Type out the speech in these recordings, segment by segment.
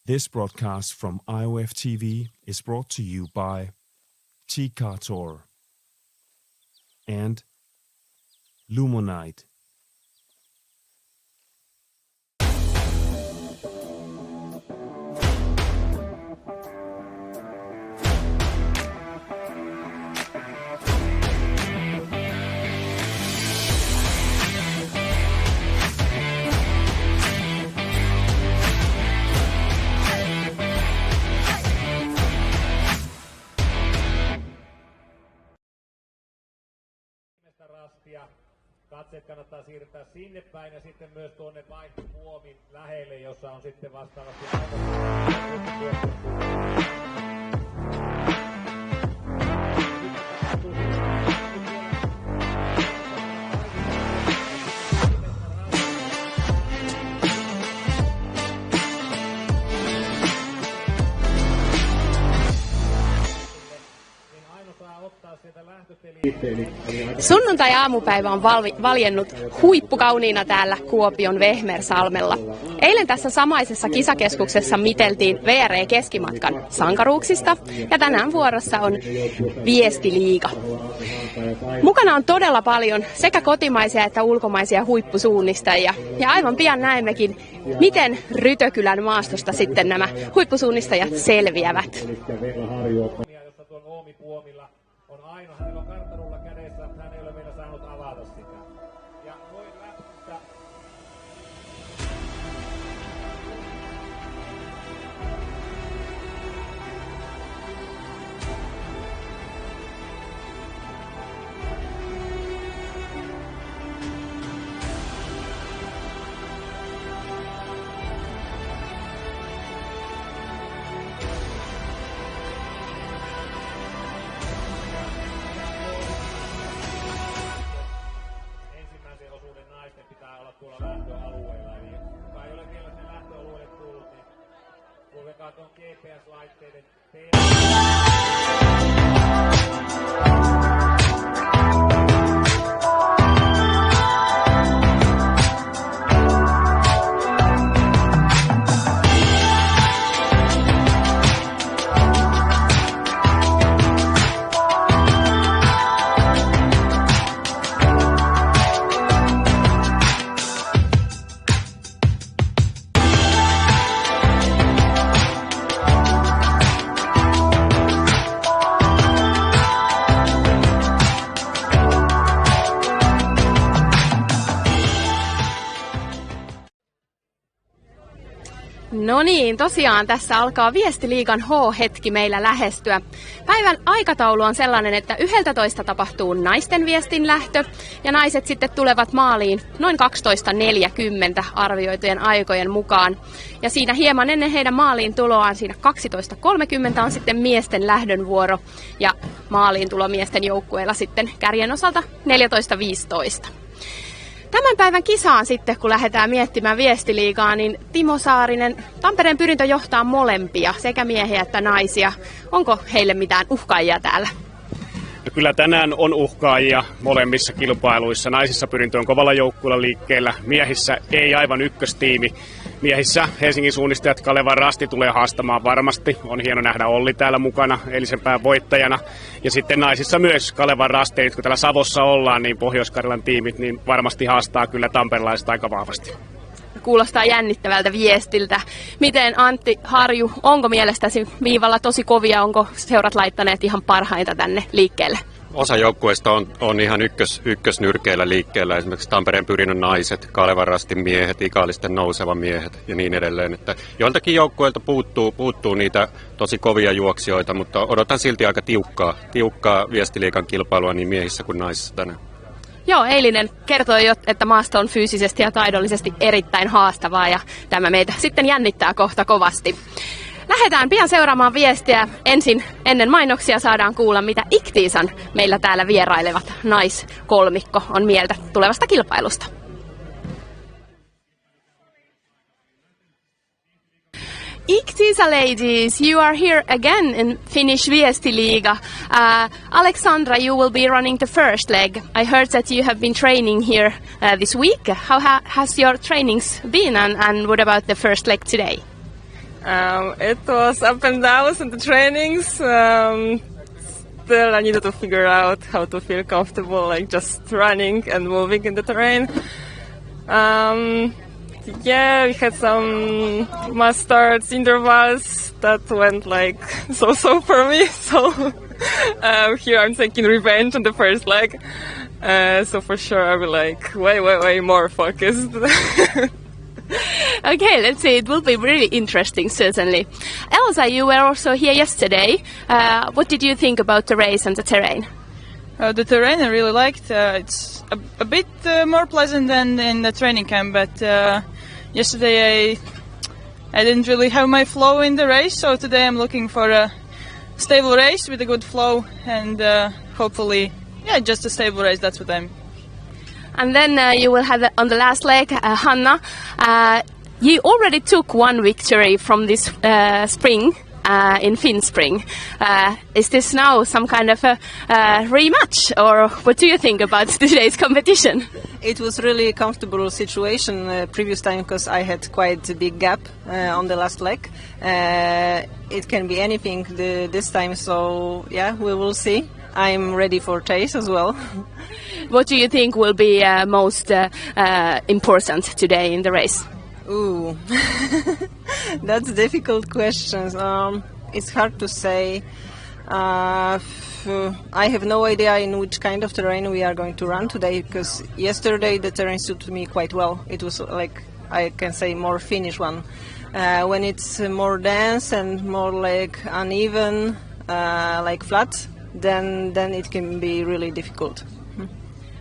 This broadcast from IOF TV is brought to you by Commentator and Lumonite. Rastia. Katseet kannattaa siirtää sinne päin ja sitten myös tuonne vaihtopuomin lähelle, jossa on sitten vastaavasti Sunnuntai-aamupäivä on valjennut huippukauniina täällä Kuopion Vehmersalmella. Eilen tässä samaisessa kisakeskuksessa miteltiin VRE-keskimatkan sankaruuksista ja tänään vuorossa on Viestiliiga. Mukana on todella paljon sekä kotimaisia että ulkomaisia huippusuunnistajia ja aivan pian näemmekin, miten Rytökylän maastosta sitten nämä huippusuunnistajat selviävät. Hänellä on karttarulla kädessä, hän ei ole vielä saanut avata sitä. Ja noin läptä. GPS-laitteiden No niin, tosiaan tässä alkaa Viestiliigan H-hetki meillä lähestyä. Päivän aikataulu on sellainen, että 11 tapahtuu naisten viestinlähtö ja naiset sitten tulevat maaliin noin 12.40 arvioitujen aikojen mukaan. Ja siinä hieman ennen heidän maaliin tuloaan, siinä 12.30 on sitten miesten lähdön vuoro ja maaliin tulo miesten joukkueella sitten kärjen osalta 14.15. Tämän päivän kisaan sitten, kun lähdetään miettimään Viestiliigaa, niin Timo Saarinen, Tampereen Pyrintö johtaa molempia, sekä miehiä että naisia. Onko heille mitään uhkaajia täällä? No kyllä tänään on uhkaajia molemmissa kilpailuissa. Naisissa Pyrintö on kovalla joukkueella liikkeellä, miehissä ei aivan ykköstiimi. Miehissä Helsingin suunnistajat Kalevan Rasti tulee haastamaan varmasti. On hieno nähdä Olli täällä mukana eilisen päivän voittajana. Ja sitten naisissa myös Kalevan Rasti, nyt kun täällä Savossa ollaan, niin Pohjois-Karjalan tiimit niin varmasti haastaa kyllä tamperelaiset aika vahvasti. Kuulostaa jännittävältä viestiltä. Miten Antti Harju, onko mielestäsi viivalla tosi kovia, onko seurat laittaneet ihan parhaita tänne liikkeelle? Osa joukkueista on ihan ykkösnyrkeillä liikkeellä, esimerkiksi Tampereen Pyrinnön naiset, Kalevan Rastin miehet, Ikaalisten nouseva miehet ja niin edelleen. Että joiltakin joukkueilta puuttuu niitä tosi kovia juoksijoita, mutta odotan silti aika tiukkaa Viestiliigan kilpailua niin miehissä kuin naisissa tänään. Joo, eilinen kertoi jo, että maasto on fyysisesti ja taidollisesti erittäin haastavaa ja tämä meitä sitten jännittää kohta kovasti. Lähdetään pian seuraamaan viestiä. Ensin ennen mainoksia saadaan kuulla, mitä Iktiisan meillä täällä vierailevat naiskolmikko on mieltä tulevasta kilpailusta. Iktiisa ladies, you are here again in Finnish Viestiliiga. Alexandra, you will be running the first leg. I heard that you have been training here this week. How has your trainings been and what about the first leg today? It was up and downs in the trainings. Still, I needed to figure out how to feel comfortable, like just running and moving in the terrain. Yeah, we had some must starts, intervals that went like so for me. So here I'm taking revenge on the first leg. So for sure I will like way more focused. Okay, let's see. It will be really interesting, certainly. Elsa, you were also here yesterday. What did you think about the race and the terrain? The terrain I really liked. It's a bit more pleasant than in the training camp, but yesterday I didn't really have my flow in the race, so today I'm looking for a stable race with a good flow and hopefully, just a stable race. That's what I'm. And then you will have on the last leg, Hanna. You already took one victory from this spring in Finspring. Is this now some kind of a rematch, or what do you think about today's competition? It was really a comfortable situation previous time because I had quite a big gap on the last leg. It can be anything this time, so yeah, we will see. I'm ready for chase as well. What do you think will be most important today in the race? Ooh, that's difficult questions. It's hard to say. I have no idea in which kind of terrain we are going to run today because yesterday the terrain suited me quite well. It was like, I can say, more Finnish one. When it's more dense and more like uneven, like flat, then it can be really difficult.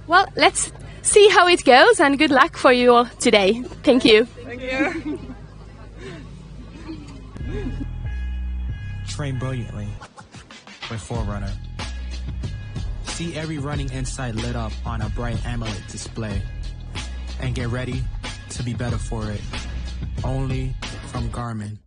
Well, let's see how it goes, and good luck for you all today. Thank you. Thank you. Train brilliantly with Forerunner. See every running insight lit up on a bright AMOLED display. And get ready to be better for it. Only from Garmin.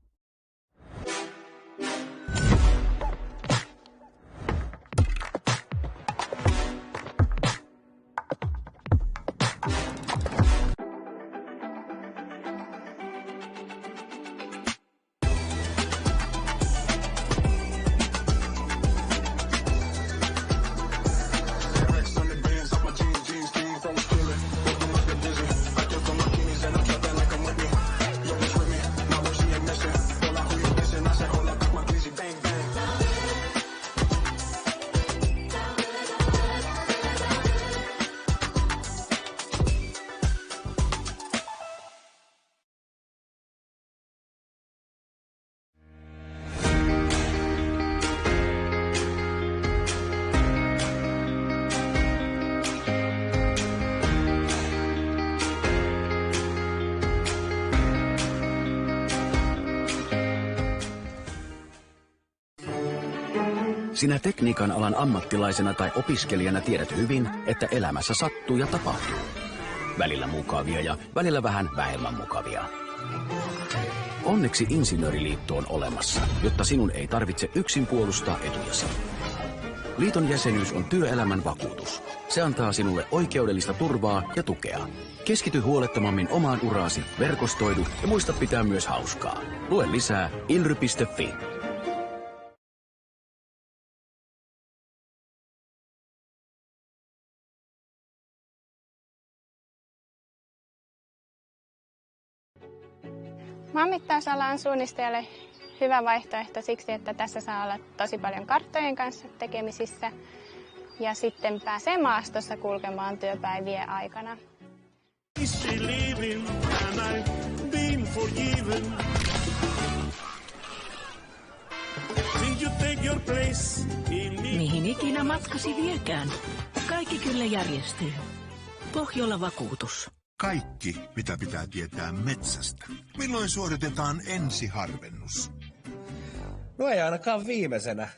Sinä tekniikan alan ammattilaisena tai opiskelijana tiedät hyvin, että elämässä sattuu ja tapahtuu. Välillä mukavia ja välillä vähän vähemmän mukavia. Onneksi Insinööriliitto on olemassa, jotta sinun ei tarvitse yksin puolustaa etujasi. Liiton jäsenyys on työelämän vakuutus. Se antaa sinulle oikeudellista turvaa ja tukea. Keskity huolettomammin omaan uraasi, verkostoidu ja muista pitää myös hauskaa. Lue lisää ilry.fi. Maanmittausala on suunnistajalle hyvä vaihtoehto siksi, että tässä saa olla tosi paljon karttojen kanssa tekemisissä ja sitten pääsee maastossa kulkemaan työpäivien aikana. Mihin ikinä matkasi viekään, kaikki kyllä järjestyy. Pohjola-vakuutus. Kaikki, mitä pitää tietää metsästä. Milloin suoritetaan ensiharvennus? No ei ainakaan viimeisenä.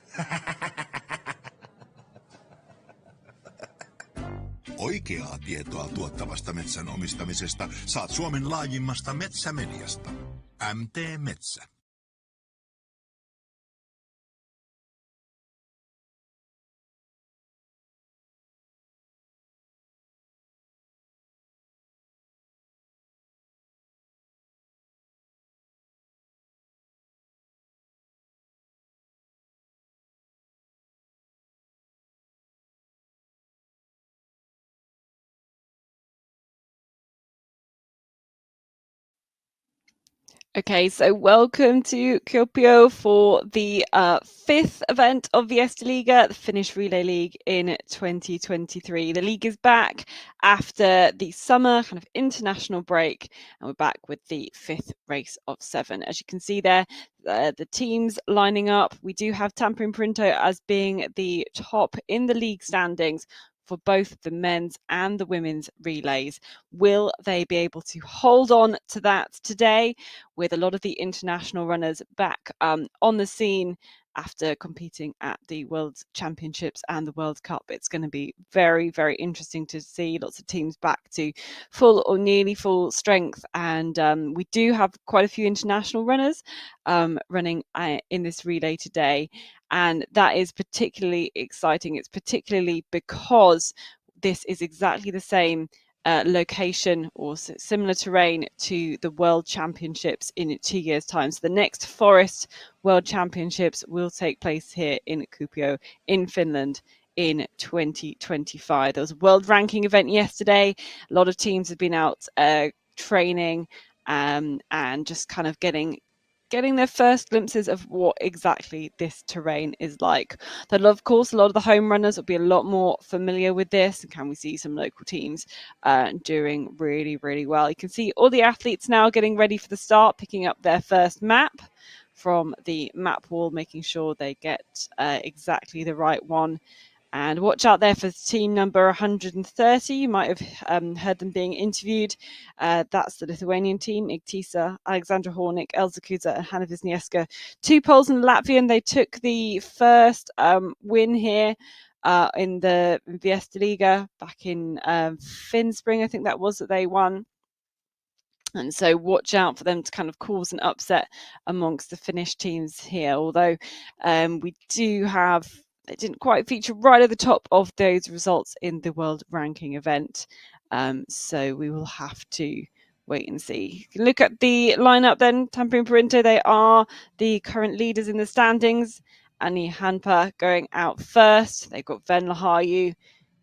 Oikeaa tietoa tuottavasta metsän omistamisesta saat Suomen laajimmasta metsämediasta. MT Metsä. Okay, so welcome to Kuopio for the fifth event of Viestiliiga, the Finnish Relay League in 2023. The league is back after the summer kind of international break, and we're back with the fifth race of 7. As you can see there, the teams lining up. We do have Tampere Printo as being the top in the league standings for both the men's and the women's relays. Will they be able to hold on to that today, with a lot of the international runners back on the scene after competing at the World Championships and the World Cup? It's going to be very, very interesting to see lots of teams back to full or nearly full strength. And we do have quite a few international runners running in this relay today. And that is particularly exciting. It's particularly because this is exactly the same location or similar terrain to the World Championships in 2 years' time. So the next Forest World Championships will take place here in Kuopio in Finland in 2025. There was a world ranking event yesterday. A lot of teams have been out training and just kind of getting their first glimpses of what exactly this terrain is like. Then, of course, a lot of the home runners will be a lot more familiar with this. And can we see some local teams doing really, really well? You can see all the athletes now getting ready for the start, picking up their first map from the map wall, making sure they get exactly the right one. And watch out there for team number 130. You might have heard them being interviewed. That's the Lithuanian team, Igtisa, Alexandra Hornik, Elza Kuza and Hanna Wisniewska. 2 Poles and Latvian. They took the first win here in the Viestiliiga back in Finspring, I think that was, that they won. And so watch out for them to kind of cause an upset amongst the Finnish teams here. Although we do have, it didn't quite feature right at the top of those results in the world ranking event. So we will have to wait and see. You can look at the lineup then. Tampere Printo, they are the current leaders in the standings. Anni Hanpa going out first. They've got Venla Harju,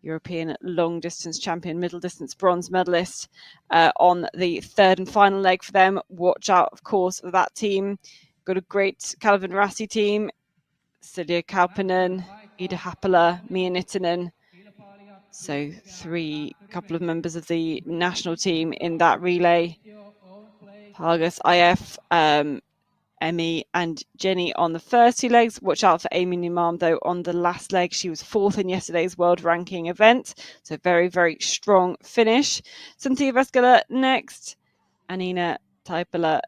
European long distance champion, middle distance bronze medalist, on the third and final leg for them. Watch out, of course, for that team. Got a great Calvin Rassi team. Silja Kauppinen, Ida Happala, Mia Nittinen. So couple of members of the national team in that relay. Hargus IF, Emmy and Jenny on the first 2 legs. Watch out for Amy Nimam, though, on the last leg. She was 4th in yesterday's world ranking event. So very, very strong finish. Santia Veskala next. Anina Taipala,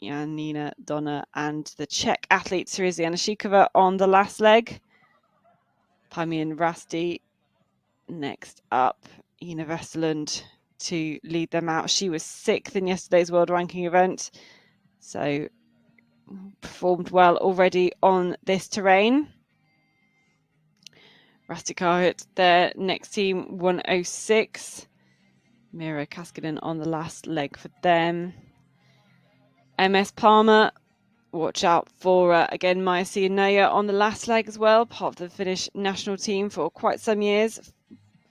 Janina Donna, and the Czech athlete Teresa Janashikova on the last leg. Pamian Rasti next up. Ina Vesterlund to lead them out. She was 6th in yesterday's world ranking event. So performed well already on this terrain. Rastikahut, their next team, 106. Mira Kaskinen on the last leg for them. MS Palmer, watch out for, again, Maja Sienoja on the last leg as well. Part of the Finnish national team for quite some years.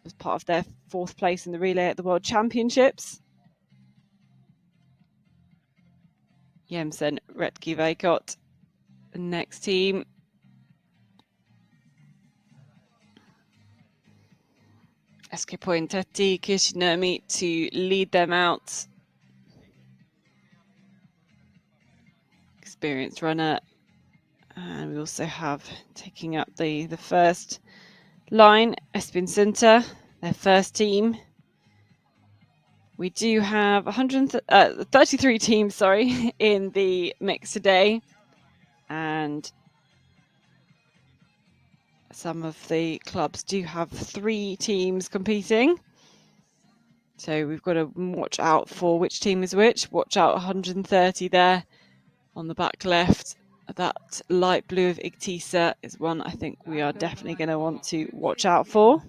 Was part of their 4th place in the relay at the World Championships. Jemsen Retki Veikot, the next team. SK Pointetti, Kirsinurmi to lead them out. Experienced runner. And we also have, taking up the first line, Espen Sunter, their first team. We do have 33 teams, in the mix today. And some of the clubs do have 3 teams competing. So we've got to watch out for which team is which. Watch out, 130 there on the back left. That light blue of Igtisa is one I think we are definitely going to want to watch out for.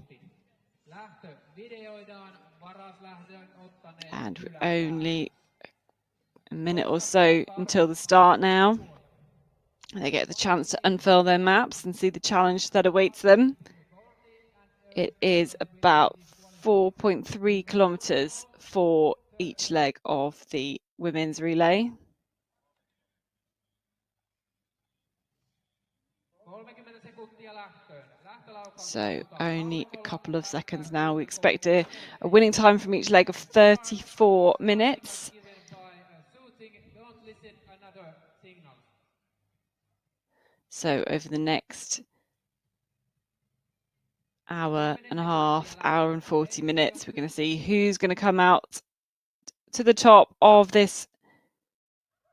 And we're only a minute or so until the start now. They get the chance to unfurl their maps and see the challenge that awaits them. It is about 4.3 kilometers for each leg of the women's relay. So only a couple of seconds now. We expect a winning time from each leg of 34 minutes. So over the next hour and a half, hour and 40 minutes, we're going to see who's going to come out to the top of this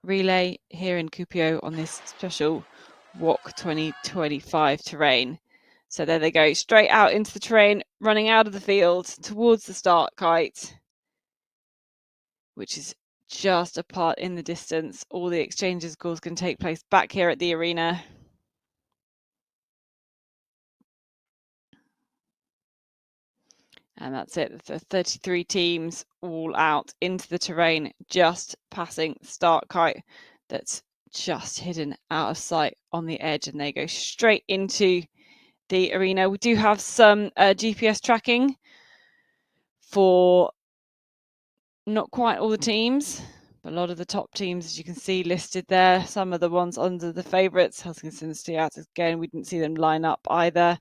relay here in Kuopio on this special WOC 2025 terrain. So there they go, straight out into the terrain, running out of the field towards the start kite, which is just apart in the distance. All the exchanges, of course, can take place back here at the arena. And that's it, the 33 teams all out into the terrain, just passing the start kite that's just hidden out of sight on the edge, and they go straight into the arena. We do have some GPS tracking for not quite all the teams, but a lot of the top teams, as you can see listed there. Some of the ones under the favourites, Helsingin Stiat, again, we didn't see them line up either.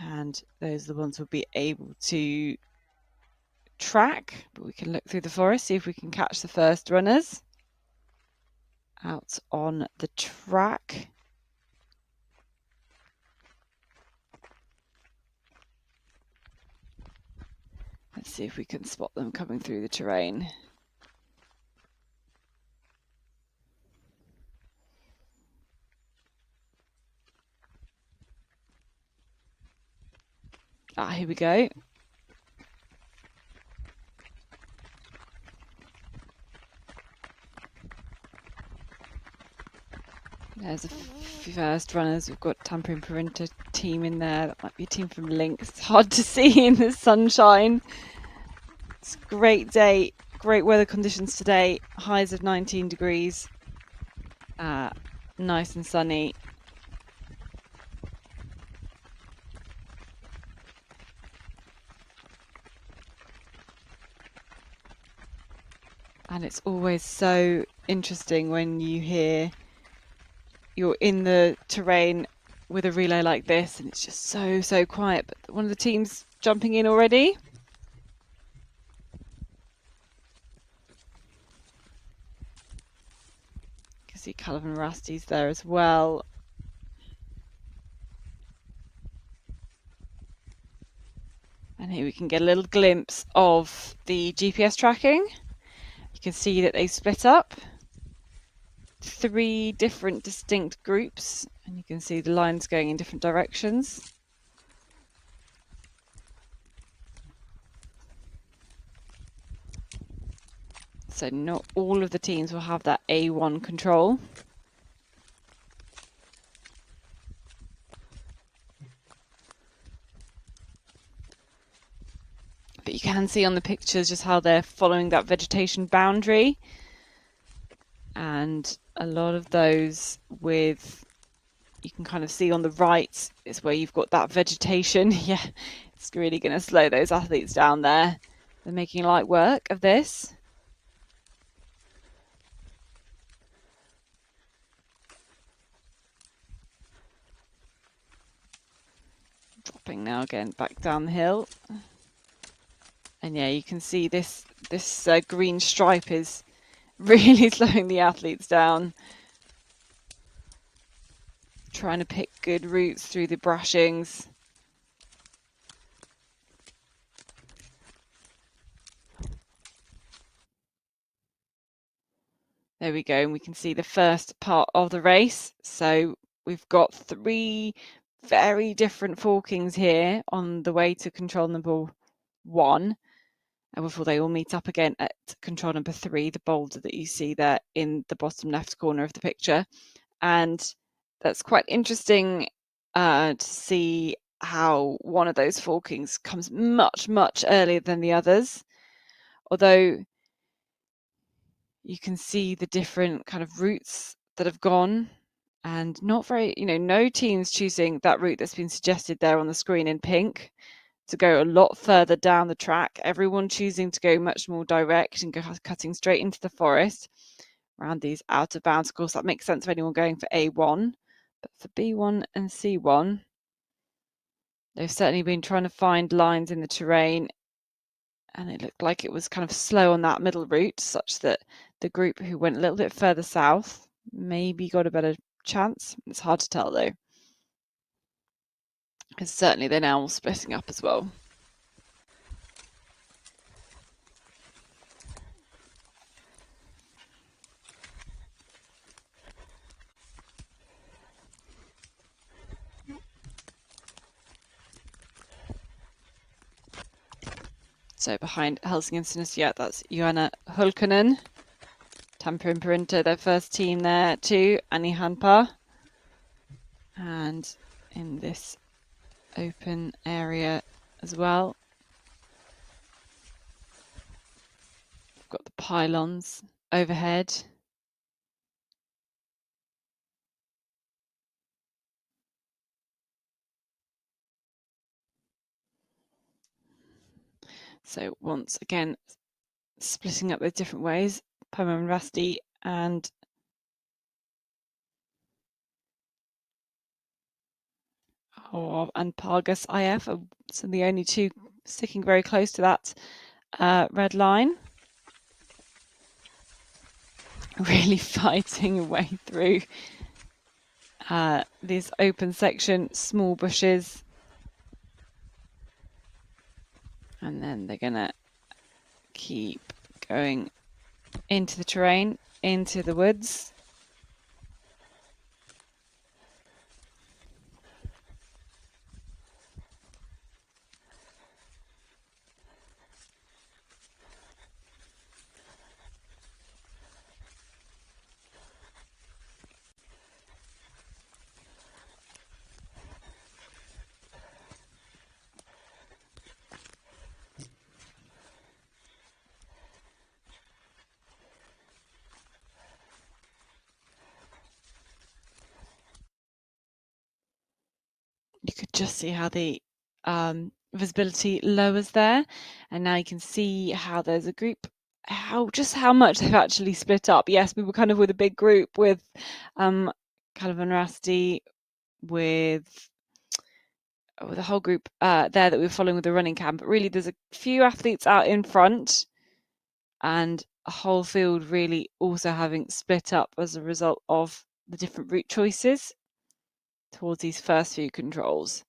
And those are the ones we'll be able to track, but we can look through the forest, see if we can catch the first runners out on the track. Let's see if we can spot them coming through the terrain. Here we go. There's the first runners. We've got Tampere and Perinta team in there. That might be a team from Link. It's hard to see in the sunshine. It's a great day. Great weather conditions today. Highs of 19 degrees. Nice and sunny. And it's always so interesting when you hear you're in the terrain with a relay like this and it's just so quiet. But one of the teams jumping in already. You can see Calvin and Rasty's there as well. And here we can get a little glimpse of the GPS tracking. You can see that they split up 3 different distinct groups, and you can see the lines going in different directions. So not all of the teams will have that A1 control. But you can see on the pictures just how they're following that vegetation boundary. And a lot of those with, you can kind of see on the right, is where you've got that vegetation. Yeah, it's really going to slow those athletes down there. They're making light work of this. Dropping now again back down the hill. And yeah, you can see this green stripe is really slowing the athletes down. Trying to pick good routes through the brushings. There we go, and we can see the first part of the race. So we've got 3 very different forkings here on the way to control number 1. And before they all meet up again at control number 3, the boulder that you see there in the bottom left corner of the picture. And that's quite interesting to see how one of those forkings comes much earlier than the others. Although you can see the different kind of routes that have gone, and not very, no teams choosing that route that's been suggested there on the screen in pink, to go a lot further down the track. Everyone choosing to go much more direct and cutting straight into the forest around these outer bounds. Of course, that makes sense for anyone going for A1, But for B1 and C1, they've certainly been trying to find lines in the terrain, and it looked like it was kind of slow on that middle route, such that the group who went a little bit further south maybe got a better chance. It's hard to tell though, because certainly they're now all splitting up as well. So behind Helsing and Sinisiat, that's Joanna Hulkonen. Tampere Perinto, their first team there too, Annie Hanpa. And in this open area as well, we've got the pylons overhead. So once again, splitting up those different ways, Pamo and Rusty and Pargas IF are so the only two sticking very close to that red line. Really fighting a way through this open section, small bushes. And then they're going to keep going into the terrain, into the woods. You could just see how the visibility lowers there, and now you can see how there's a group, how much they've actually split up. Yes, we were kind of with a big group with Calvin Rusty, with the whole group there that we were following with the running cam, but really there's a few athletes out in front and a whole field really also having split up as a result of the different route choices towards these first few controls.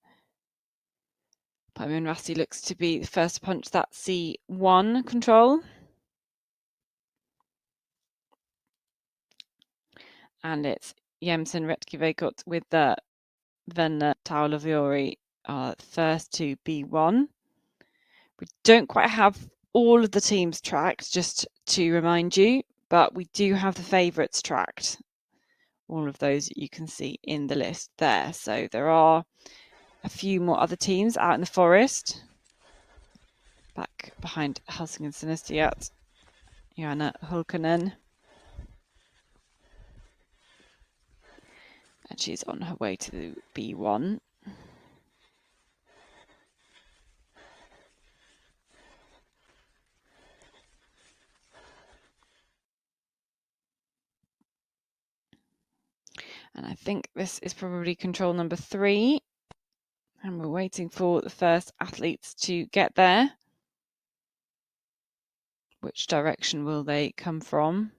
Pamo and Rusty looks to be the first to punch that C1 control. And it's Jemsen Retkivekot with the Venla Taulaviori first to B1. We don't quite have all of the teams tracked, just to remind you, but we do have the favourites tracked. All of those you can see in the list there. So there are a few more other teams out in the forest. Back behind Helsing and Sinisiat, Joanna Hulkonen. And she's on her way to B1. And I think this is probably control number 3. And we're waiting for the first athletes to get there. Which direction will they come from?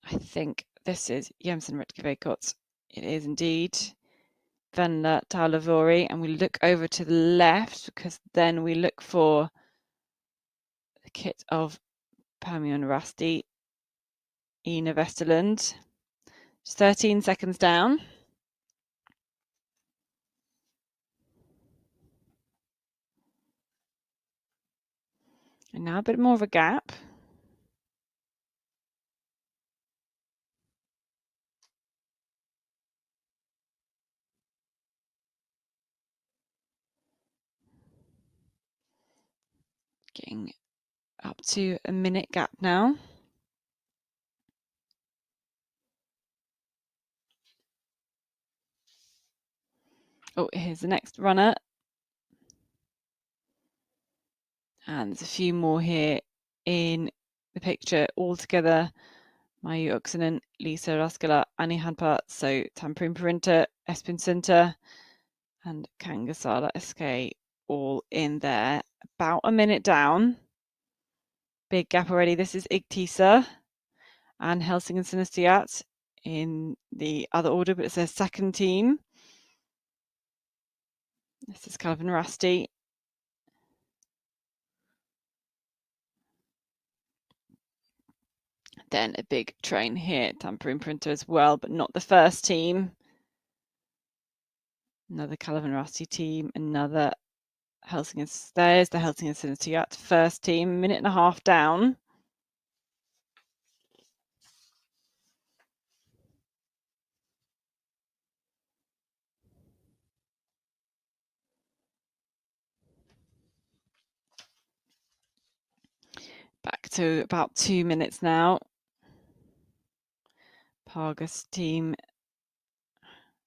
I think this is Jemsen Retkivekot. It is indeed Venla Taulavori. And we look over to the left because then we look for the kit of Pamo and Rusty, Ina Vesterlund. Just 13 seconds down. And now a bit more of a gap. Getting up to a minute gap now. Oh, here's the next runner. And there's a few more here in the picture all together. Maiju Oksanen, Liisa Raskela, Anni Hanpalazzo, Tampereen Perinta, Espen Sunter, and Kangasala SK all in there. About a minute down. Big gap already. This is Igtisa and Helsingin Sinistiat in the other order, but it's their second team. This is Calvin Rusty. Then a big train here, Tampereen Printer as well, but not the first team. Another Calvin Rusty team, another Helsingin. There's the Helsingin Sinistiat first team, minute and a half down. Back to about 2 minutes now. Pargas team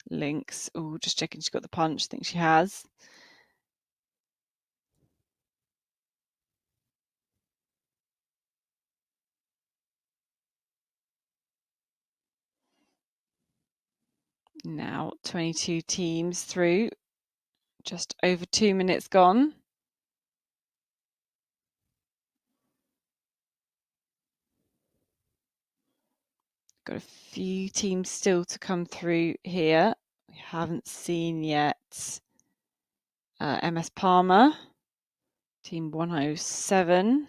links. Oh, just checking she's got the punch. I think she has. Now 22 teams through. Just over 2 minutes gone. Got a few teams still to come through here. We haven't seen yet MS Palmer, team 107.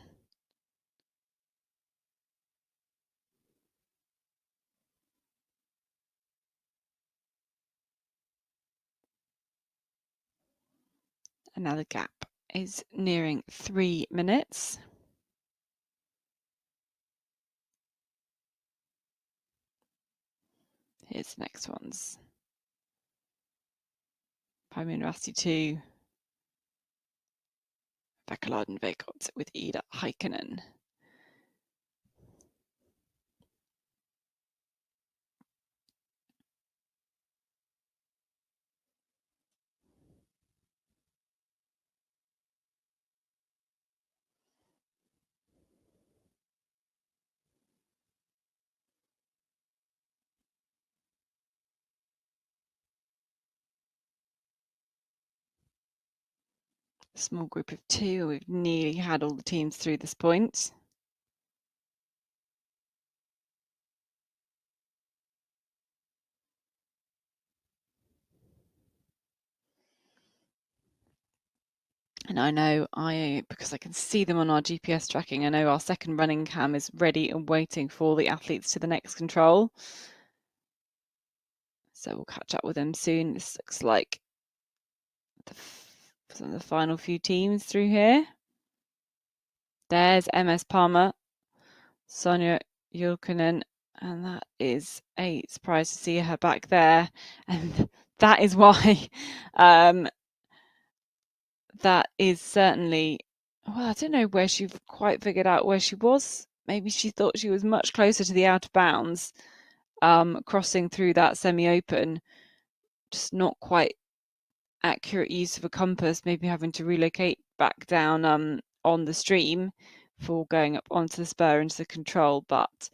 And now the gap is nearing 3 minutes. Here's the next ones. Paimin Rasti 2. Väkelarden Veikot with Ida Heikkinen. Small group of 2. We've nearly had all the teams through this point. And I know because I can see them on our GPS tracking, I know our second running cam is ready and waiting for the athletes to the next control. So we'll catch up with them soon. This looks like some of the final few teams through here. There's MS Palmer, Sonia Julkinen, and that is a surprise to see her back there. And that is why that is certainly, well, I don't know where she quite figured out where she was. Maybe she thought she was much closer to the out of bounds, crossing through that semi-open, just not quite accurate use of a compass, maybe having to relocate back down on the stream for going up onto the spur into the control. But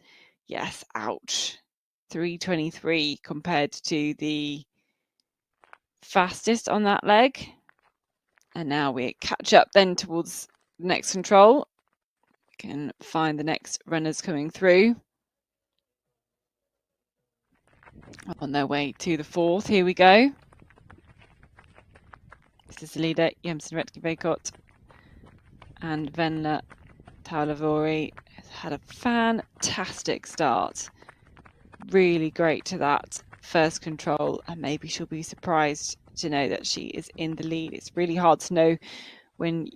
yes, ouch. 3:23 compared to the fastest on that leg. And now we catch up then towards the next control. We can find the next runners coming through. On their way to the fourth. Here we go. This is the leader, Jemsen Retki-Veikot, and Venla Taulavori has had a fantastic start. Really great to that first control, and maybe she'll be surprised to know that she is in the lead. It's really hard to know when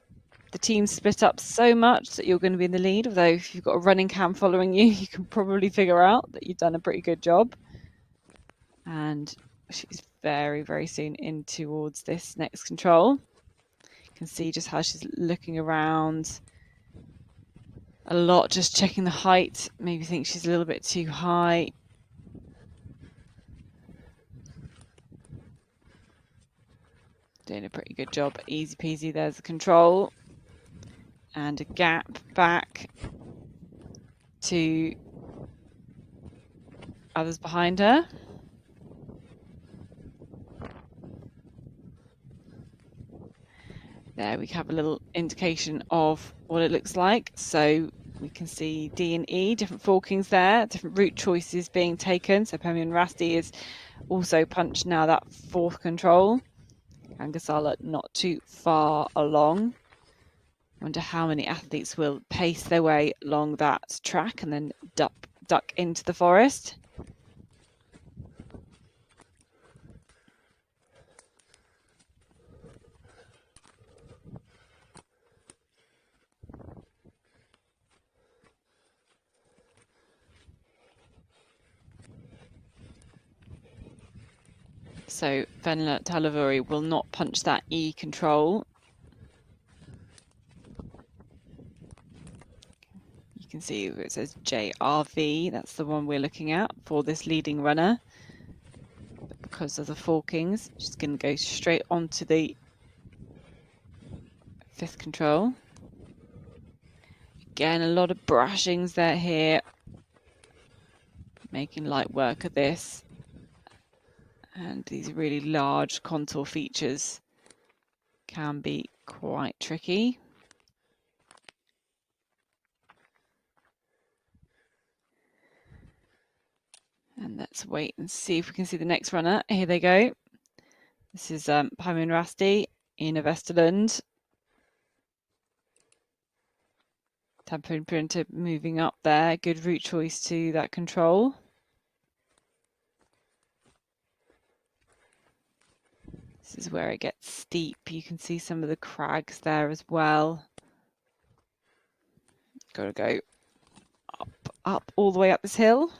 the teams split up so much that you're going to be in the lead, although if you've got a running cam following you, you can probably figure out that you've done a pretty good job. And she's very, very soon in towards this next control. You can see just how she's looking around a lot, just checking the height. Maybe think she's a little bit too high. Doing a pretty good job. Easy peasy. There's the control. And a gap back. to others behind her. There we have a little indication of what it looks like. So we can see D and E, different forkings there, different route choices being taken. So Pemi and Rasti is also punched now that fourth control. And Gasala not too far along. Wonder how many athletes will pace their way along that track and then duck into the forest. So Venla Talavuri will not punch that E control. You can see it says JRV, that's the one we're looking at for this leading runner. But because of the forkings, she's going to go straight onto the fifth control. Again, a lot of brushings there here, making light work of this. And these really large contour features can be quite tricky. And let's wait and see if we can see the next runner. Here they go. This is Pami and Rasti, Ina Vesterlund. Tampere Printer moving up there. Good route choice to that control. This is where it gets steep. You can see some of the crags there as well. Got to go up, all the way up this hill.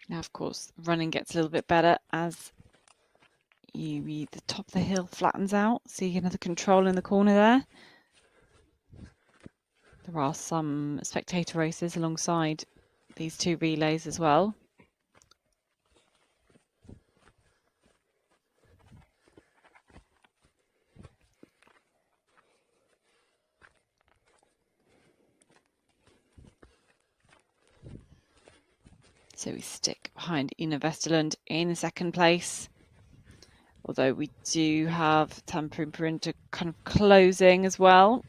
Now, of course, running gets a little bit better as the top of the hill flattens out. See another control in the corner there. There are some spectator races alongside these two relays as well. So we stick behind Ina Vesterlund in second place. Although we do have Tampere Printer kind of closing as well.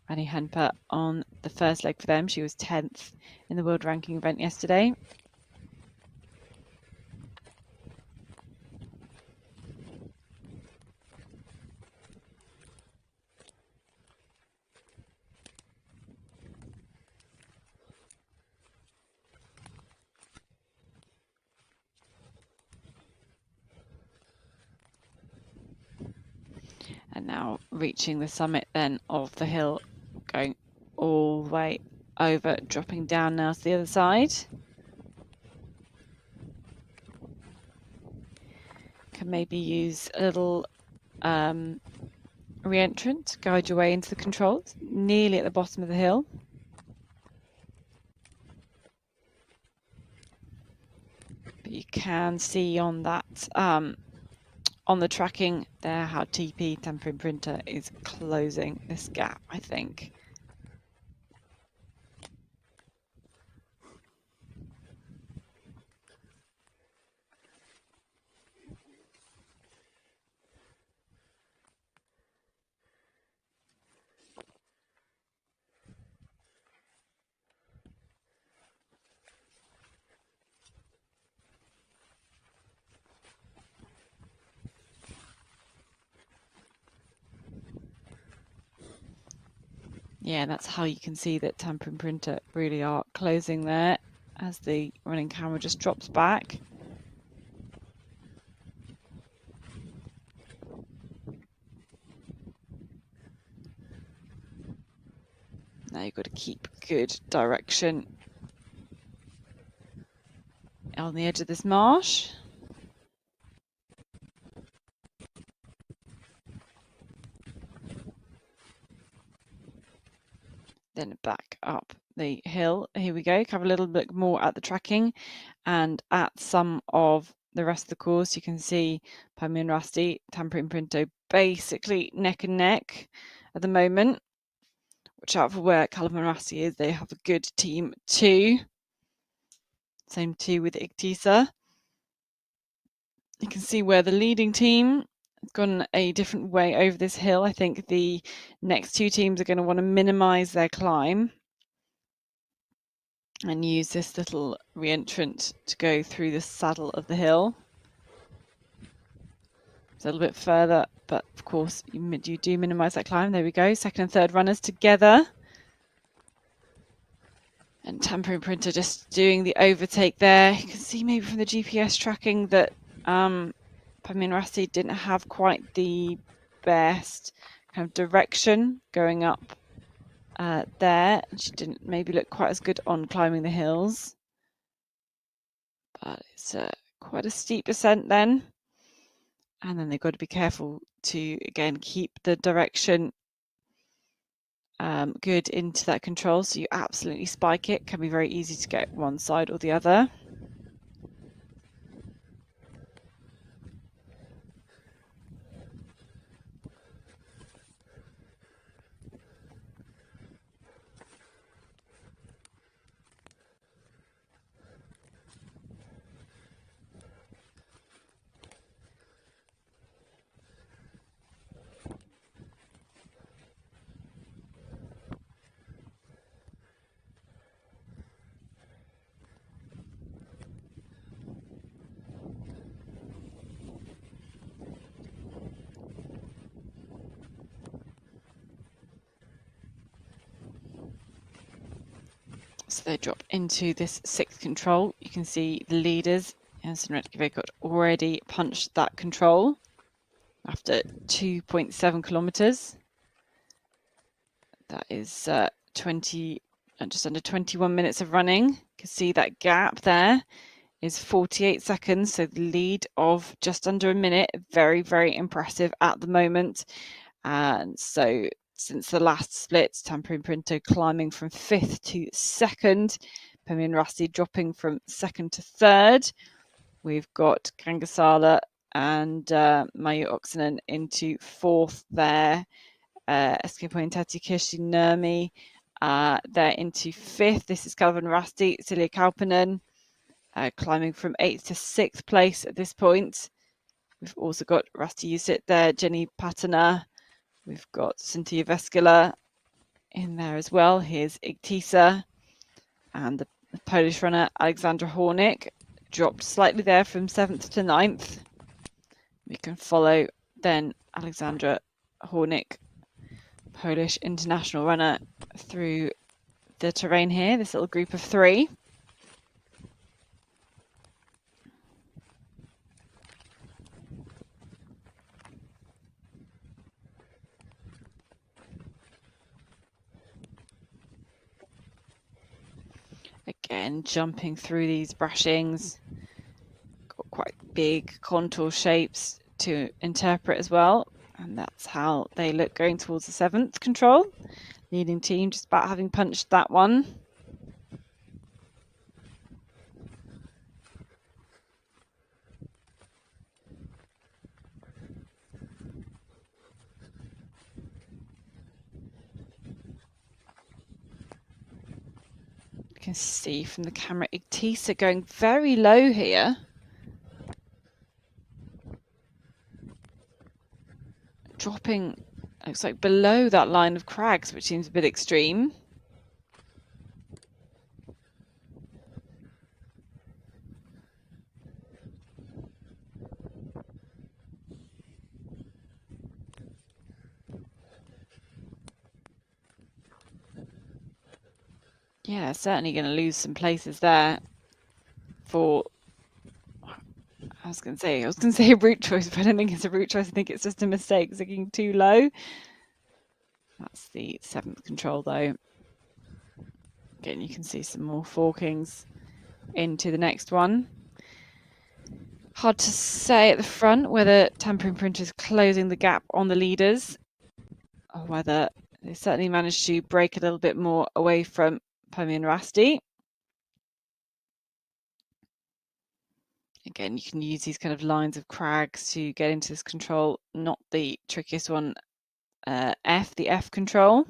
Annie Henper on the first leg for them. She was 10th in the world ranking event yesterday. And now reaching the summit then of the hill, going all the way over, dropping down now to the other side. Can maybe use a little re-entrant to guide your way into the controls, nearly at the bottom of the hill. But you can see on that on the tracking there how TP Tampere Printer is closing this gap, I think. Yeah, that's how you can see that Tampere Printer really are closing there as the running camera just drops back. Now you've got to keep good direction on the edge of this marsh. Then back up the hill. Here we go. Have a little bit more at the tracking and at some of the rest of the course. You can see Pami and Rusty, Tampere and Pinto basically neck and neck at the moment. Watch out for where Callum and Rusty is. They have a good team too. Same too with Igtisa. You can see where the leading team has gone a different way over this hill. I think the next two teams are going to want to minimise their climb and use this little re-entrant to go through the saddle of the hill. It's a little bit further, but of course you do minimise that climb. There we go. Second and third runners together. And Tampere and Printer just doing the overtake there. You can see maybe from the GPS tracking that Pami and Rusty didn't have quite the best kind of direction going up there. She didn't maybe look quite as good on climbing the hills. But it's quite a steep descent then. And then they've got to be careful to, again, keep the direction good into that control. So you absolutely spike it. Can be very easy to get one side or the other. So they drop into this sixth control. You can see the leaders, Jensen Retkjavik, got already punched that control after 2.7 kilometers. That is just under 21 minutes of running. You can see that gap there is 48 seconds. So the lead of just under a minute, very, very impressive at the moment. And so since the last split, Tampere and Printo climbing from 5th to 2nd. Pemi and Rusty dropping from 2nd to 3rd. We've got Kangasala and Mayu Oksanen into 4th there. Escapo and Tati Kirsti Nurmi, they're into 5th. This is Calvin Rusty, Silja Kaupanen, climbing from 8th to 6th place at this point. We've also got Rusty Usit there, Jenny Patana. We've got Cynthia Veskala in there as well. Here's Igtisa and the Polish runner Alexandra Hornick dropped slightly there from 7th to 9th. We can follow then Alexandra Hornick, Polish international runner, through the terrain here, this little group of 3. Again, jumping through these brushings. Got quite big contour shapes to interpret as well. And that's how they look going towards the 7th control. Leading team just about having punched that one. You can see from the camera Igtisa going very low here. Dropping, looks like below that line of crags, which seems a bit extreme. Yeah, certainly going to lose some places there for, I was going to say a route choice, but I don't think it's a route choice. I think it's just a mistake, zigging too low. That's the 7th control though. Again, you can see some more forkings into the next one. Hard to say at the front whether Tampere Printer is closing the gap on the leaders or whether they certainly managed to break a little bit more away from Pomi and Rasti. Again, you can use these kind of lines of crags to get into this control, not the trickiest one, the F control.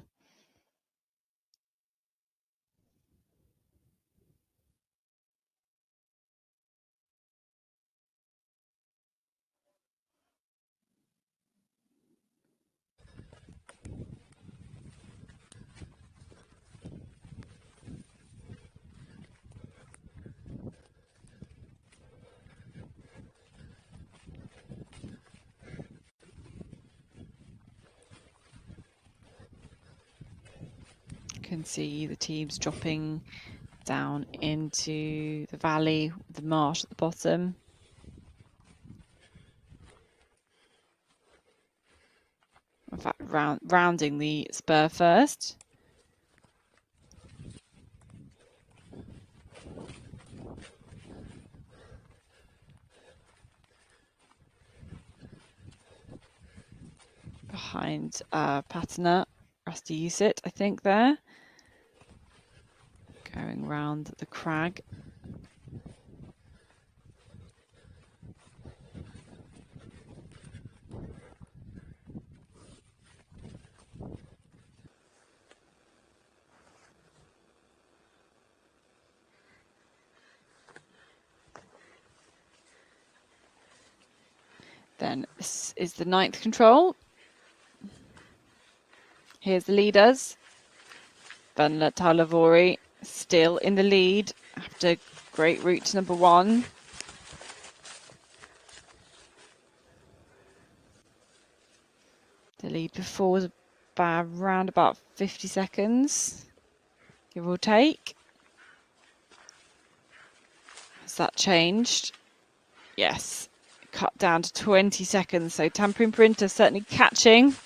Can see the teams dropping down into the valley, the marsh at the bottom. In fact, rounding the spur first. Behind Patana, Rusty Usit, I think there. Going round the crag. Then this is the 9th control. Here's the leaders. Venla Taulavori still in the lead after great route to number 1. The lead before was around about 50 seconds, give or take. Has that changed? Yes, cut down to 20 seconds. So Tampere Printer certainly catching,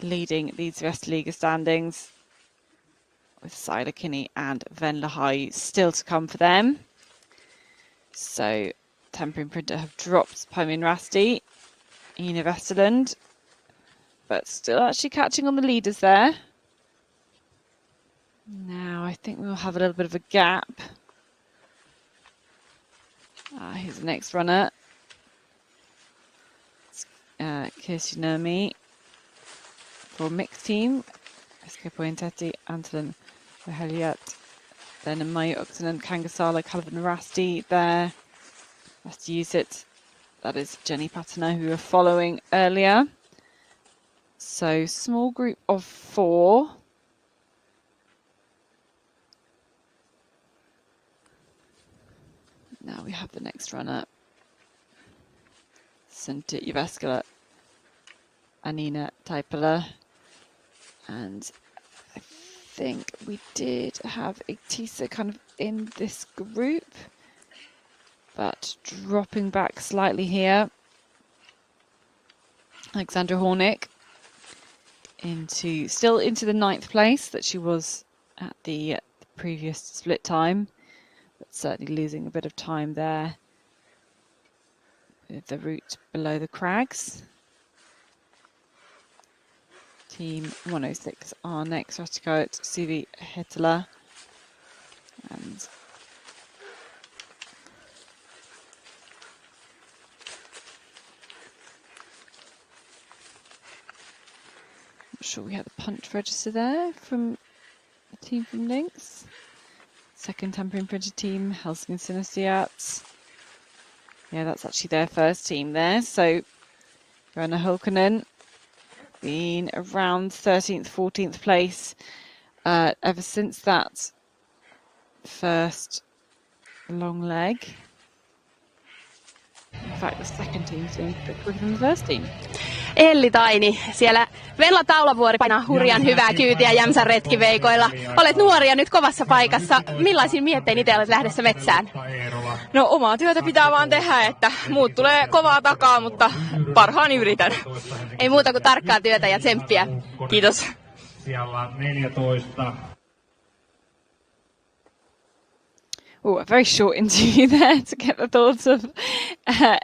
leading these Viestiliiga standings, with Sila Kinney and Venla High still to come for them. So Tampere Printer have dropped Pomi and Rasti, Ina Vesterland, but still actually catching on the leaders there. Now I think we'll have a little bit of a gap. Here's the next runner. Kirsi Nurmi for mixed team. Eskapointeti, Antelin Vaheliat, then Mayu Oksanen, Kangasala, Calvin Rasti there. Rasti use it. That is Jenny Patana, who were following earlier. So small group of 4. Now we have the next runner. Sinti Jyväskylä, Anina Taipala. And I think we did have a Tisa kind of in this group, but dropping back slightly here. Alexandra Hornick still into the 9th place that she was at the previous split time, but certainly losing a bit of time there with the route below the crags. Team 106 are next. Ratikout, Sivi Hetala, and I'm sure we had the punch register there from the team from Lynx. Second Tampere Printer team, Helsingin Synestheats. Yeah, that's actually their first team there. So Joanna Hulkonen been around 13th, 14th place ever since that first long leg. In fact, the second team's doing a bit quicker than the first team. Elli Taini, siellä Venla Taulavuori painaa hurjan hyvää kyytiä Jämsän retkiveikoilla. Olet nuori ja nyt kovassa paikassa. Millaisin miettein itse olet lähdössä metsään? No omaa työtä pitää vaan tehdä, että muut tulee kovaa takaa, mutta parhaani yritän. Ei muuta kuin tarkkaa työtä ja tsemppiä. Kiitos. Siellä 14. Oh, a very short interview there to get the thoughts of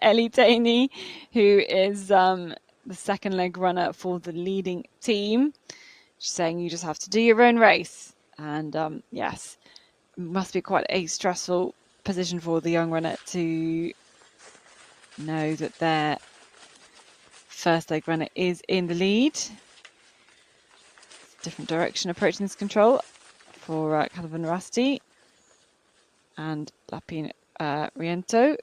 Ellie Taney, who is the second leg runner for the leading team. She's saying you just have to do your own race. And yes, it must be quite a stressful position for the young runner to know that their first leg runner is in the lead. Different direction approaching this control for Calvin Rasti and Lapin Riento.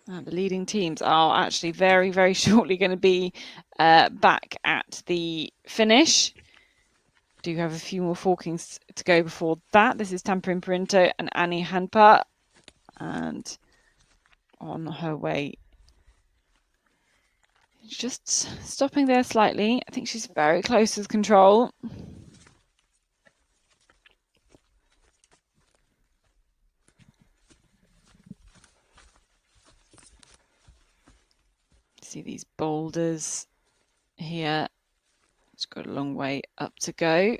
And the leading teams are actually very, very shortly going to be back at the finish. Do have a few more forkings to go before that. This is Tamperin Perinto and Annie Hanpa. And on her way, just stopping there slightly. I think she's very close to the control. See these boulders here. It's got a long way up to go.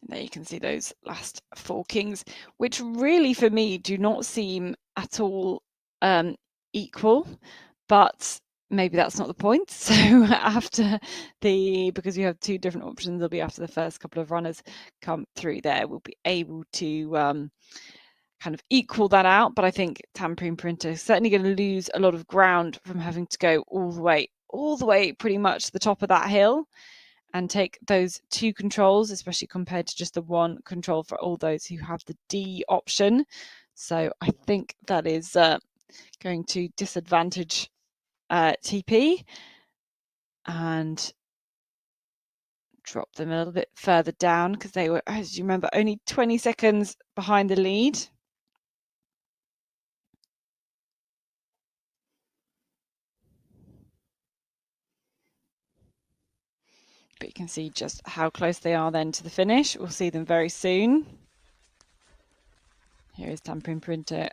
And there you can see those last forkings, which really for me do not seem at all equal, but maybe that's not the point. So because we have two different options, it'll be after the first couple of runners come through there, we'll be able to kind of equal that out. But I think Tamperin Perinto is certainly going to lose a lot of ground from having to go all the way pretty much to the top of that hill and take those two controls, especially compared to just the one control for all those who have the D option. So I think that is going to disadvantage TP and drop them a little bit further down because they were, as you remember, only 20 seconds behind the lead. But you can see just how close they are then to the finish. We'll see them very soon. Here is Tamperin Perinto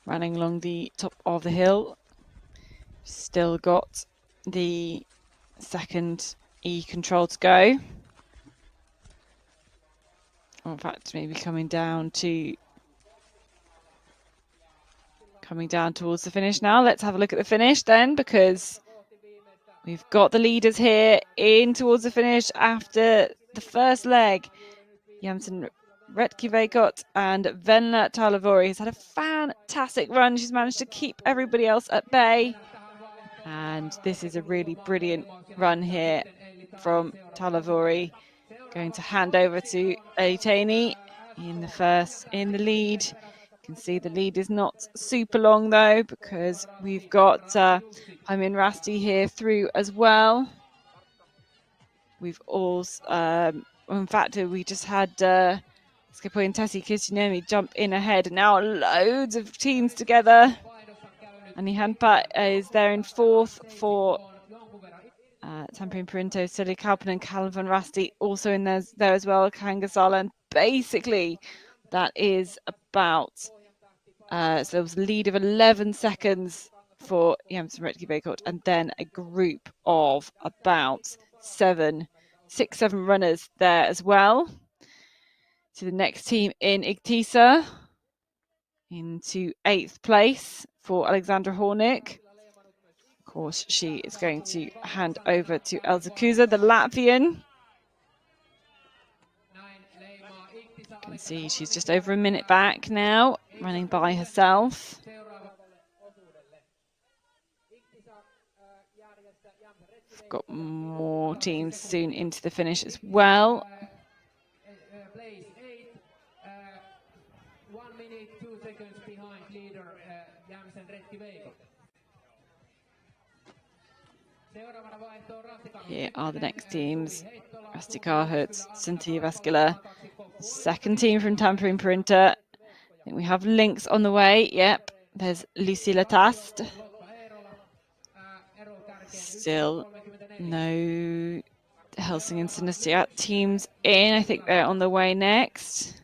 running along the top of the hill. Still got the second E control to go. Or in fact, maybe coming down towards the finish now. Let's have a look at the finish then, because we've got the leaders here in towards the finish after the first leg. Jämsän Retkiveikot and Venla Talavori has had a fantastic run. She's managed to keep everybody else at bay. And this is a really brilliant run here from Talavori. Going to hand over to Elitani in the lead. You can see the lead is not super long though, because we've got Hymin Rasti here through as well. We've also, in fact, we just had Skipo and Tessie Kishinemi jump in ahead. Now loads of teams together. Anni Hanpa is there in fourth for Tamperin Perinto, Silly Kaupan and Calvin Rasti also in there as well, Kangasala. And basically that is about, so there was a lead of 11 seconds for Jämsän Retkiveikot and then a group of about 6-7 runners there as well. To the next team in Igtisa, into 8th place for Alexandra Hornick. Of course, she is going to hand over to Elza Kuza, the Latvian. You can see she's just over a minute back now, running by herself. We've got more teams soon into the finish as well. Here are the next teams. Rasti Karhut, Cynthia Vascular. Second team from Tamperin Perinto. I think we have links on the way. Yep, there's Lucilla Tast. Still no Helsingin Synestia teams in. I think they're on the way next.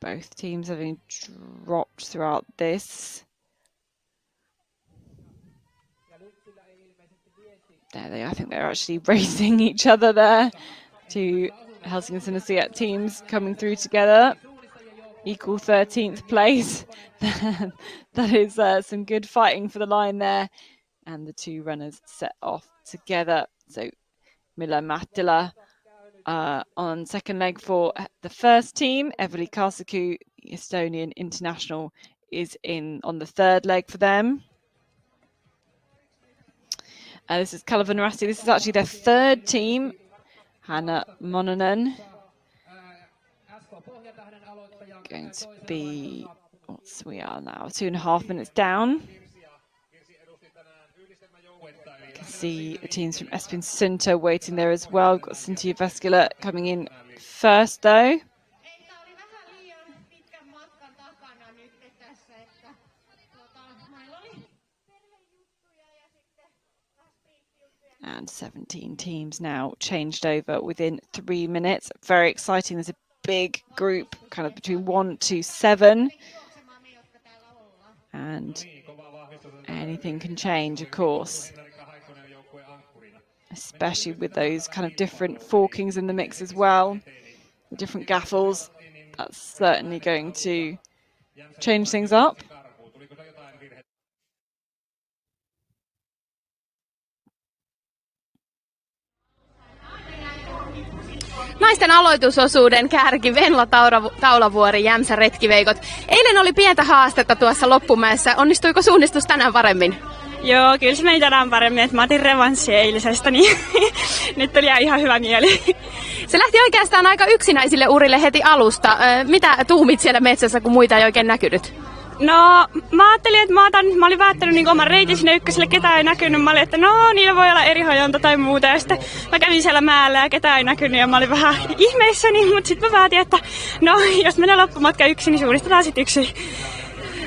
Both teams having dropped throughout this. There they are. I think they're actually racing each other there. Two Helsingin Synestia teams coming through together. Equal 13th place. That is some good fighting for the line there. And the two runners set off together. So Milla Mattila on second leg for the first team. Eveli Karsaku, the Estonian international, is in on the third leg for them. This is Kalevan Rasti. This is actually their third team. Hanna Mononen. Going to be, we are now 2.5 minutes down. You can see the teams from Espin Sunta waiting there as well. We've got Cynthia Veskila coming in first though. And 17 teams now changed over within 3 minutes. Very exciting. There's a big group kind of between 1 to 7. And anything can change, of course. Especially with those kind of different forkings in the mix as well. The different gaffles. That's certainly going to change things up. Naisten aloitusosuuden kärki Venla Taulavuori, Jämsä Retkiveikot. Eilen oli pientä haastetta tuossa loppumäessä. Onnistuiko suunnistus tänään paremmin? Joo, kyllä se meni tänään paremmin, että mä otin revanssia eilisestä, niin nyt tuli ihan hyvä mieli. Se lähti oikeastaan aika yksinäisille urille heti alusta. Mitä tuumit siellä metsässä, kun muita ei oikein näkynyt? No, mä ajattelin, että mä olin päättänyt niin oman reitin sinne ykköselle, ketään ei näkynyt. Mä olin, että no, niillä voi olla eri hajonta tai muuta. Ja sitten mä kävin siellä mäellä ja ketään ei näkynyt ja mä olin vähän ihmeissäni. Mutta sitten mä päätin, että no, jos menee loppumatka yksin, niin suunnistetaan sitten yksin.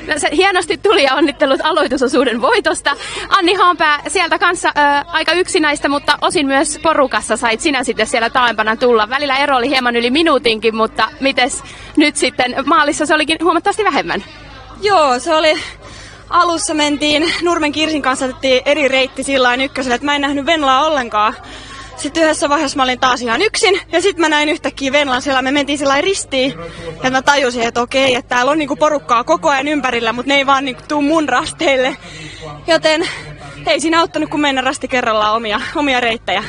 No, se hienosti tuli ja onnittelut aloitusosuuden voitosta. Anni Haanpää sieltä kanssa aika yksinäistä, mutta osin myös porukassa sait sinä sitten siellä taaempana tulla. Välillä ero oli hieman yli minuutinkin, mutta mites nyt sitten maalissa se olikin huomattavasti vähemmän? Joo, se oli, alussa mentiin, Nurmen Kirsin kanssa otettiin eri reitti sillain ykköselle, että mä en nähnyt Venlaa ollenkaan. Sitten yhdessä vaiheessa mä olin taas ihan yksin ja sitten mä näin yhtäkkiä Venlan siellä, me mentiin sillain ristiin ja mä tajusin, että okei, että täällä on niinku porukkaa koko ajan ympärillä, mutta ne ei vaan niinku tuu mun rasteille. Joten ei siinä auttanut kun mennä rasti kerrallaan omia reittejä.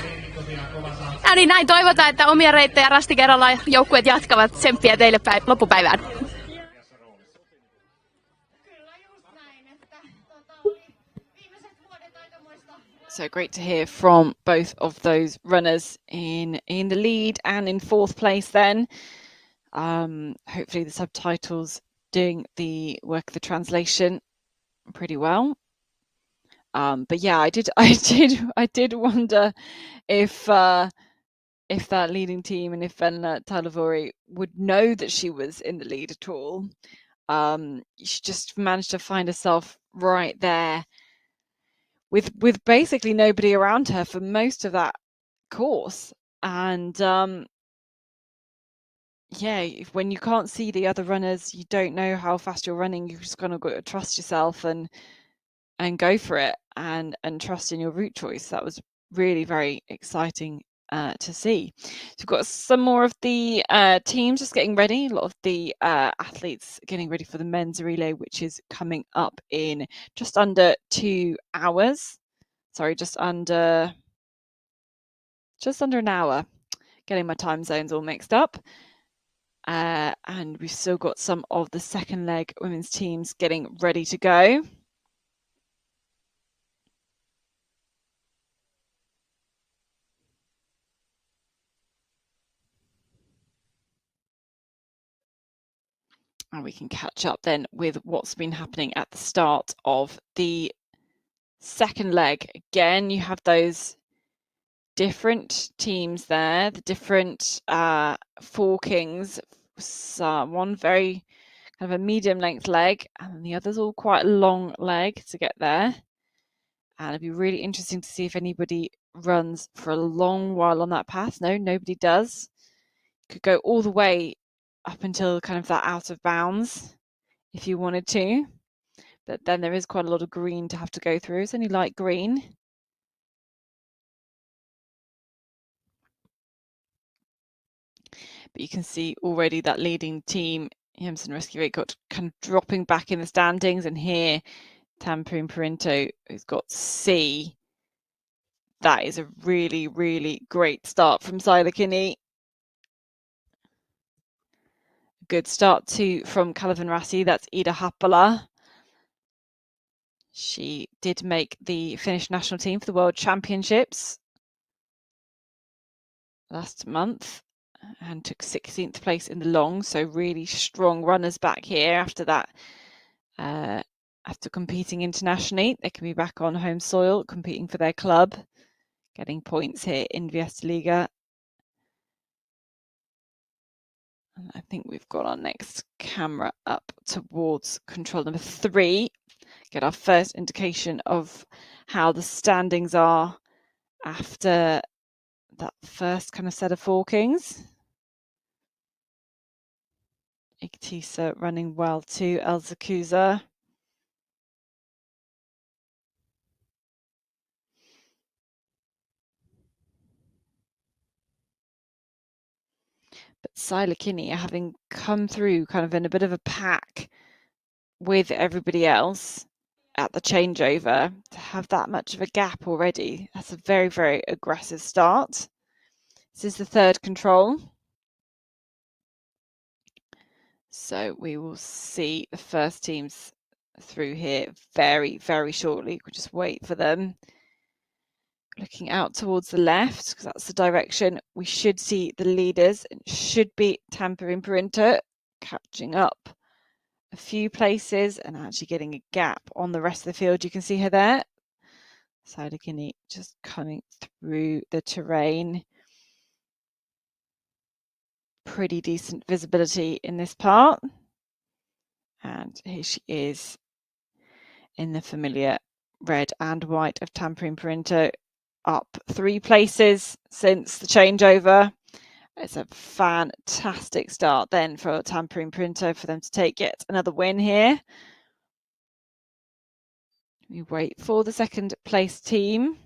No niin, näin toivotaan, että omia reittejä rasti kerrallaan joukkueet jatkavat. Tsemppiä teille loppupäivään. So great to hear from both of those runners in the lead and in fourth place then. Hopefully the subtitles doing the work of the translation pretty well. But yeah, I did wonder if that leading team and if Venla Talavori would know that she was in the lead at all. She just managed to find herself right there with basically nobody around her for most of that course. And when you can't see the other runners, you don't know how fast you're running, you've just kind of got to trust yourself and go for it and trust in your route choice. That was really very exciting to see. So we've got some more of the teams just getting ready. A lot of the athletes getting ready for the men's relay, which is coming up in just under 2 hours. Sorry, just under an hour. Getting my time zones all mixed up. And we've still got some of the second leg women's teams getting ready to go. And we can catch up then with what's been happening at the start of the second leg. Again, you have those different teams there, the different forkings. One very kind of a medium length leg, and the other's all quite a long leg to get there. And it'd be really interesting to see if anybody runs for a long while on that path. No, nobody does. Could go all the way up until kind of that out of bounds if you wanted to. But then there is quite a lot of green to have to go through. It's only light green. But you can see already that leading team, Jämsän Rescue, kind of dropping back in the standings. And here, Tampere Perinto, who's got C. That is a really, really great start from Sailakinney. Good start too from Kalevin-Rassi. That's Ida Happala. She did make the Finnish national team for the World Championships last month and took 16th place in the long. So really strong runners back here after that. After competing internationally, they can be back on home soil, competing for their club, getting points here in Viestiliiga. And I think we've got our next camera up towards control number 3. Get our first indication of how the standings are after that first kind of set of forkings. Igtisa running well too, Elsa Kuza. But Sailakinney, having come through kind of in a bit of a pack with everybody else at the changeover, to have that much of a gap already, that's a very, very aggressive start. This is the third control. So we will see the first teams through here very, very shortly. We'll just wait for them. Looking out towards the left, because that's the direction we should see the leaders. It should be Tampere Perinto catching up a few places and actually getting a gap on the rest of the field. You can see her there. Sailakinney just coming through the terrain. Pretty decent visibility in this part. And here she is in the familiar red and white of Tampere Perinto, up 3 places since the changeover. It's a fantastic start then for Tampere Perinto for them to take yet another win here. We wait for the second place team.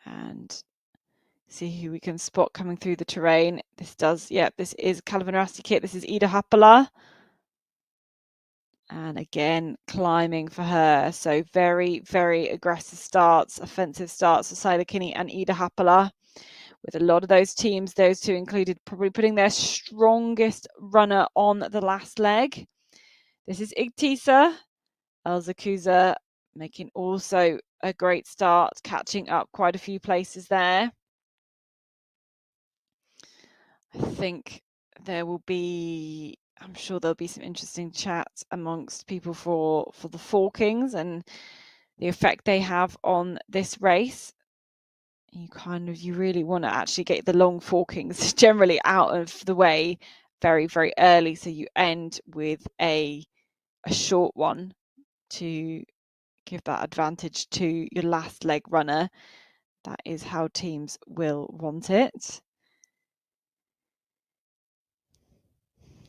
And see who we can spot coming through the terrain. This is Kalevin-Rassi kit. This is Ida Happala. And again, climbing for her. So very, very aggressive starts, offensive starts for Sailakinney and Ida Happala. With a lot of those teams, those two included, probably putting their strongest runner on the last leg. This is Igtisa. Elsa Kuza making also a great start, catching up quite a few places there. I think I'm sure there'll be some interesting chats amongst people for the forkings and the effect they have on this race. You really want to actually get the long forkings generally out of the way very, very early, so you end with a short one to give that advantage to your last leg runner. That is how teams will want it.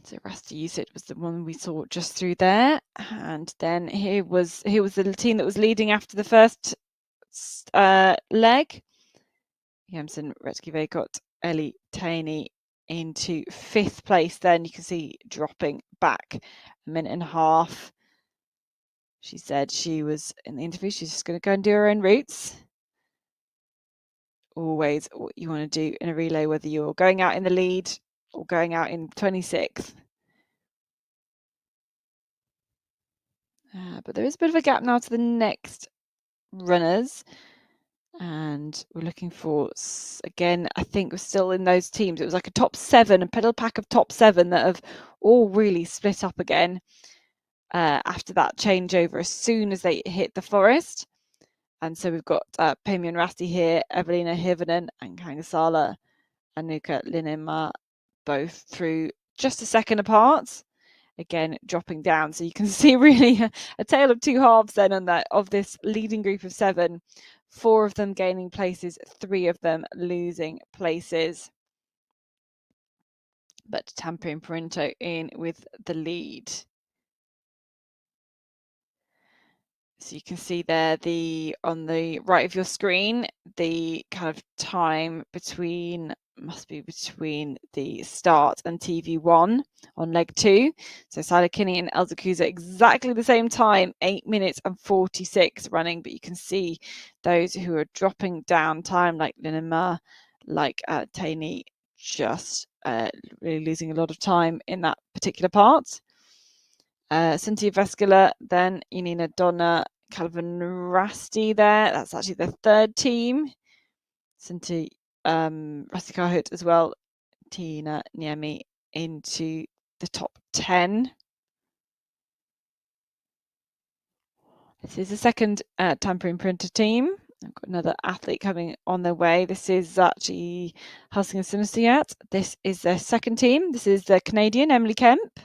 So Rusty Usit was the one we saw just through there. And then here was the team that was leading after the first leg. Jämsän Rescue Ellie Taney into 5th place. Then you can see dropping back a minute and a half. She said she was in the interview, she's just going to go and do her own routes. Always what you want to do in a relay, whether you're going out in the lead or going out in 26th. But there is a bit of a gap now to the next runners. And we're looking for, again, I think we're still in those teams. It was like a top 7, a pedal pack of top 7 that have all really split up again after that changeover as soon as they hit the forest. And so we've got Päivi-Rassi here, Evelina Hirvonen and Kangasala and Anuka Linema both through just a second apart. again dropping down. So you can see really a tale of two halves then on that of this leading group of 7. 4 of them gaining places, 3 of them losing places. But Tampere and Parinto in with the lead. So you can see there on the right of your screen, the kind of time must be between the start and TV1 on leg 2. So Salakini and Elzakuza exactly the same time, 8 minutes and 46 running, but you can see those who are dropping down time, like Linema, like Taini, just really losing a lot of time in that particular part. Cynthia Veskala, then Yanina Donna, Calvin Rasti there. That's actually the 3rd team. Cynthia Rasti Kahut as well. Tina Niemi into the top 10. This is the second Tampere and Parinto team. I've got another athlete coming on their way. This is actually Helsing Sinisiat. This is their second team. This is the Canadian, Emily Kemp.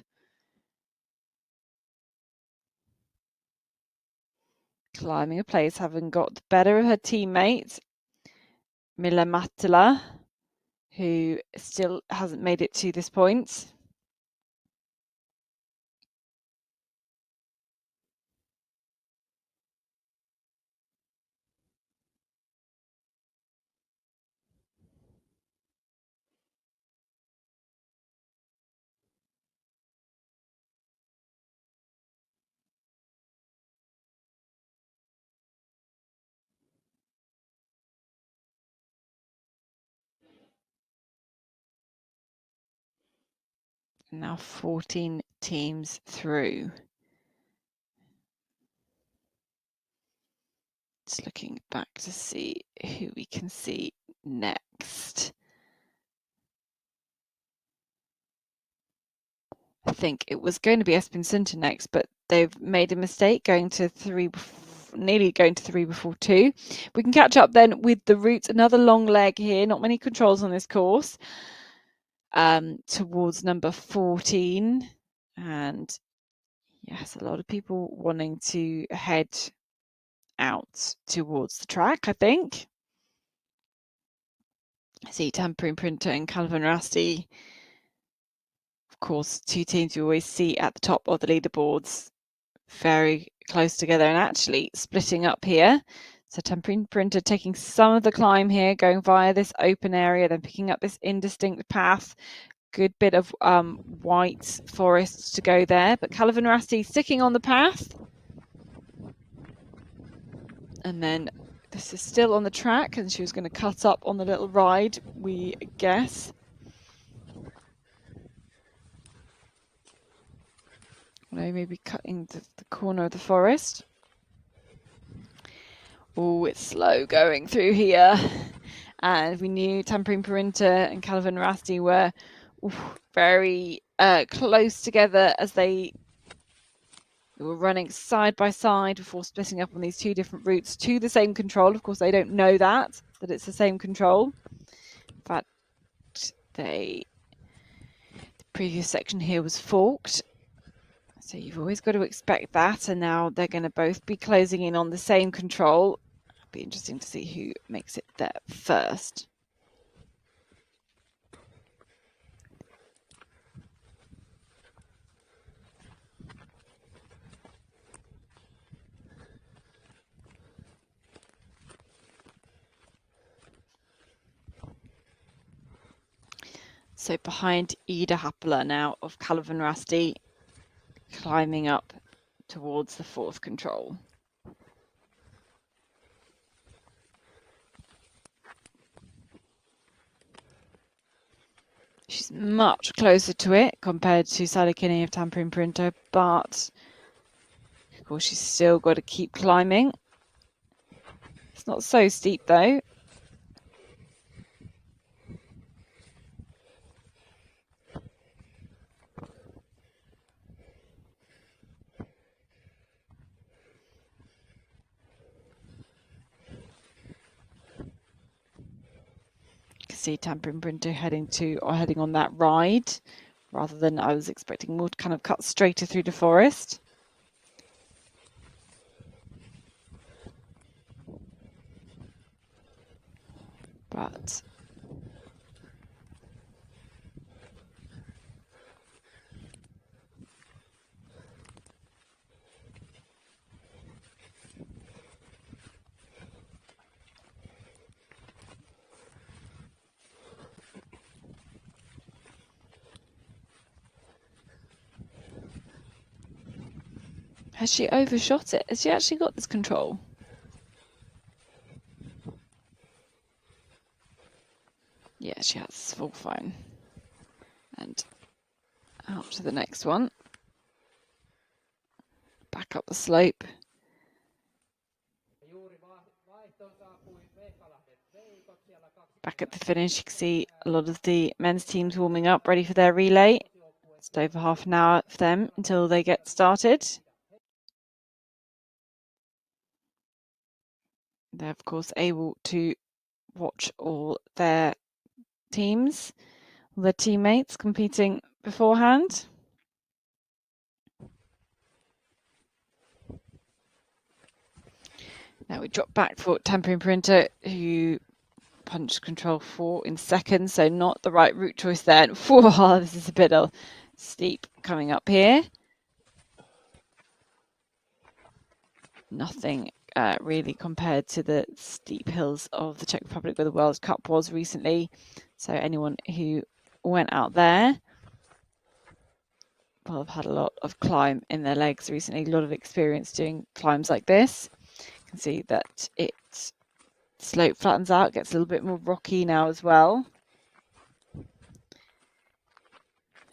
Climbing a place, having got the better of her teammate, Milla Mattila, who still hasn't made it to this point. Now 14 teams through. Just looking back to see who we can see next. I think it was going to be Espen Sunter next, but they've made a mistake nearly going to 3 before 2. We can catch up then with the route. Another long leg here, not many controls on this course. Towards number 14, and yes, a lot of people wanting to head out towards the track, I think. I see Tampere and Parinto and Calvin Rasti, of course, 2 teams you always see at the top of the leaderboards, very close together and actually splitting up here. So Tampere and Parinto taking some of the climb here, going via this open area, then picking up this indistinct path. Good bit of white forest to go there, but Calvin Rasti sticking on the path. And then this is still on the track, and she was going to cut up on the little ride, we guess. Maybe cutting the corner of the forest. Oh, it's slow going through here. And we knew Tampere and Parinto and Calvin Rasti were very close together as they were running side by side before splitting up on these 2 different routes to the same control. Of course, they don't know that it's the same control. In fact, the previous section here was forked. So you've always got to expect that. And now they're going to both be closing in on the same control. It'll be interesting to see who makes it there first. So behind Ida Happala now of Calvin Rasti, climbing up towards the 4th control. She's much closer to it compared to Salakini of Tampere and Parinto, but of course she's still got to keep climbing. It's not so steep though. See Tampere and Parinto heading on that ride rather than I was expecting more to kind of cut straighter through the forest. But has she overshot it? Has she actually got this control? Yeah, she has. Full fine. And out to the next one. Back up the slope. Back at the finish, you can see a lot of the men's teams warming up, ready for their relay. It's over half an hour for them until they get started. They're, of course, able to watch all their teams, all their teammates competing beforehand. Now we drop back for Tampering Printer, who punched control 4 in seconds, so not the right route choice there. Whoa, this is a bit steep coming up here. Nothing really compared to the steep hills of the Czech Republic where the World Cup was recently. So anyone who went out there will have had a lot of climb in their legs recently, a lot of experience doing climbs like this. You can see that it slope flattens out, gets a little bit more rocky now as well.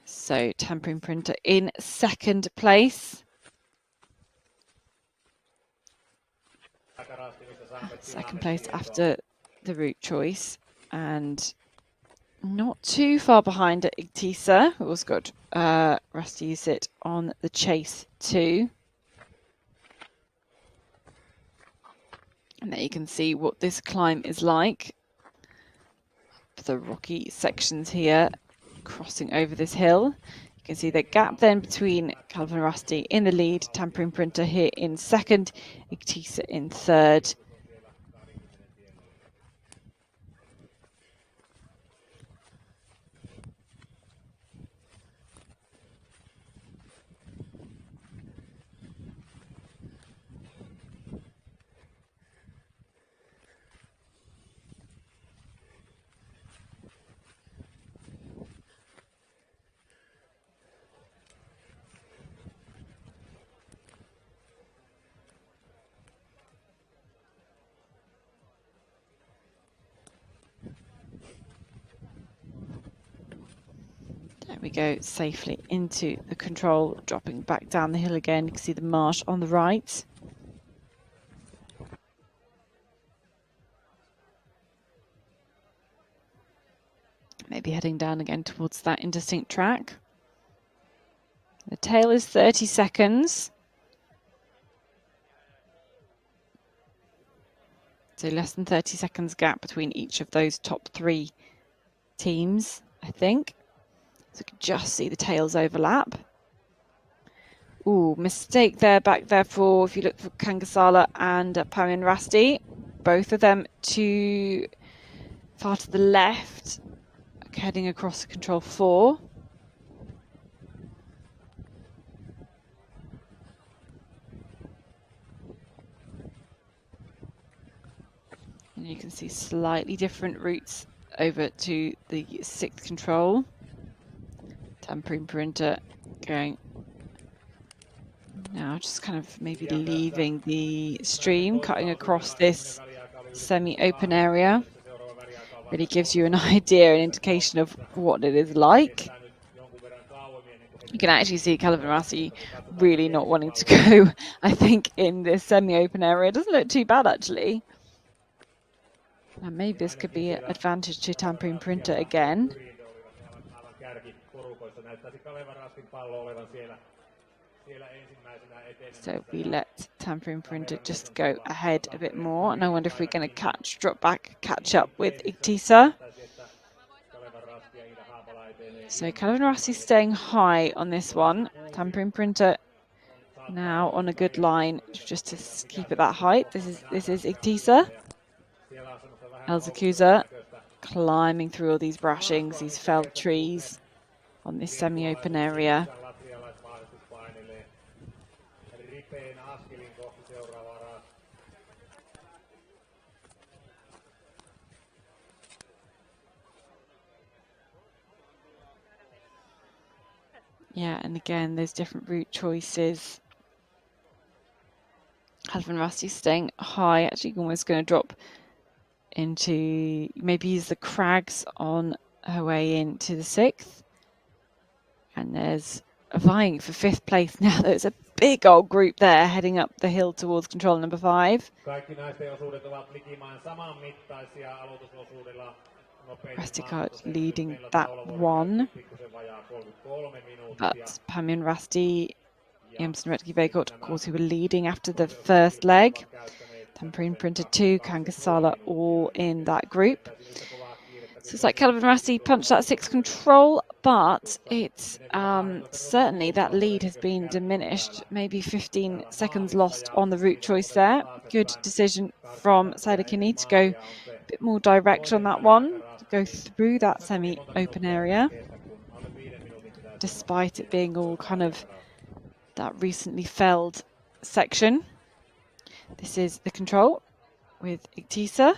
So Tampering Printer in second place. Second place after the route choice, and not too far behind at Igtisa, who also got Rusty Usit on the chase too. And there you can see what this climb is like. The rocky sections here, crossing over this hill. You can see the gap then between Calvin and Rusty in the lead, Tampering Printer here in second, Igtisa in third. There we go, safely into the control, dropping back down the hill again. You can see the marsh on the right. Maybe heading down again towards that indistinct track. The tail is 30 seconds. So less than 30 seconds gap between each of those top 3 teams, I think. So you can just see the tails overlap. Ooh, mistake there, back there for, if you look for Kangasala and Pamian Rasti. Both of them too far to the left, heading across control 4. And you can see slightly different routes over to the 6th control. Tampering Printer going now, just kind of maybe leaving the stream, cutting across this semi-open area. Really gives you an idea, an indication of what it is like. You can actually see Calvin Rossi really not wanting to go, I think, in this semi-open area. It doesn't look too bad, actually. And maybe this could be an advantage to Tampering Printer again. So we let Tampering Printer just go ahead a bit more. And I wonder if we're going to drop back, catch up with Igtisa. So Katherine Rassi's staying high on this one. Tampere Printer now on a good line just to keep at that height. This is Iktisa. Elsa Kuza climbing through all these brushings, these felled trees on this semi-open area. Yeah, and again, there's different route choices. Katherine Rassi staying high, actually almost going to drop into, maybe use the crags on her way into the 6th. And there's vying for 5th place now. There's a big old group there heading up the hill towards control number 5. Rastikart leading that one. But Pamjön Rasti, Emerson Retki Veikot, of course, who were leading after the first leg. Tampere Printer 2, Kangasala all in that group. So it's like Katherine Rassi punched that 6th control, but it's certainly that lead has been diminished. Maybe 15 seconds lost on the route choice there. Good decision from Saidakini to go a bit more direct on that one, to go through that semi-open area, despite it being all kind of that recently felled section. This is the control with Iktisa.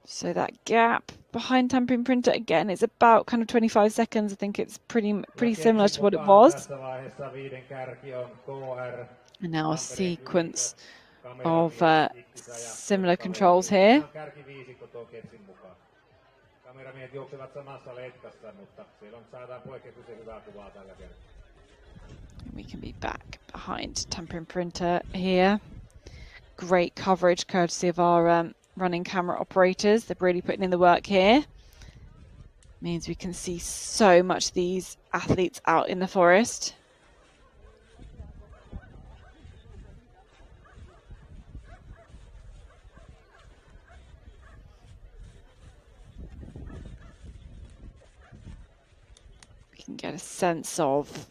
So that gap behind Tampere Printer again is about kind of 25 seconds. I think it's pretty similar to what it was. And now a sequence of similar controls here. We can be back behind Tampere Printer here. Great coverage courtesy of our running camera operators. They're really putting in the work here. Means we can see so much of these athletes out in the forest. We can get a sense of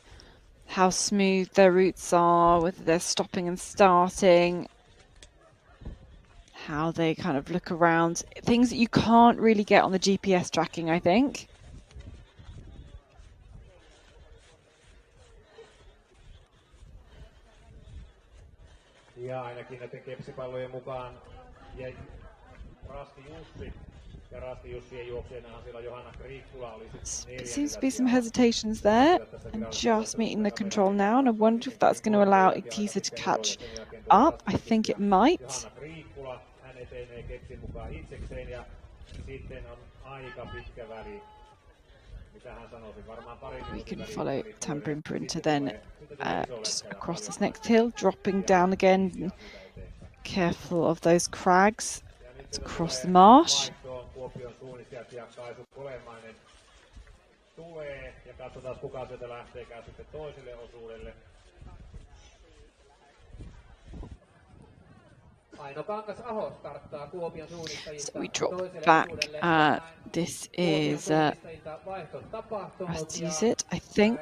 how smooth their routes are, whether they're stopping and starting, how they kind of look around. Things that you can't really get on the GPS tracking, I think. Ja ainakin näiden kepsipallojen mukaan jäi Rasti Jussi. Ja Rasti Jussien juoksijahan siellä Johanna Kriikkula oli Seems to be some hesitations there, and just meeting the control now, and I wonder if that's going to allow Iktisa to catch up. I think it might. Johanna Kriikkula, hän etenee kepsin mukaan itsekseen ja sitten on aika pitkä väli. Mitä hän sanoisi, varmaan pari We can follow Tampere Printer then just across this next hill, dropping down again. Careful of those crags. Let's cross the marsh. Kuopion suunnistajat ja Kaisu Kolemainen tulee ja katsotaan kuka sieltä lähteekään sitten toiselle osuudelle. So we drop back. This is let's use it, I think.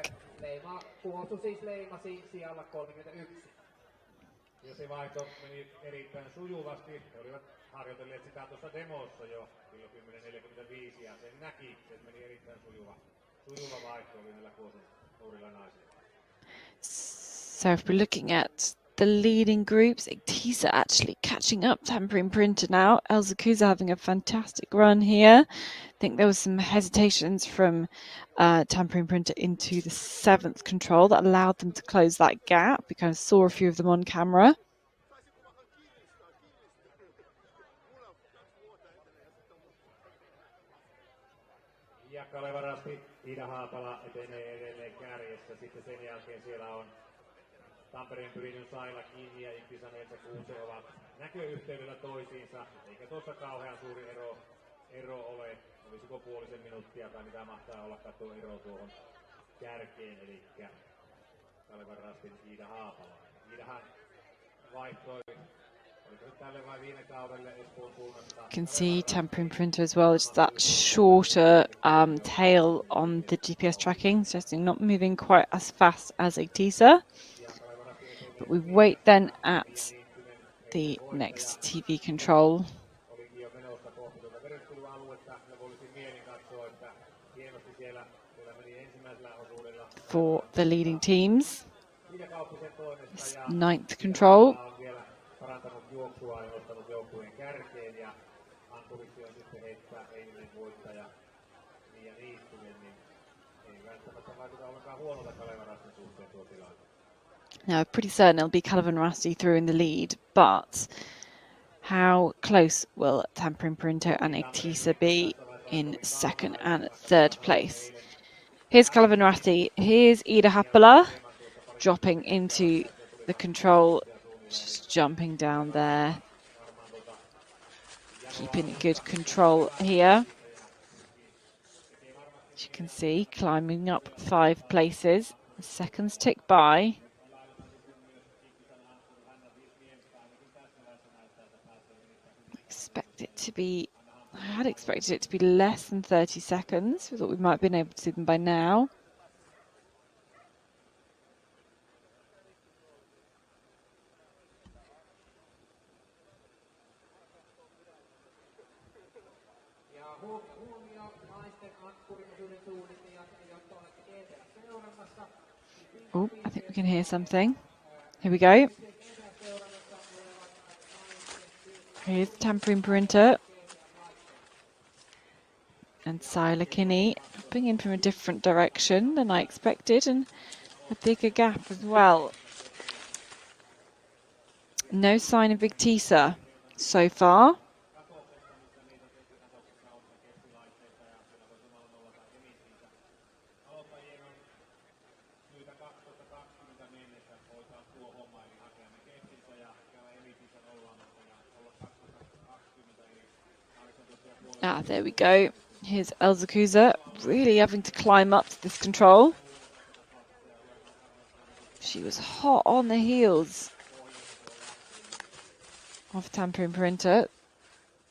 Ja se vaihto meni erittäin sujuvasti. He olivat harjoitelleet sitä tuossa demossa jo kello 10.45 ja sen näki, että meni erittäin sujuva vaihto oli näillä Kuosun nuorilla naisilla. So if we're looking at the leading groups, Iktisa actually catching up Tampere Printer now. Elsa Kuza having a fantastic run here. I think there was some hesitations from Tampere Printer into the 7th control that allowed them to close that gap. We kind of saw a few of them on camera. Ja Kalevarasti Iida Haapala etenee edelleen kärjessä. Sitten sen jälkeen siellä on Tampereen Pyrinyn Saila Kiinni ja Iktisan Elsa Kuuse ovat näköyhteydellä toisiinsa. Eikä tuossa kauhean suuri ero ole. Olisiko puolisen minuuttia tai mitä mahtaa olla katsoa ero tuohon kärkeen. Eli Kalevarastin Iida Haapala. Iidahan vaihtoi You can see Tampering Printer as well, just that shorter tail on the GPS tracking, suggesting not moving quite as fast as Igtisa. But we wait then at the next TV control for the leading teams. This 9th control. Now, pretty certain it'll be Calvin Rusty through in the lead, but how close will Tampering Printer and Igtisa be in 2nd and 3rd place? Here's Calvin Rusty, here's Ida Happala dropping into the control, just jumping down there, keeping good control here. As you can see, climbing up 5 places, seconds tick by. I had expected it to be less than 30 seconds. We thought we might have been able to see them by now. Oh, I think we can hear something. Here we go. Here's Tampering Printer. And Sila Kinney hopping in from a different direction than I expected, and a bigger gap as well. No sign of Igtisa so far. Ah, there we go. Here's Elzakuza really having to climb up to this control. She was hot on the heels of Tampering Printer.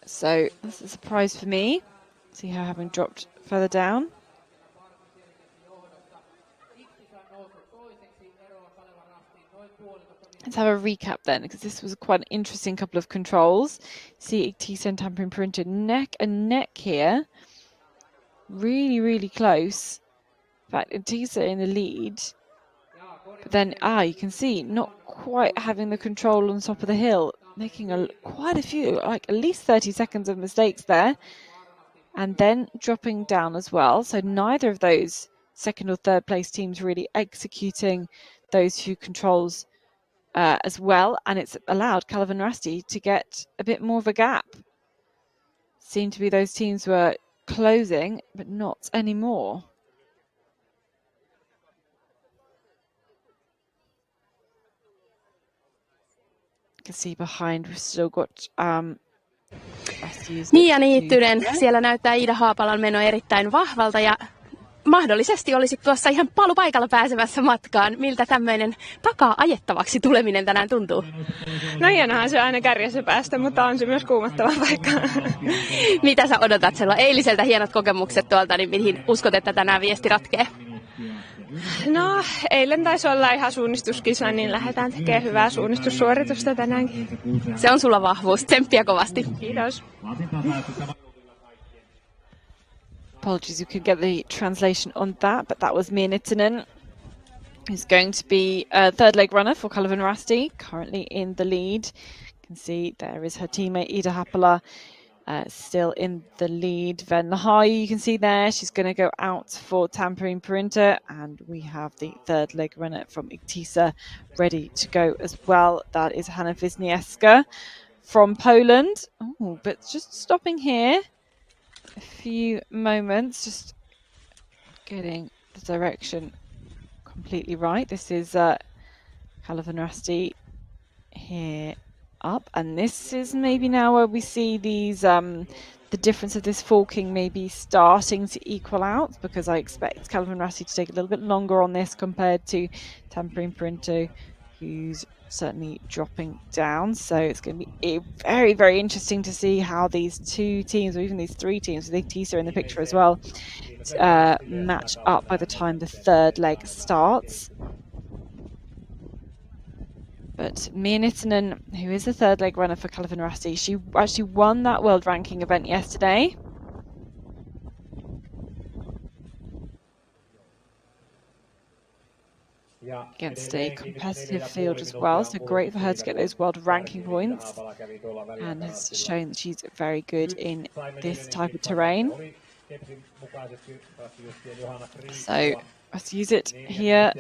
So that's a surprise for me. See her having dropped further down. Let's have a recap then, because this was quite an interesting couple of controls. See Igtisa and Tampering Printer neck and neck here. Really, really close. In fact, Igtisa in the lead. But then, you can see, not quite having the control on top of the hill. Making quite a few, like at least 30 seconds of mistakes there. And then dropping down as well. So neither of those 2nd or 3rd place teams really executing those few controls as well, and it's allowed Calvin Rusty to get a bit more of a gap. Seemed to be those teams were closing, but not anymore. You can see behind we've still got Mia Niittynen, siellä näyttää Ida Haapalan meno erittäin vahvalta ja mahdollisesti olisi tuossa ihan palupaikalla pääsemässä matkaan. Miltä tämmöinen takaa ajettavaksi tuleminen tänään tuntuu? No hienohan se aina kärjessä päästä, mutta on se myös kuumottava paikka. Mitä sä odotat? Siellä on eiliseltä hienot kokemukset tuolta, niin mihin uskot, että tänään viesti ratkee? No, eilen taisi olla ihan suunnistuskisa, niin lähdetään tekemään hyvää suunnistussuoritusta tänäänkin. Se on sulla vahvuus. Tsemppiä kovasti. Kiitos. Apologies, you could get the translation on that, but that was Mia Nittinen, who's going to be a 3rd leg runner for Calvin Rusty, currently in the lead. You can see there is her teammate Ida Happala still in the lead. Ven Lahaju, you can see there, she's going to go out for Tampering Printer, and we have the 3rd leg runner from Igtisa ready to go as well. That is Hanna Wisniewska from Poland. Oh, but just stopping here. A few moments, just getting the direction completely right. This is Calvin Rusty here up, and this is maybe now where we see these the difference of this forking maybe starting to equal out, because I expect Calvin Rusty to take a little bit longer on this compared to Tampering Printer, who's certainly dropping down. So it's going to be very, very interesting to see how these two teams, or even these three teams, with Tisa in the picture as well, match up by the time the third leg starts. But Mia Nittinen, who is the third leg runner for Katherine Rasti, she actually won that world ranking event yesterday. Against a competitive field as well, so great for her to get those world ranking points, and has shown that she's very good in this type of terrain. So let's use it here.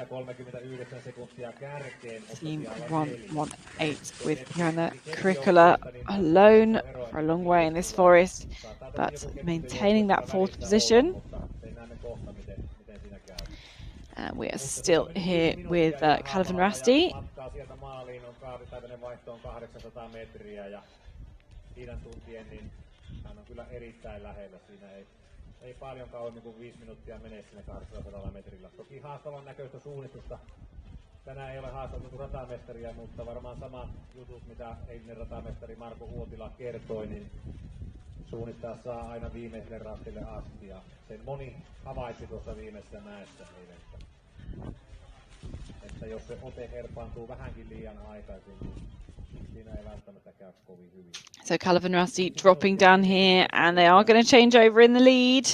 Team 118 with Johanna Krikkola alone for a long way in this forest, but maintaining that fourth position. And we are still here with Katherine Rasti. Ei paljon kauemmin kuin 5 minuuttia menee sinne 800 metrillä. Toki haastavan näköistä suunnistusta. Tänään ei ole haasteltu ratamestaria, mutta varmaan samat jutut, mitä eilinen ratamestari Marko Uotila kertoi, niin suunnistaa saa aina viimeiselle rastille asti. Ja sen moni havaitsi tuossa viimeisessä mäessä eilen, että jos se ote herpaantuu vähänkin liian aikaisin, niin siinä ei välttämättä käy kovin hyvin. So Katherine Rasti dropping down here, and they are going to change over in the lead.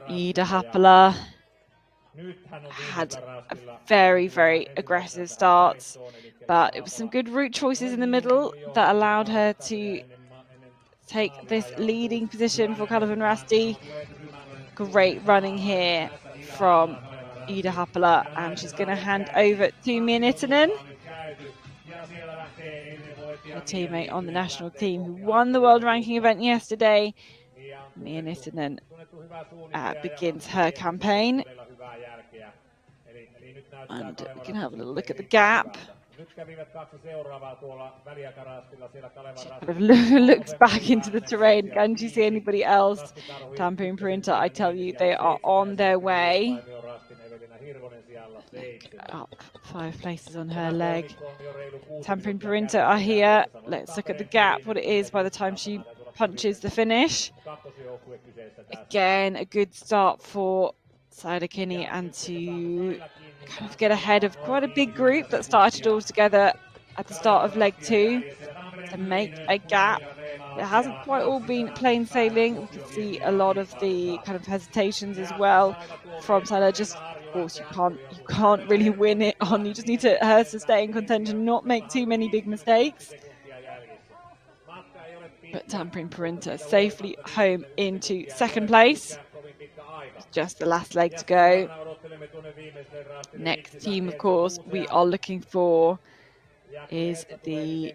Ida Happala had a very, very aggressive start, but it was some good route choices in the middle that allowed her to take this leading position for Katherine Rasti. Great running here from Ida Happala, and she's going to hand over to Mia Nittinen, a teammate on the national team who won the world ranking event yesterday. Mia Nittinen begins her campaign, and we can have a little look at the gap. She kind of looks back into the terrain. Can she see anybody else? Tampere and Printer, I tell you, they are on their way. Up 5 places on her leg. Tampere and Printer are here. Let's look at the gap, what it is by the time she punches the finish. Again, a good start for Saida Kinney, and to kind of get ahead of quite a big group that started all together at the start of leg 2 to make a gap. It hasn't quite all been plain sailing. We can see a lot of the kind of hesitations as well from Saida. Just, of course, you can't really win it on. You just need her to stay in contention, not make too many big mistakes. But Tampere and Perinta safely home into second place. Just the last leg to go. Next team, of course, we are looking for is the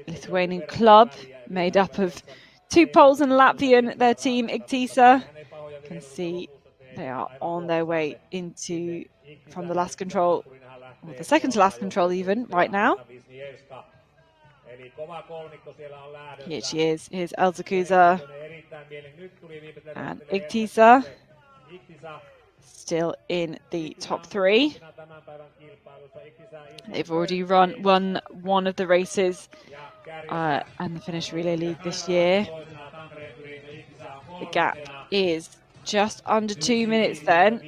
Lithuanian club, made up of 2 Poles and a Latvian. Their team, Igtisa, you can see they are on their way into from the last control, or the second to last control even, right now. Here she is. Here's Elsa Kuza and Igtisa, still in the top 3. They've already won one of the races and the Finnish Relay League this year. The gap is just under 2 minutes then.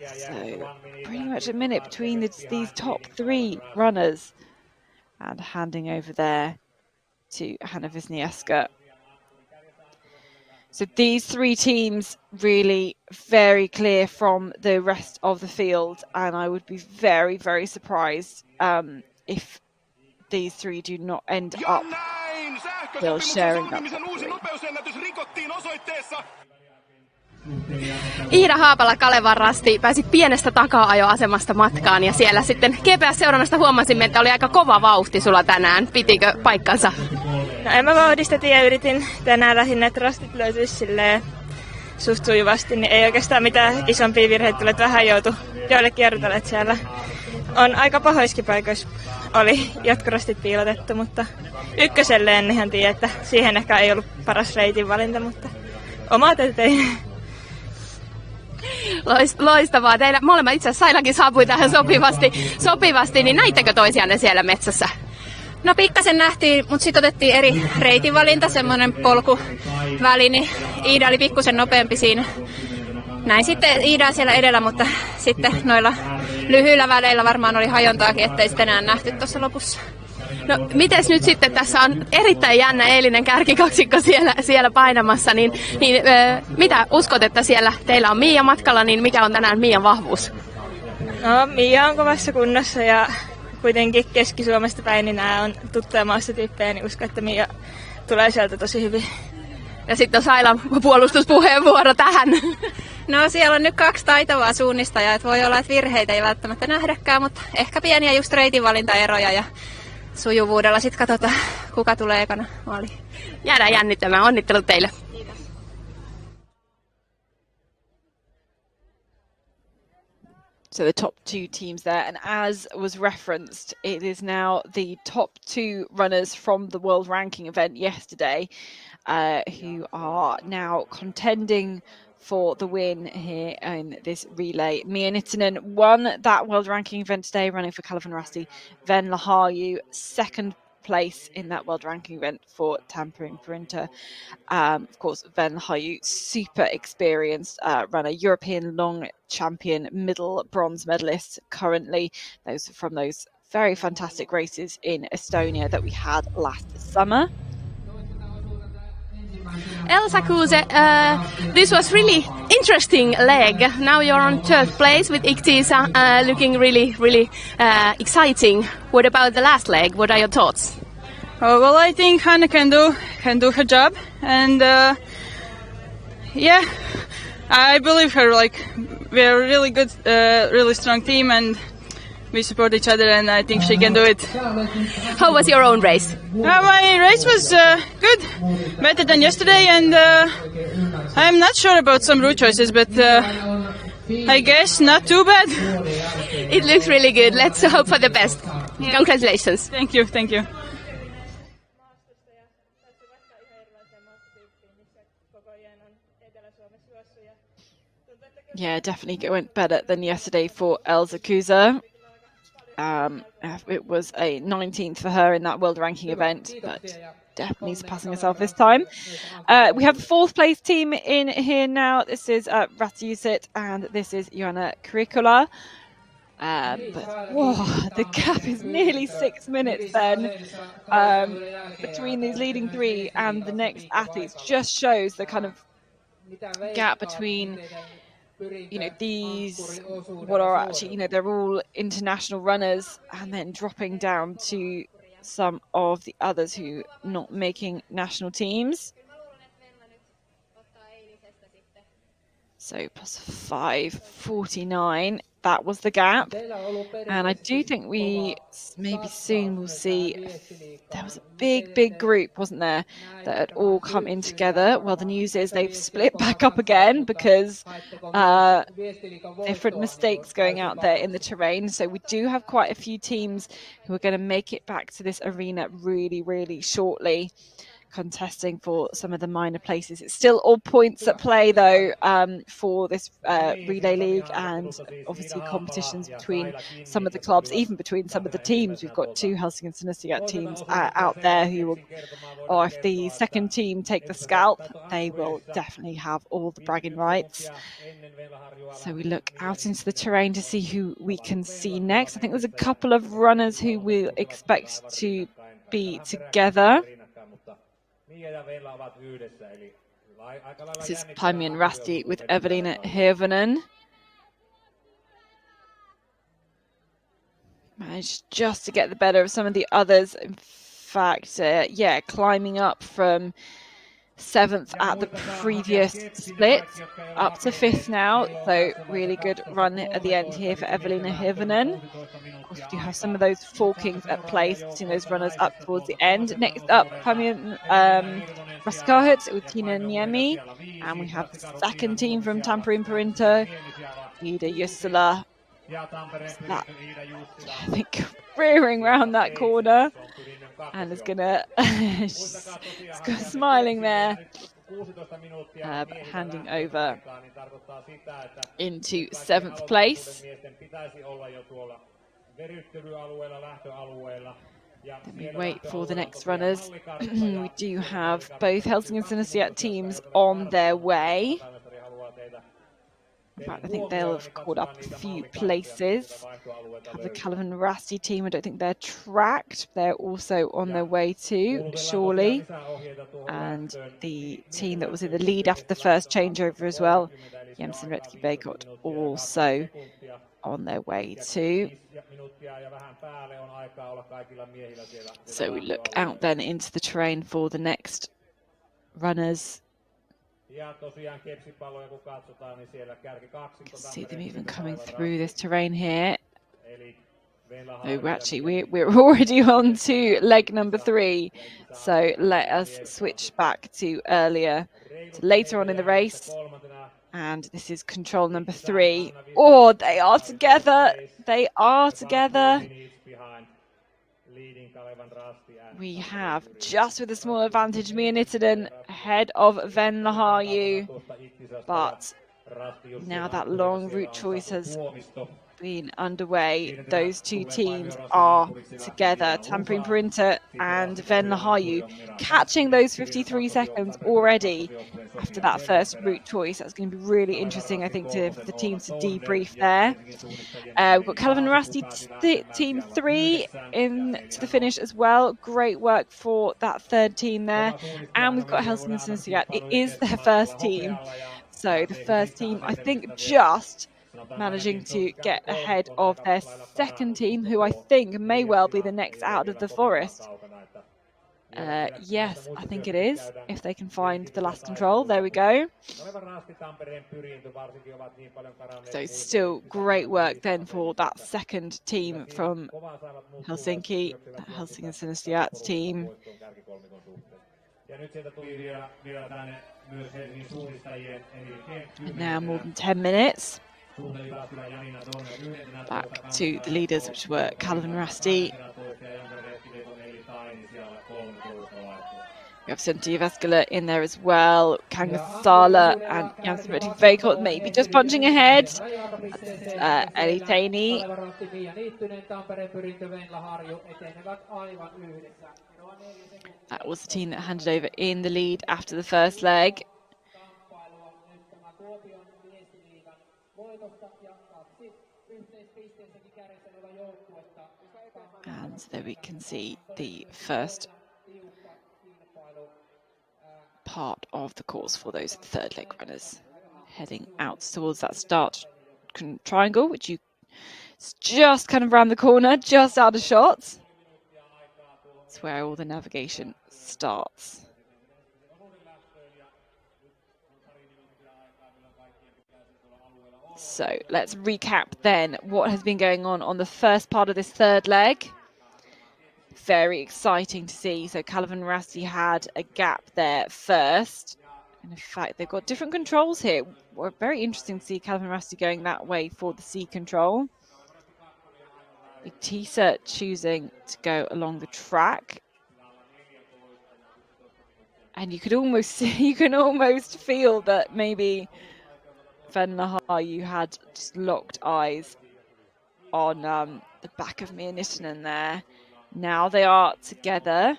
So pretty much a minute between these top 3 runners. And handing over there to Hanna Wisniewska. So these 3 teams really very clear from the rest of the field, and I would be very, very surprised if these 3 do not end up still sharing that. Iida Haapala Kalevan Rasti pääsi pienestä taka-ajoasemasta matkaan, ja siellä sitten GPS-seurannasta huomasimme, että oli aika kova vauhti sulla tänään. Pitikö paikkansa? No en mä vauhdista tiedä, yritin tänään lähinnä, että rastit löytyisi silleen suht sujuvasti, niin ei oikeastaan mitään isompia virheitä tule, että vähän joutui joille kierrotelle, että siellä on aika pahoissakin paikoissa oli jatkorastit piilotettu, mutta ykköselle en ihan tiedä, että siihen ehkä ei ollut paras reitin valinta, mutta omaa työtä tein. Loistavaa. Teillä molemmat itse asiassa Sailakin saapui tähän sopivasti, niin näittekö toisianne siellä metsässä? No pikkasen nähtiin, mutta sitten otettiin eri reitinvalinta, semmoinen polkuväli, niin Iida oli pikkusen nopeampi siinä. Näin sitten Iida siellä edellä, mutta sitten noilla lyhyillä väleillä varmaan oli hajontaakin, ettei sitten enää nähty tuossa lopussa. No mites nyt sitten, tässä on erittäin jännä eilinen kärkikaksikko siellä painamassa, niin mitä uskot, että siellä teillä on Miia matkalla, niin mikä on tänään Miian vahvuus? No Miia on kovassa kunnossa ja kuitenkin Keski-Suomesta päin, niin nämä on tuttuja maastotyyppejä, niin uskon, että Miia tulee sieltä tosi hyvin. Ja sitten on Sailan puolustuspuheenvuoro tähän. No siellä on nyt 2 taitavaa suunnistajaa, että voi olla, että virheitä ei välttämättä nähdäkään, mutta ehkä pieniä just reitinvalintaeroja ja sujuvuudella sitten katsotaan, kuka tulee ekana maaliin. Jäädään jännittämään. Onnittelut teille. So the top 2 teams there, and as was referenced, it is now the top 2 runners from the world ranking event yesterday who are now contending for the win here in this relay. Mia Nittinen won that world ranking event today, running for Kalevan Venla Harju, second place in that world ranking event for Tampere Perinter. Of course, Venla Harju, super experienced runner, European long champion, middle bronze medalist currently. Those from those very fantastic races in Estonia that we had last summer. Elsa Kuuse, this was really interesting leg. Now you're on 3rd place with Iktisa, looking really exciting. What about the last leg? What are your thoughts? Oh, well, I think Hanna can do her job, and yeah, I believe her. Like, we're a really good, really strong team, and we support each other, and I think she can do it. How was your own race? My race was good, better than yesterday, and I'm not sure about some route choices, but I guess not too bad. It looks really good. Let's hope for the best. Yeah. Congratulations. Thank you, thank you. Yeah, definitely went better than yesterday for Elsa Kuuse. It was a 19th for her in that world ranking event, but definitely surpassing herself this time. We have the 4th place team in here now. This is Ratiusit and this is Joanna Curricula. But whoa, the gap is nearly 6 minutes then between these leading 3 and the next athletes. Just shows the kind of gap between, you know, these, what are actually, you know, they're all international runners, and then dropping down to some of the others who not making national teams. So plus 5:49, that was the gap. And I do think we maybe soon will see, there was a big group, wasn't there, that had all come in together. Well, the news is they've split back up again because different mistakes going out there in the terrain. So we do have quite a few teams who are going to make it back to this arena really shortly, contesting for some of the minor places. It's still all points at play though, for this relay league, and obviously competitions between some of the clubs, even between some of the teams. We've got 2 Helsingin Synestia teams out there who will, or if the second team take the scalp, they will definitely have all the bragging rights. So we look out into the terrain to see who we can see next. I think there's a couple of runners who we expect to be together. This is Paimien Rasti with Evelina Hirvonen. Managed just to get the better of some of the others. In fact, climbing up from 7th at the previous split up to 5th now. So really good run at the end here for Evelina Hirvonen. Of course, we do have some of those forkings at play, seeing those runners up towards the end. Next up, Paimien Raskahut with Tina Niemi. And we have the second team from Tampere Perinter, Ida Jussila. I think rearing round that corner. And is gonna smiling there. handing over into 7th place. Then we wait for the next runners. We do have both Helsingin and Sinisiat teams on their way. In fact, I think they'll have caught up a few places. Have the Calvin Rasti team, I don't think they're tracked. They're also on their way too, surely. And the team that was in the lead after the first changeover as well, Jemsen Retki Beikot, also on their way too. So we look out then into the terrain for the next runners. You can see them even coming through this terrain here. Oh, actually, we're already on to leg number 3. So let us switch back to later on in the race. And this is control number 3. Oh, they are together. They are together. We have, just with a small advantage, Mia Nittinen ahead of Venla Harju. But now that long route choice has been underway, those two teams are together. Tampere Printer and Venla Harju catching those 53 seconds already after that first route choice. That's going to be really interesting, I think, for the teams to debrief there. We've got Calvin Rasti team 3 into the finish as well. Great work for that third team there. And we've got Helsingin Sinisiat. It is their first team. So the first team, I think, just managing to get ahead of their second team, who I think may well be the next out of the forest. Yes, I think it is, if they can find the last control. There we go. So still great work then for that second team from Helsinki, that Helsingin Sinisiat team. And now more than 10 minutes. Back to the leaders, which were Calvin Rasti. We have Sentia Veskala in there as well. Kangasala and Janssen Veikot maybe just punching ahead. Eli Taini. That was the team that handed over in the lead after the first leg. And there we can see the first part of the course for those third leg runners heading out towards that start triangle, which it's just kind of around the corner, just out of shot. It's where all the navigation starts. So let's recap then what has been going on the first part of this third leg. Very exciting to see. So Calvin Rasti had a gap there first. And in fact, they've got different controls here. We're very interesting to see Calvin Rasti going that way for the C control. Tisa choosing to go along the track. And you could almost see, you can almost feel that maybe Venla Harju had just locked eyes on the back of Mia Nittinen there. Now they are together.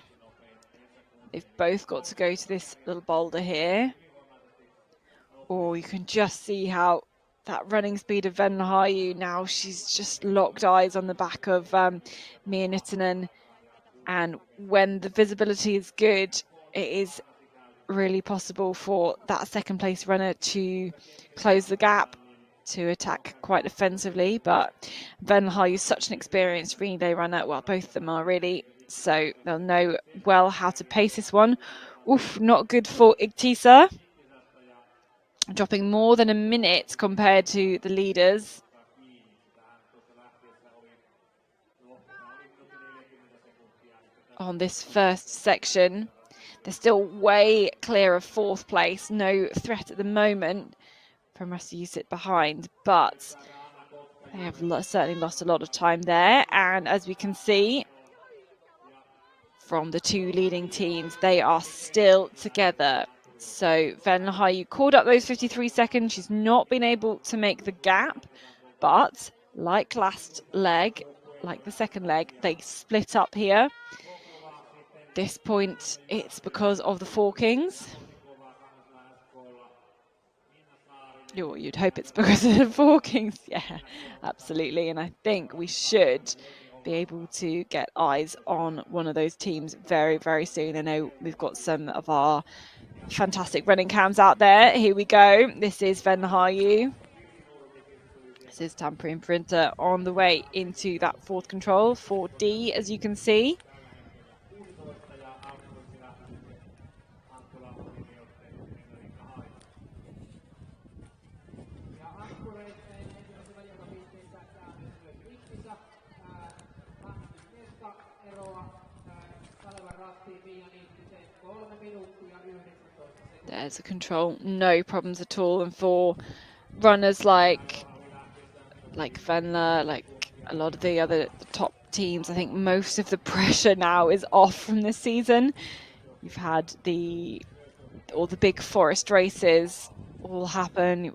They've both got to go to this little boulder here. Or you can just see how that running speed of Venla Harju, now she's just locked eyes on the back of Mia Nittinen. And when the visibility is good, it is really possible for that second place runner to close the gap, to attack quite offensively. But Venla Harju is such an experienced relay runner. Well, both of them are really. So they'll know well how to pace this one. Oof, not good for Igtisa. Dropping more than a minute compared to the leaders. On this first section, they're still way clear of fourth place. No threat at the moment from Rasti Usit behind, but they have certainly lost a lot of time there. And as we can see from the two leading teams, they are still together. So Venla, you called up those 53 seconds. She's not been able to make the gap, but like last leg, like the second leg, they split up here. This point, it's because of the forkings. You'd hope it's because of the forkings. Yeah, absolutely. And I think we should be able to get eyes on one of those teams very, very soon. I know we've got some of our fantastic running cams out there. Here we go. This is Venla. This is Tampere Printer on the way into that fourth control, 4D, as you can see. There's a control, no problems at all. And for runners like Venla, like a lot of the top teams, I think most of the pressure now is off from this season. You've had all the big forest races all happen,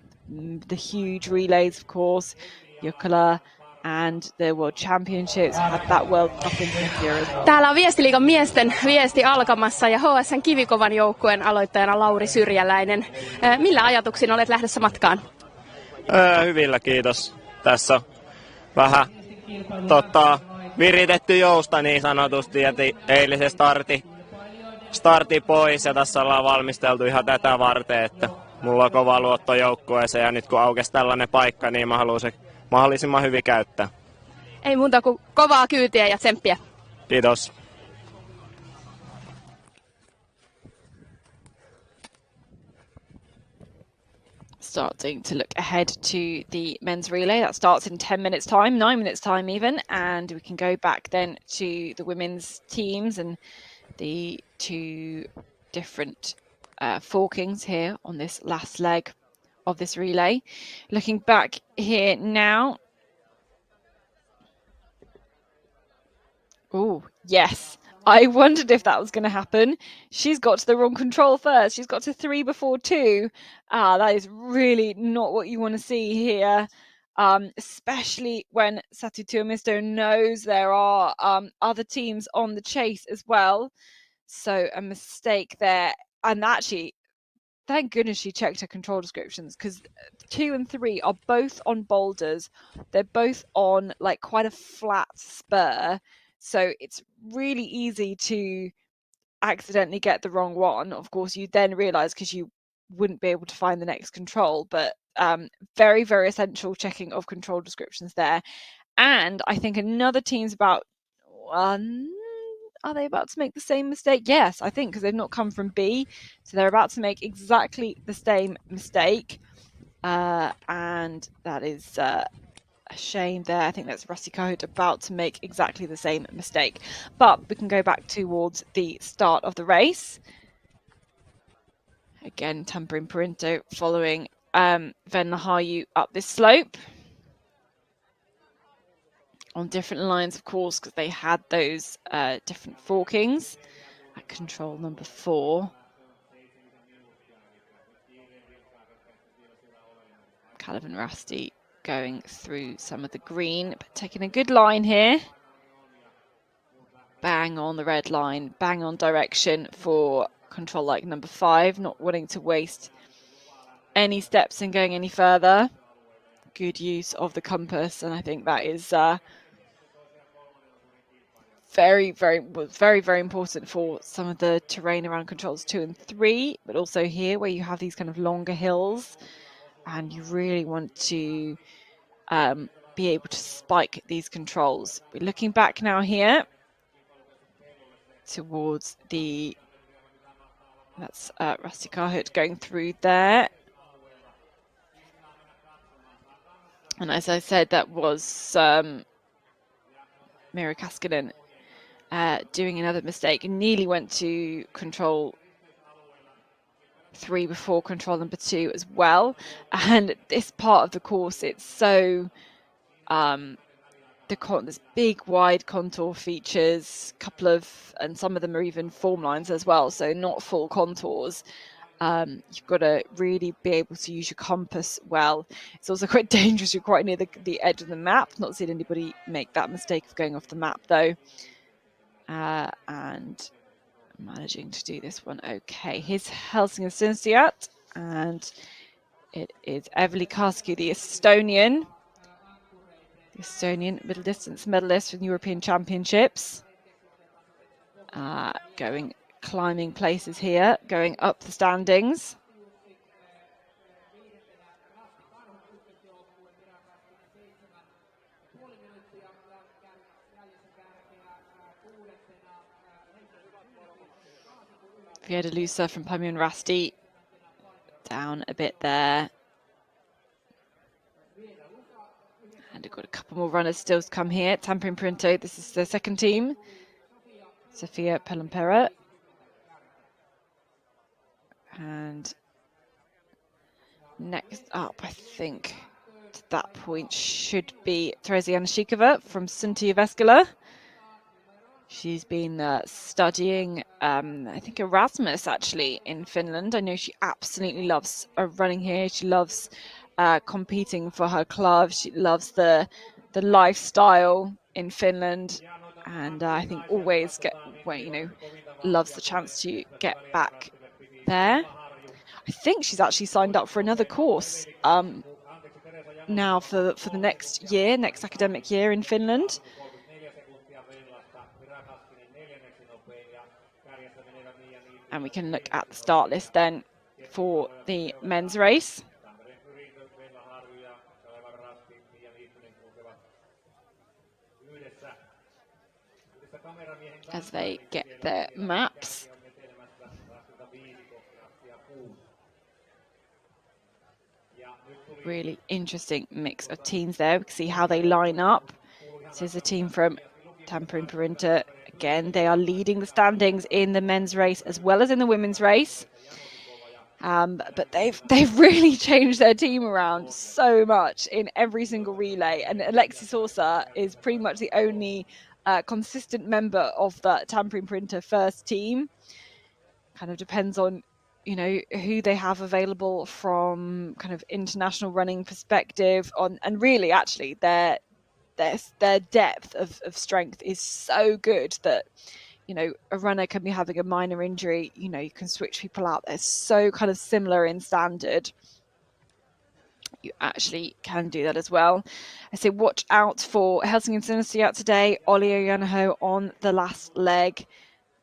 the huge relays, of course, Jukala, and the World Championships, had that World Cup in Finland. Täällä on Viestiliigan miesten viesti alkamassa ja HS:n Kivikovan joukkueen aloittajana Lauri Syrjäläinen. Millä ajatuksin olet lähdössä matkaan? Hyvillä, kiitos. Tässä vähän viritetty jousta niin sanotusti, että eilisen starti pois ja tässä ollaan valmisteltu ihan tätä varten, että mulla on kova luotto joukkueeseen ja nyt kun aukesi tällainen paikka, niin mä haluan se mahdollisimman hyvin käyttää. Ei muuta kuin kovaa kyytiä ja tsemppiä. Kiitos. Starting to look ahead to the men's relay. That starts in 10 minutes time, 9 minutes time even, and we can go back then to the women's teams and the two different forkings here on this last leg of this relay. Looking back here now. Oh, yes. I wondered if that was going to happen. She's got to the wrong control first. She's got to 3 before 2. That is really not what you want to see here, especially when Satu Tuomisto knows there are other teams on the chase as well. So a mistake there. And actually, thank goodness she checked her control descriptions, because 2 and 3 are both on boulders. They're both on like quite a flat spur. So it's really easy to accidentally get the wrong one. Of course, you then realise because you wouldn't be able to find the next control. But very, very essential checking of control descriptions there. And I think another team's about... Are they about to make the same mistake? Yes, I think, because they've not come from B. So they're about to make exactly the same mistake. And that is... a shame there. I think that's Rusty Code about to make exactly the same mistake. But we can go back towards the start of the race. Again, Tampere Perinto following Venla up this slope. On different lines, of course, because they had those different forkings at control number 4. Caleb and Rusty going through some of the green, but taking a good line here. Bang on the red line, bang on direction for control like number 5, not wanting to waste any steps in going any further. Good use of the compass, and I think that is very, very important for some of the terrain around controls 2 and 3, but also here where you have these kind of longer hills and you really want to be able to spike these controls. We're looking back now here towards that's Rusty Carhut going through there. And as I said, that was Mira Kaskinen doing another mistake. Nearly went to control 3 before control number 2 as well. And this part of the course, it's so there's big wide contour features, and some of them are even form lines as well, so not full contours. You've got to really be able to use your compass well. It's also quite dangerous. You're quite near the edge of the map. Not seen anybody make that mistake of going off the map though. And managing to do this one okay. Here's Helsingin Sinsiat, and it is Eveli Karsku, the Estonian middle distance medalist from European Championships. Climbing places here, going up the standings. Viestiliiga from Rasti down a bit there. And we've got a couple more runners still to come here. Tampere Printo, this is the second team. Sofia Pelampera. And next up, I think, to that point should be Teresa Janashikova from Sunti Jyväskylä. She's been studying, I think, Erasmus, actually, in Finland. I know she absolutely loves running here. She loves competing for her club. She loves the lifestyle in Finland. And I think always loves the chance to get back there. I think she's actually signed up for another course now for the next academic year in Finland. And we can look at the start list then for the men's race. As they get their maps. Really interesting mix of teams there. We can see how they line up. This is a team from Tampere Perintä. Again, they are leading the standings in the men's race as well as in the women's race. But they've really changed their team around so much in every single relay. And Alexis Orsa is pretty much the only consistent member of the Tampere Perintä first team. Kind of depends on, who they have available from kind of international running perspective and really actually their depth of strength is so good that, a runner can be having a minor injury, you can switch people out. They're so kind of similar in standard. You actually can do that as well. I say watch out for Helsingin Sinisiat today. Olli Ojanaho on the last leg.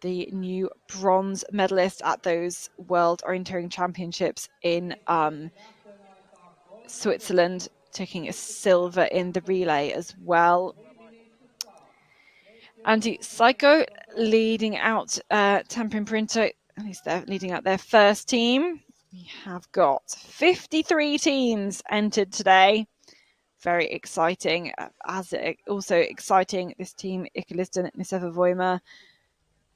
The new bronze medalist at those World Orienteering Championships in Switzerland, taking a silver in the relay as well. Antti Saiko leading out Tampere Perintä, at least they're leading out their first team. We have got 53 teams entered today. Very exciting. Also exciting, this team, Ikkalisten Niseva Voima.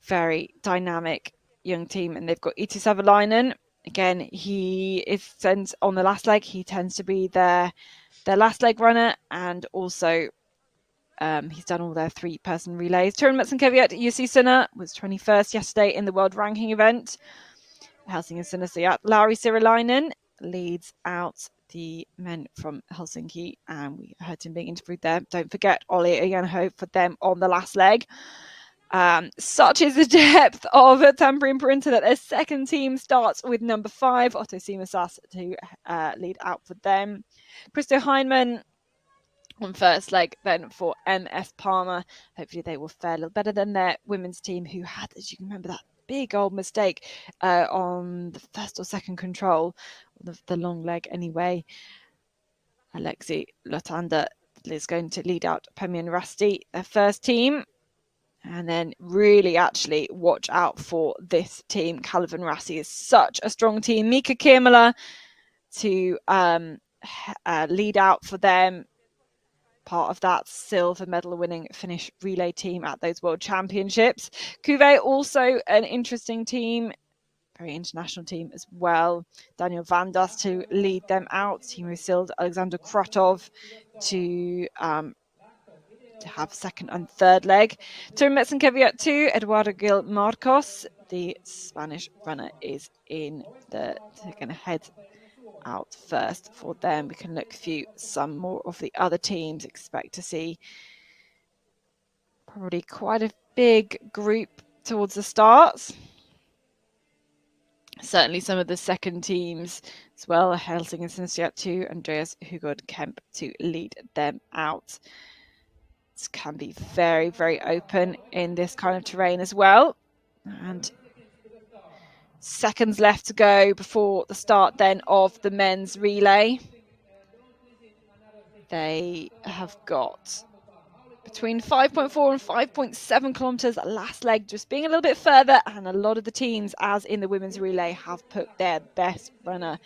Very dynamic young team, and they've got Iti Savalainen. Again, he is sent on the last leg. He tends to be their last leg runner, and also he's done all their 3-person relays. Turin Metsenkeviat Jussi Sinner was 21st yesterday in the world ranking event. Helsingin Sinisiat Lauri Sirilainen leads out the men from Helsinki, and we heard him being interviewed there. Don't forget Olli Ojanaho for them on the last leg. Such is the depth of Tampere Perintä that their second team starts with number 5, Otto Simasas, to lead out for them. Christo Heinemann on first leg then for MS Parma. Hopefully they will fare a little better than their women's team, who had, as you can remember, that big old mistake on the first or second control, the long leg anyway. Alexi Lotanda is going to lead out Pemian Rasti, their first team. And then really actually watch out for this team. Calvin Rassi is such a strong team. Mika Kirmala to lead out for them. Part of that silver medal winning Finnish relay team at those World Championships. Kuve also an interesting team. Very international team as well. Daniel Vandas to lead them out. Timo Sild, Alexander Krotov to to have second and third leg. Turin Metzenkevi at 2, Eduardo Gil Marcos, the Spanish runner, is in they're going to head out first for them. We can look through some more of the other teams. Expect to see probably quite a big group towards the start. Certainly some of the second teams as well. Helsing and Sinsiat 2, Andreas Hugod Kemp to lead them out. This can be very, very open in this kind of terrain as well. And seconds left to go before the start then of the men's relay. They have got between 5.4 and 5.7 kilometres last leg, just being a little bit further, and a lot of the teams, as in the women's relay, have put their best runner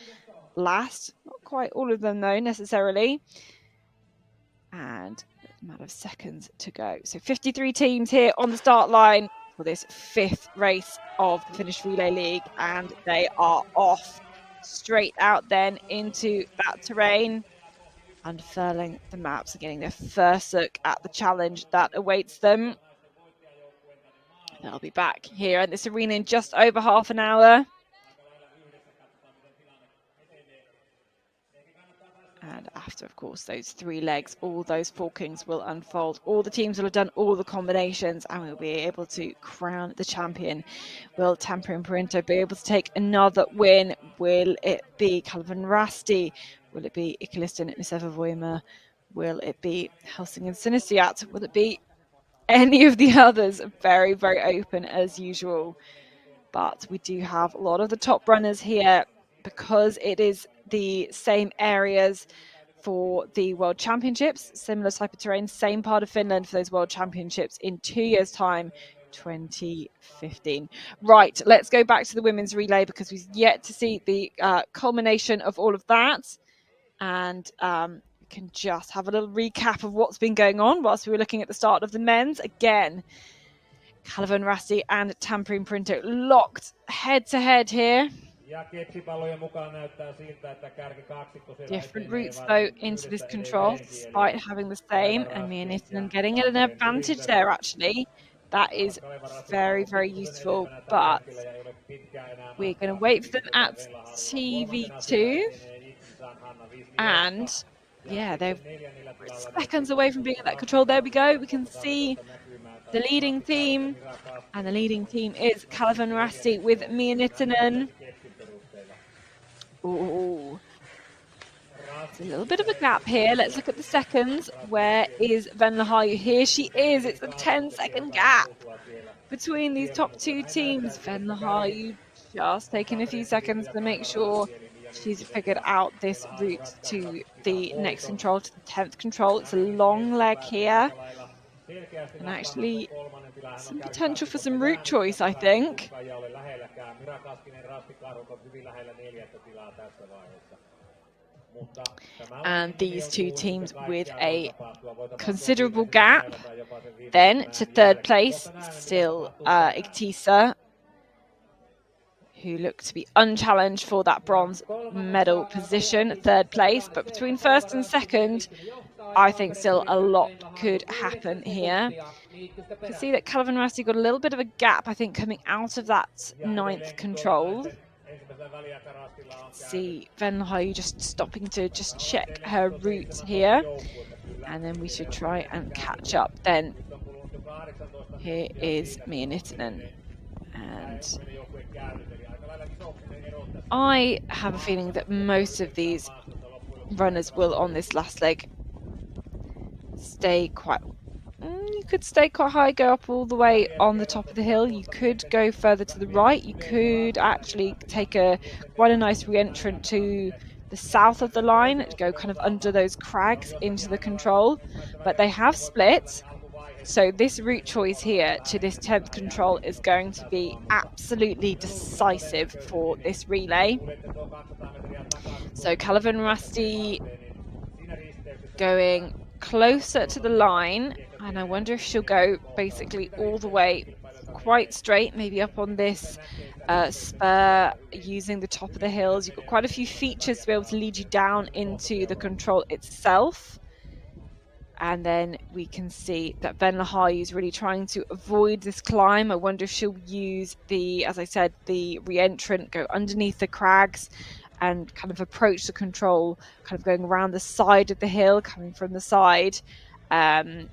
last. Not quite all of them though necessarily. And a matter of seconds to go. So 53 teams here on the start line for this 5th race of the Finnish Relay League, and they are off straight out then into that terrain, unfurling the maps and getting their first look at the challenge that awaits them. They'll be back here at this arena in just over half an hour. And after, of course, those 3 legs, all those forkings will unfold. All the teams will have done all the combinations, and we'll be able to crown the champion. Will Tampere Parinto be able to take another win? Will it be Calvin Rasti? Will it be Ikalisten Niseva Voima? Will it be Helsing and Sinisiat? Will it be any of the others? Very, very open as usual. But we do have a lot of the top runners here because it is the same areas for the World Championships, similar type of terrain, same part of Finland for those World Championships in 2 years' time, 2015. Right, let's go back to the women's relay because we've yet to see the culmination of all of that. And we can just have a little recap of what's been going on whilst we were looking at the start of the men's. Again, Calvin Rasti and Tampere Parinto locked head-to-head here. Different routes though into this control, despite having the same, and Mia Nittinen getting an advantage there actually. That is very, very useful, but we're going to wait for them at TV2. And yeah, they're seconds away from being at that control. There we go. We can see the leading team, and the leading team is Calvin Rasti with Mia Nittinen. Ooh. It's a little bit of a gap here. Let's look at the seconds. Where is Venla Haju? Here she is. It's a 10-second gap between these top 2 teams. Venla Haju just taking a few seconds to make sure she's figured out this route to the next control, to the 10th control. It's a long leg here. And actually some potential for some route choice, I think. And these 2 teams with a considerable gap. Then to 3rd place, still Igtisa, who look to be unchallenged for that bronze medal position, 3rd place. But between 1st and 2nd, I think still a lot could happen here. You can see that Calvin Rasti got a little bit of a gap, I think, coming out of that 9th control. See Venla Haju just stopping to just check her route here. And then we should try and catch up then. Here is Mia Nittinen. And I have a feeling that most of these runners will, on this last leg, stay quite... You could stay quite high, go up all the way on the top of the hill. You could go further to the right. You could actually take quite a nice re-entrant to the south of the line, go kind of under those crags into the control. But they have split. So this route choice here to this 10th control is going to be absolutely decisive for this relay. So Calvin Rasti going closer to the line, and I wonder if she'll go basically all the way quite straight, maybe up on this spur using the top of the hills. You've got quite a few features to be able to lead you down into the control itself. And then we can see that Venla Haju is really trying to avoid this climb. I wonder if she'll use the, as I said, the re-entrant, go underneath the crags and kind of approach the control, kind of going around the side of the hill, coming from the side.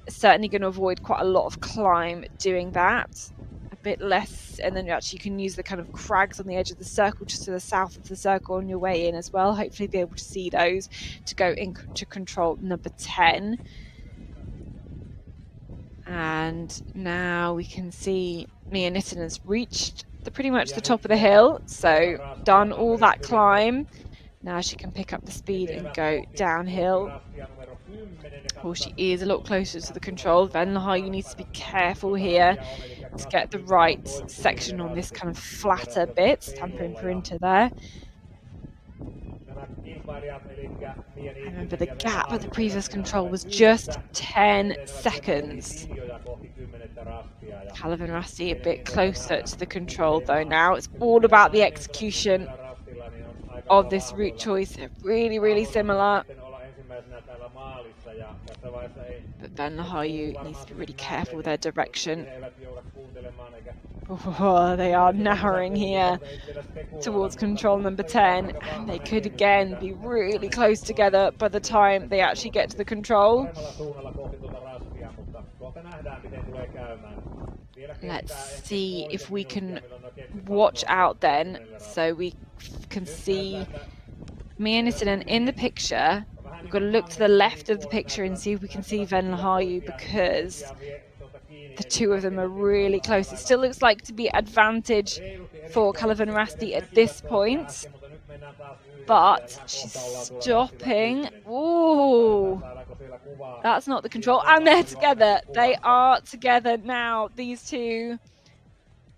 Certainly going to avoid quite a lot of climb doing that. A bit less, and then you can use the kind of crags on the edge of the circle, just to the south of the circle on your way in as well. Hopefully be able to see those to go into control number 10. And now we can see Mia Nittinen has reached pretty much the top of the hill, so done all that climb. Now she can pick up the speed and go downhill. Well, she is a lot closer to the control. Venla Haju needs to be careful here to get the right section on this kind of flatter bit. Tampering Printer there. Remember, the gap at the previous control was just 10 seconds. Katherine Rasti a bit closer to the control though now. It's all about the execution of this route choice. Really, really similar. But Venla Haju needs to be really careful with their direction. Oh, they are narrowing here towards control number 10, and they could again be really close together by the time they actually get to the control. Let's see if we can watch out then, so we can see Mia Nittinen in the picture. We've got to look to the left of the picture and see if we can see Venla Haju, because the two of them are really close. It still looks like to be advantage for Katherine Rasti at this point, but she's stopping. Ooh, that's not the control, and they're together. They are together now, these two.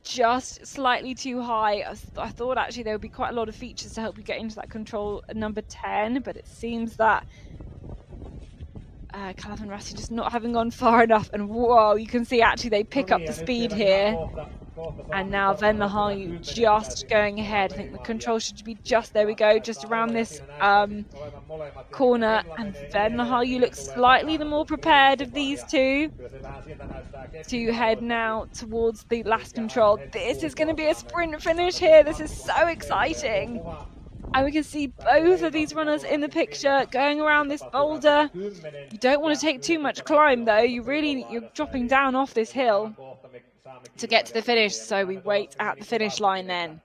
Just slightly too high. I thought actually there would be quite a lot of features to help you get into that control number 10, but it seems that Katherine Rasti just not having gone far enough, and whoa, you can see actually they pick up the speed here, and now Venla Haju just going ahead. I think the control should be just, there we go, just around this corner, and Venla Haju looks slightly the more prepared of these two to head now towards the last control. This is going to be a sprint finish here. This is so exciting. And we can see both of these runners in the picture going around this boulder. You don't want to take too much climb though. You're dropping down off this hill to get to the finish. So we wait at the finish line then.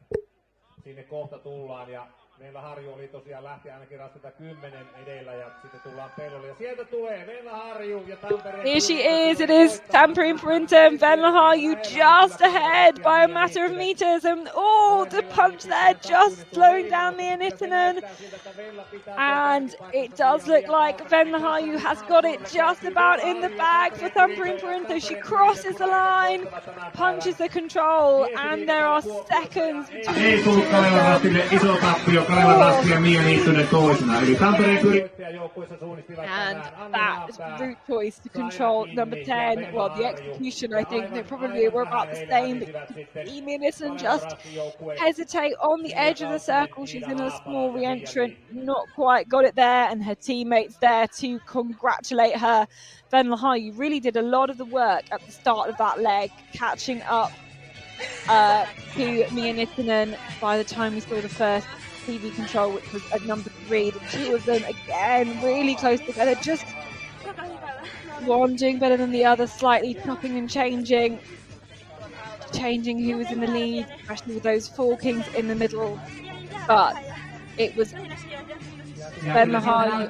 Meillä Harju oli tosiaan lähti ainakin Rastilta 10 edellä ja sitten tullaan pellolle ja sieltä tulee Venla Harju ja Tampereen. Here she is. It is Tampering Printer and Venla Haju just ahead by a matter of meters, and oh, the punch there just slowing down Mia Nittinen, and it does look like Venla Haju has got it just about in the bag for Tampering Printer. She crosses the line, punches the control, and there are seconds between Ei tullut Kaleva Rastille iso tappio. Kaleva Rasti ja Mia Nittinen toisena. Eli Tampereen and that route choice to control number 10, well, the execution, I think they probably were about the same, but Mia Nittinen just hesitate on the edge of the circle. She's in a small re-entrant, not quite got it there, and her teammates there to congratulate her. Venla Haju really did a lot of the work at the start of that leg, catching up to Mia Nittinen by the time we saw the first TV control, which was at number 3. The two of them again really close together, just one doing better than the other, slightly chopping and changing who was in the lead, especially with those 4 kings in the middle. But it was Venla Haju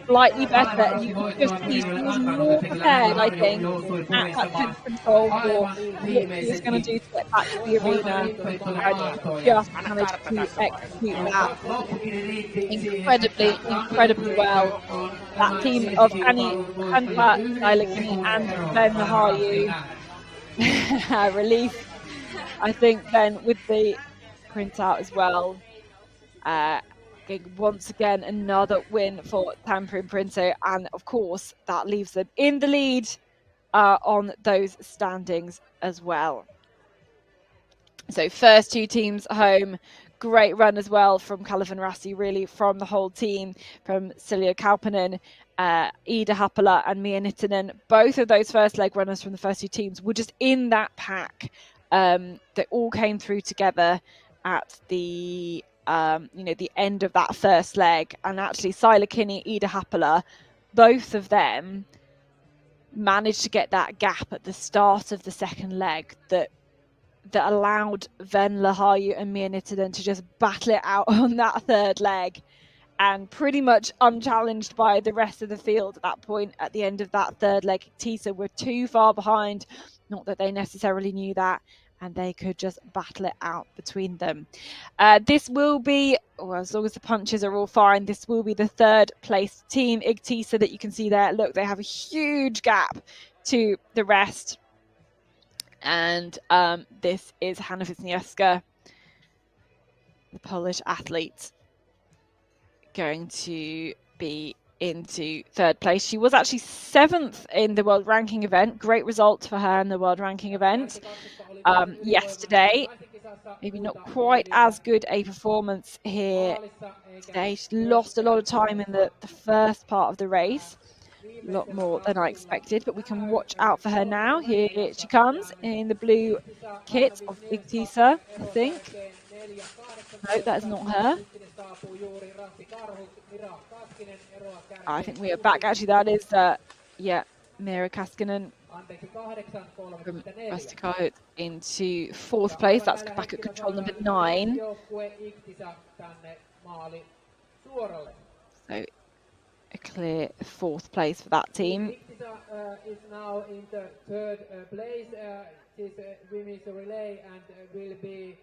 slightly better, and you could just see she was more prepared, I think, at that 10th control for what she was going to do to get back to the arena, and just managed to execute that incredibly well. That team of Annie Kanpa, Sailakini and Venla Haju, relief, I think, then with the printout as well. Once again, another win for Tampering Printer, and of course that leaves them in the lead on those standings as well. So first 2 teams home great run as well from Kalevan Rasti, really from the whole team, from Silja Kaupanen, Ida Happala and Mia Nittinen. Both of those first leg runners from the first two teams were just in that pack. They all came through together at the the end of that first leg, and actually Sila Kinney, Ida Happala, both of them managed to get that gap at the start of the second leg that allowed Venla Haju and Mia Nittinen to just battle it out on that third leg, and pretty much unchallenged by the rest of the field at that point. At the end of that third leg, Tisa were too far behind, not that they necessarily knew that, and they could just battle it out between them. This will be, as long as the punches are all fine, this will be the third place team, Igtisa, that you can see there. Look, they have a huge gap to the rest. And this is Hanna Wisniewska, the Polish athlete, going to be into third place. She was actually 7th in the world ranking event. Great result for her in the world ranking event yesterday. Maybe not quite as good a performance here today. She lost a lot of time in the first part of the race. A lot more than I expected, but we can watch out for her now. Here she comes in the blue kit of Igtisa, I think. No, that is not her. I think we are back. Actually, that is, Mira Kaskinen from Västökaut into 4th place. That's back at control number 9. So a clear 4th place for that team. Is now in the 3rd place. This women's relay and will be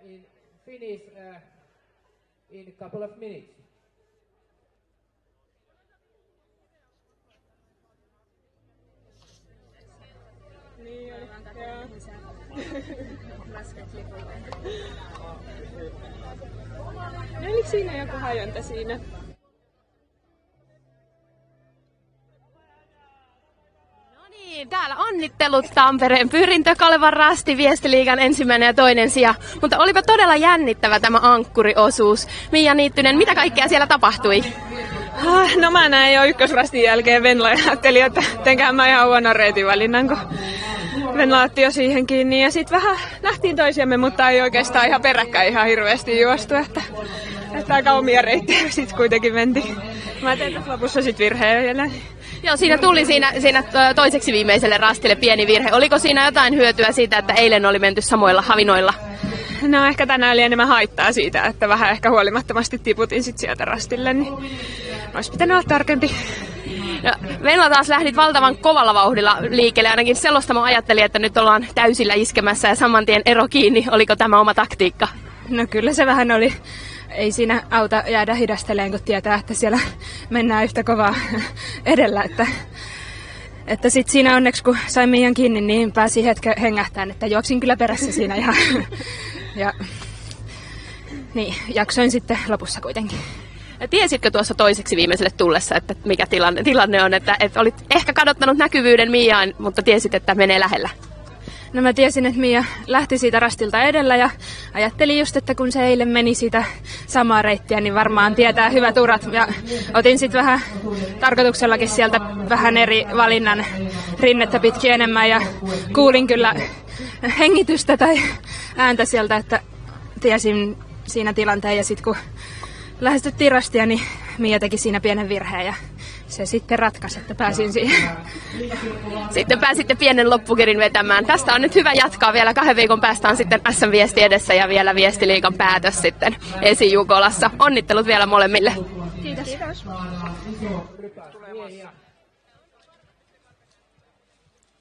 in finish in a couple of minutes. Eli siinä joku hajonta siinä. Täällä onnittelut Tampereen pyrintö, Kalevan Rasti, Viestiliigan ensimmäinen ja toinen sija. Mutta olipa todella jännittävä tämä ankkuriosuus. Mia Niittynen, mitä kaikkea siellä tapahtui? No mä näin jo ykkösrastin jälkeen Venla ja ajattelin, että tenkään mä ihan huonon reitinvalinnan, kun Venla otti jo siihen kiinni. Ja sitten vähän nähtiin toisiamme, mutta ei oikeastaan ihan peräkkäin ihan hirveästi juostu. Että aika omia reittejä sitten kuitenkin mentiin. Mä tein tässä lopussa sitten virheen vielä. Joo, siinä tuli siinä toiseksi viimeiselle rastille pieni virhe. Oliko siinä jotain hyötyä siitä, että eilen oli menty samoilla havinoilla? No ehkä tänään oli enemmän haittaa siitä, että vähän ehkä huolimattomasti tiputin sit sieltä rastille, niin olisi pitänyt olla tarkempi. No, Venla taas lähdit valtavan kovalla vauhdilla liikkeelle, ainakin sellaista mä ajattelin, että nyt ollaan täysillä iskemässä ja saman tien ero kiinni. Oliko tämä oma taktiikka? No kyllä se vähän oli. Ei siinä auta jäädä hidasteleen, kun tietää, että siellä mennään yhtä kovaa edellä. Että sitten siinä onneksi, kun sain Mian kiinni, niin pääsin hetken hengähtään, että juoksin kyllä perässä siinä ihan. Ja niin, jaksoin sitten lopussa kuitenkin. Ja tiesitkö tuossa toiseksi viimeiselle tullessa, että mikä tilanne on, että olit ehkä kadottanut näkyvyyden Miaan, mutta tiesit, että menee lähellä? No mä tiesin, että Mia lähti siitä rastilta edellä ja ajattelin just, että kun se eilen meni siitä samaa reittiä, niin varmaan tietää hyvät urat. Ja otin sitten vähän tarkoituksellakin sieltä vähän eri valinnan rinnettä pitkin enemmän ja kuulin kyllä hengitystä tai ääntä sieltä, että tiesin siinä tilanteen. Ja sitten kun lähestyttiin rastia, niin Mia teki siinä pienen virheen ja se sitten ratkaisi, että pääsin siihen. Sitten pääsitte pienen loppukirin vetämään. Tästä on nyt hyvä jatkaa. Vielä 2 viikon päästä on sitten SM-viesti edessä ja vielä Viestiliigan päätös sitten Esi-Jukolassa. Onnittelut vielä molemmille. Kiitos. Kiitos.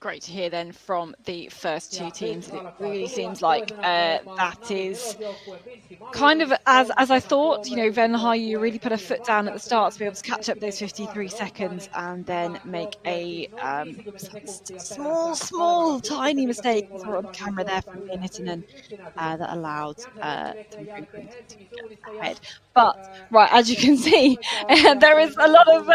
Great to hear then from the first two teams. It really seems like that is kind of as I thought. You know, Venla Haju really put her foot down at the start to be able to catch up those 53 seconds and then make a small, tiny mistake on the camera there from Mia Nittinen that allowed to get ahead. But, right, as you can see, there is a lot of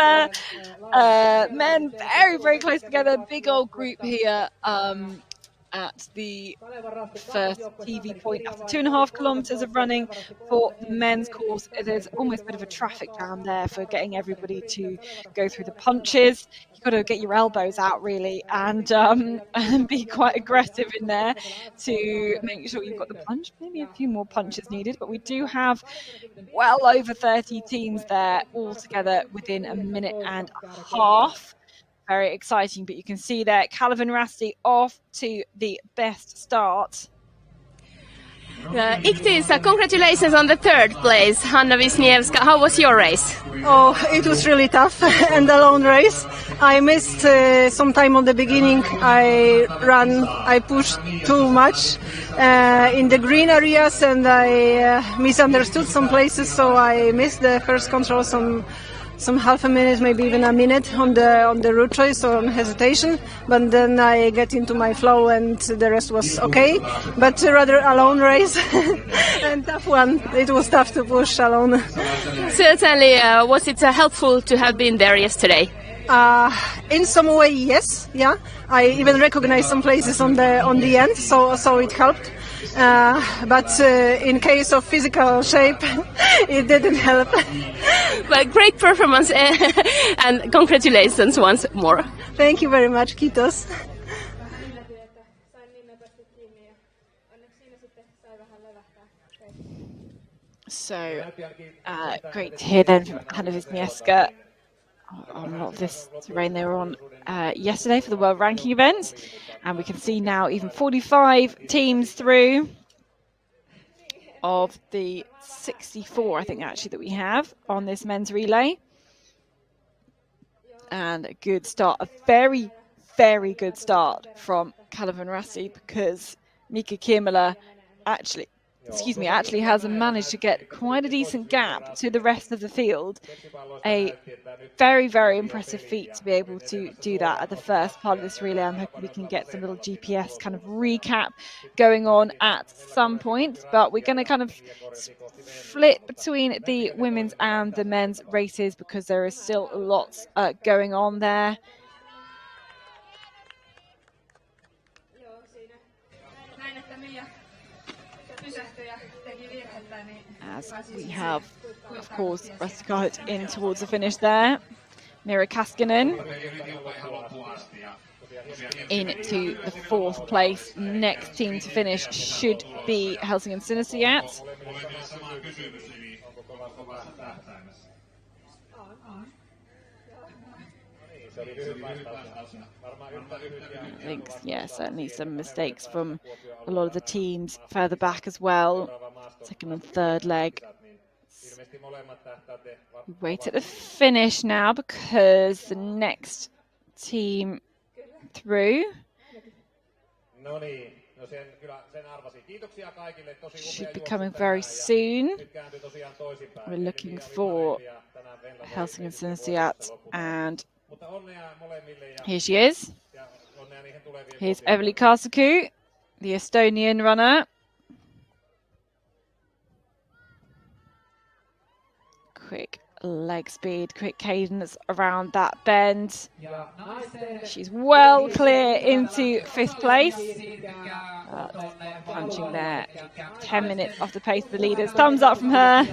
men very, very close together, big old group here. at the first TV point after 2.5 kilometres of running for the men's course. There's almost a bit of a traffic jam there for getting everybody to go through the punches. You've got to get your elbows out really and be quite aggressive in there to make sure you've got the punch. Maybe a few more punches needed, but we do have well over 30 teams there all together within a minute and a half. Very exciting, but you can see there Katherine Rasti off to the best start. Iktisa, congratulations on the third place. Hanna Wisniewska, how was your race? Oh, it was really tough and a long race. I missed some time on the beginning. I pushed too much in the green areas and I misunderstood some places, so I missed the first control some half a minute, maybe even a minute on the route choice or on hesitation, but then I get into my flow and the rest was okay, but rather a lone race and tough one. It was tough to push alone. Certainly, was it helpful to have been there yesterday? In some way, yes. Yeah, I even recognized some places on the end, so it helped. But in case of physical shape, it didn't help. But great performance and congratulations once more. Thank you very much, Kiitos. So great to hear then from Hanna Wisniewska on a lot of this terrain they were on yesterday for the World Ranking event. And we can see now even 45 teams through of the 64, I think, actually, that we have on this men's relay. And a good start, a very, very good start from Katherine Rasti, because Mika Kiemela actually has managed to get quite a decent gap to the rest of the field. A very, very impressive feat to be able to do that at the first part of this relay. I'm hoping we can get some little GPS kind of recap going on at some point, but we're going to kind of split between the women's and the men's races because there is still lots going on there. As we have, of course, Rastikahut in towards the finish there. Mira Kaskinen into the fourth place. Next team to finish should be Helsingin Sinisiat. I think, yeah, certainly some mistakes from a lot of the teams further back as well. Second and third leg. We wait at the finish now because the next team through should be coming very soon. We're looking for Helsingin Sinisiat, and here she is. Here's Eveli Karsaku, the Estonian runner. Quick leg speed, quick cadence around that bend. She's well clear into fifth place. Punching there, 10 minutes off the pace of the leaders. Thumbs up from her.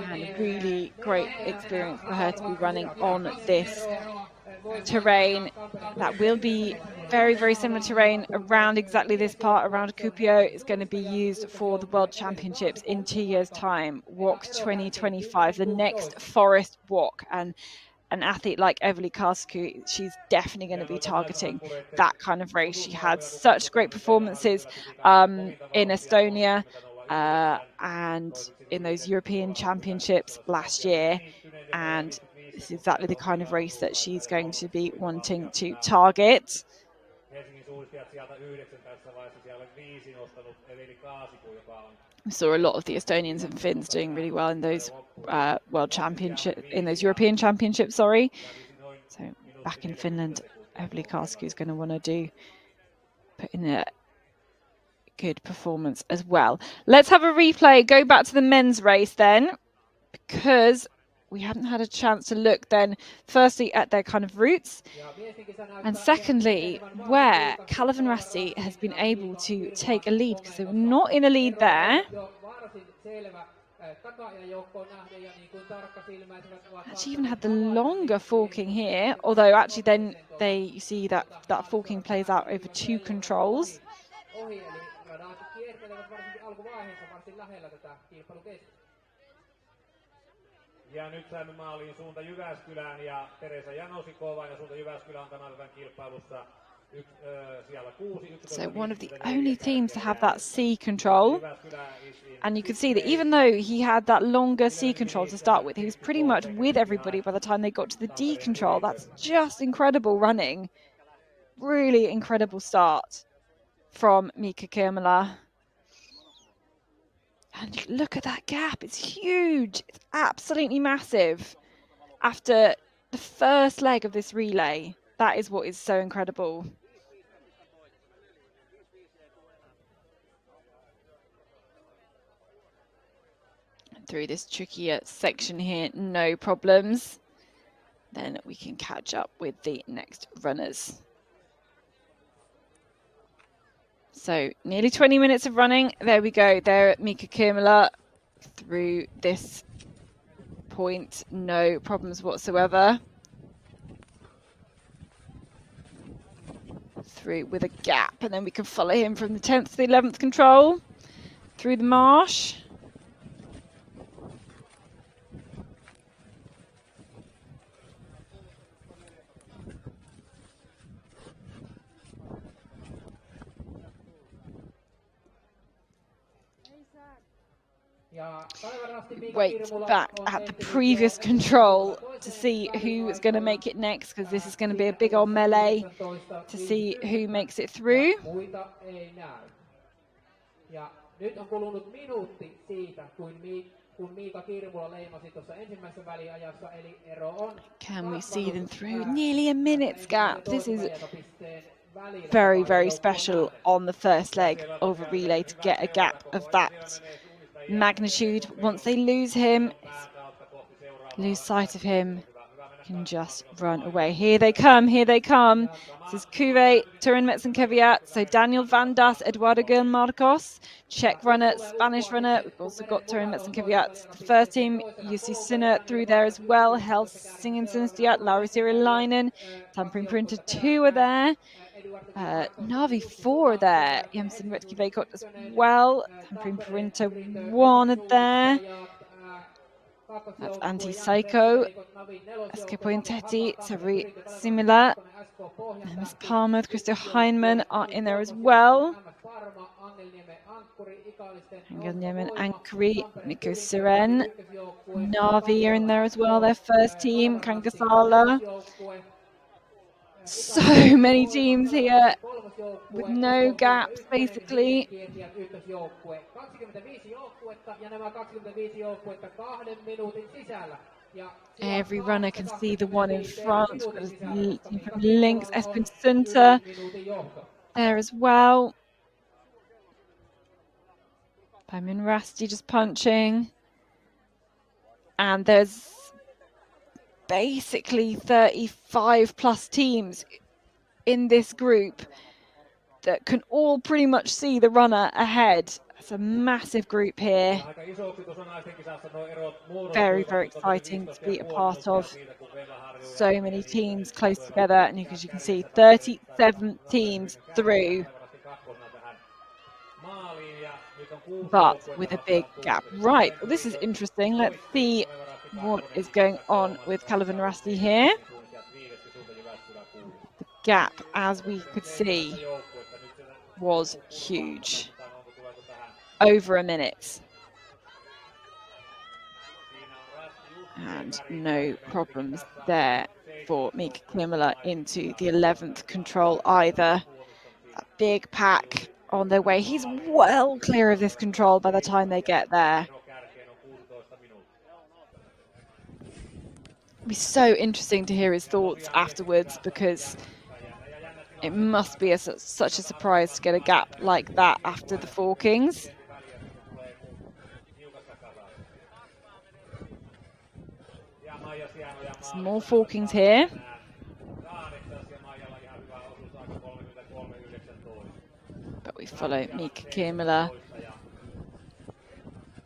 And a really great experience for her to be running on this terrain. That will be very, very similar terrain around exactly this part around Kuopio. Is going to be used for the World Championships in 2 years' time, WOC 2025, the next forest WOC. And an athlete like Eveli Karsaku, she's definitely going to be targeting that kind of race. She had such great performances in Estonia and in those European Championships last year, and this is exactly the kind of race that she's going to be wanting to target. We saw a lot of the Estonians and Finns doing really well in those World Championships, in those European Championships, sorry. So back in Finland, Eveli Karsaku is going to want to put in a good performance as well. Let's have a replay, go back to the men's race then, because we hadn't had a chance to look then, firstly, at their kind of routes, and secondly, where Calevan Rasti has been able to take a lead, because they were not in a lead there. Actually even had the longer forking here, although actually then you see that forking plays out over 2 controls. Ja nyt saimme maaliin suunta Jyväskylään ja Teresa Janosikova ja suunta Jyväskylä on tämän päivän kilpailussa siellä 6. So one of the only teams to have that C control. And you could see that even though he had that longer C control to start with, he was pretty much with everybody by the time they got to the D control. That's just incredible running. Really incredible start from Mika Kirmala. And look at that gap, it's huge. It's absolutely massive. After the first leg of this relay, that is what is so incredible. And through this trickier section here, no problems. Then we can catch up with the next runners. So nearly 20 minutes of running. There we go. There, Mika Kirmala through this point. No problems whatsoever. Through with a gap, and then we can follow him from the 10th to the 11th control through the marsh. Wait back at the previous control to see who is going to make it next, because this is going to be a big old melee to see who makes it through. Can we see them through? Nearly a minute's gap. This is very, very special on the first leg of a relay to get a gap of that magnitude. Once they lose him, lose sight of him, can just run away. Here they come, here they come. This is Kuve, Turin Metzenkeviat, so Daniel Van Das, Eduardo Gil Marcos, Czech runner, Spanish runner. We've also got Turin Metzenkeviat, the first team, Jussi Sinner through there as well, Helsingin Sinstiat, Lauri Sirilainen, Tampere Printer 2 are there. Navi 4 there, Jemsen Retki Veikot as well, Tampere Printer 1 are there. That's Anti-Psycho, Escapointeti, so very similar. Miss Palmer, Christo Heinemann are in there as well. Angelniemen Ankari, Nico Siren, Navi are in there as well, their first team, Kangasala. So many teams here with no gaps, basically. Every runner can see the one in front. From Links, Espen Sunter there as well. Paimin Rasti just punching. And there's basically 35 plus teams in this group that can all pretty much see the runner ahead. It's a massive group here. Very, very exciting to be a part of. So many teams close together, and as you can see, 37 teams through, but with a big gap. Right, well, this is interesting. Let's see what is going on with Calevan Rasti here. The gap, as we could see, was huge. Over a minute. And no problems there for Mika Kirmala into the 11th control either. A big pack on their way. He's well clear of this control by the time they get there. It'll be so interesting to hear his thoughts afterwards, because it must be such a surprise to get a gap like that after the forkings. Some more forkings here. But we follow Mika Kiemela,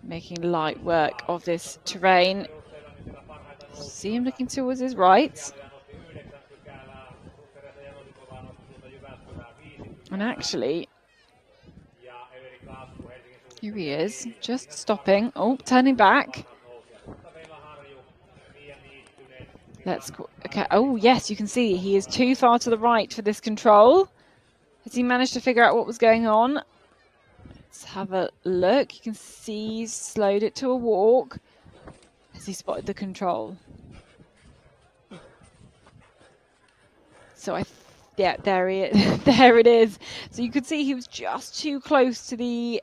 making light work of this terrain. See him looking towards his right. And actually, here he is, just stopping. Oh, turning back. Let's go. Okay. Oh, yes, you can see he is too far to the right for this control. Has he managed to figure out what was going on? Let's have a look. You can see he's slowed it to a walk. Has he spotted the control? So yeah, there he is. There it is. So you could see he was just too close to the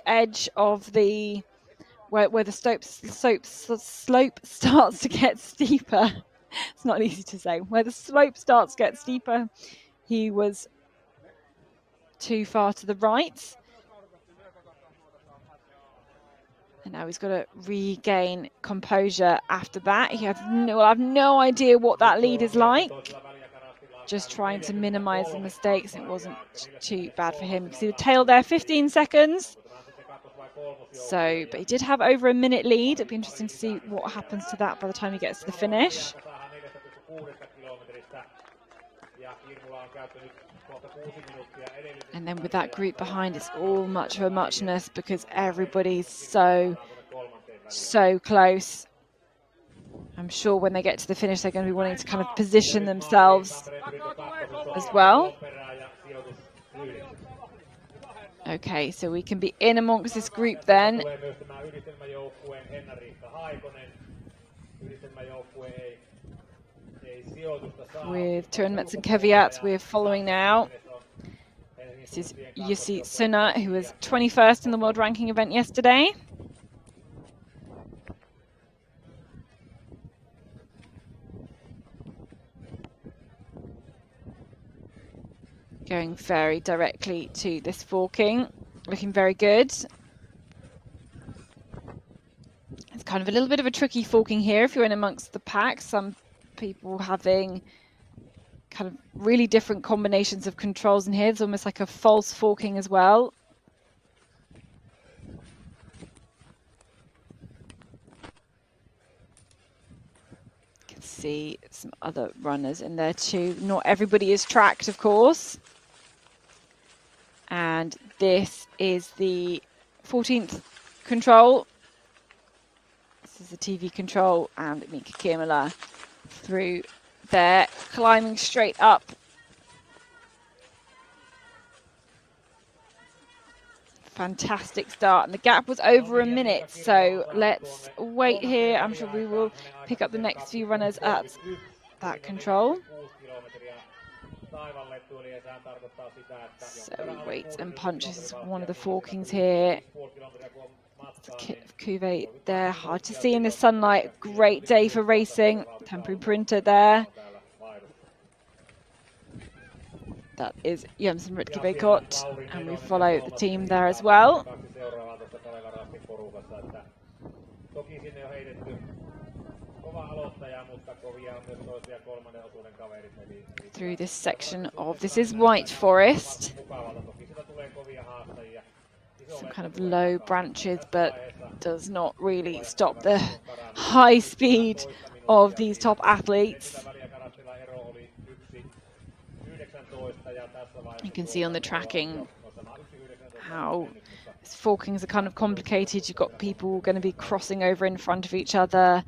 edge of the where the slope starts to get steeper. It's not easy to say. Where the slope starts to get steeper, he was too far to the right. And now he's got to regain composure after that. I have no idea what that lead is like. Just trying to minimize the mistakes. It wasn't too bad for him because he would tail there 15 seconds. So, but he did have over a minute lead. It'd be interesting to see what happens to that by the time he gets to the finish. And then with that group behind, it's all much of a muchness because everybody's so close. I'm sure when they get to the finish, they're going to be wanting to kind of position themselves as well. Okay, so we can be in amongst this group then. With Turan and Caveat, we're following now. This is Jussi Suna, who was 21st in the world ranking event yesterday. Going very directly to this forking, looking very good. It's kind of a little bit of a tricky forking here if you're in amongst the pack. Some people having kind of really different combinations of controls in here. It's almost like a false forking as well. You can see some other runners in there too. Not everybody is tracked, of course. And this is the 14th control. This is the TV control, and Mika Kiemela through there, climbing straight up. Fantastic start, and the gap was over a minute, so let's wait here. I'm sure we will pick up the next few runners at that control. So weights and punches is one of the forkings here. Cuvée there, hard to see in the sunlight. Great day for racing. Temporary printer there. That is Jönsson Ritke-Beikot, and we follow the team there as well. Through this section of, this is White Forest. Some kind of low branches, but does not really stop the high speed of these top athletes. You can see on the tracking how these forkings are kind of complicated. You've got people going to be crossing over in front of each other,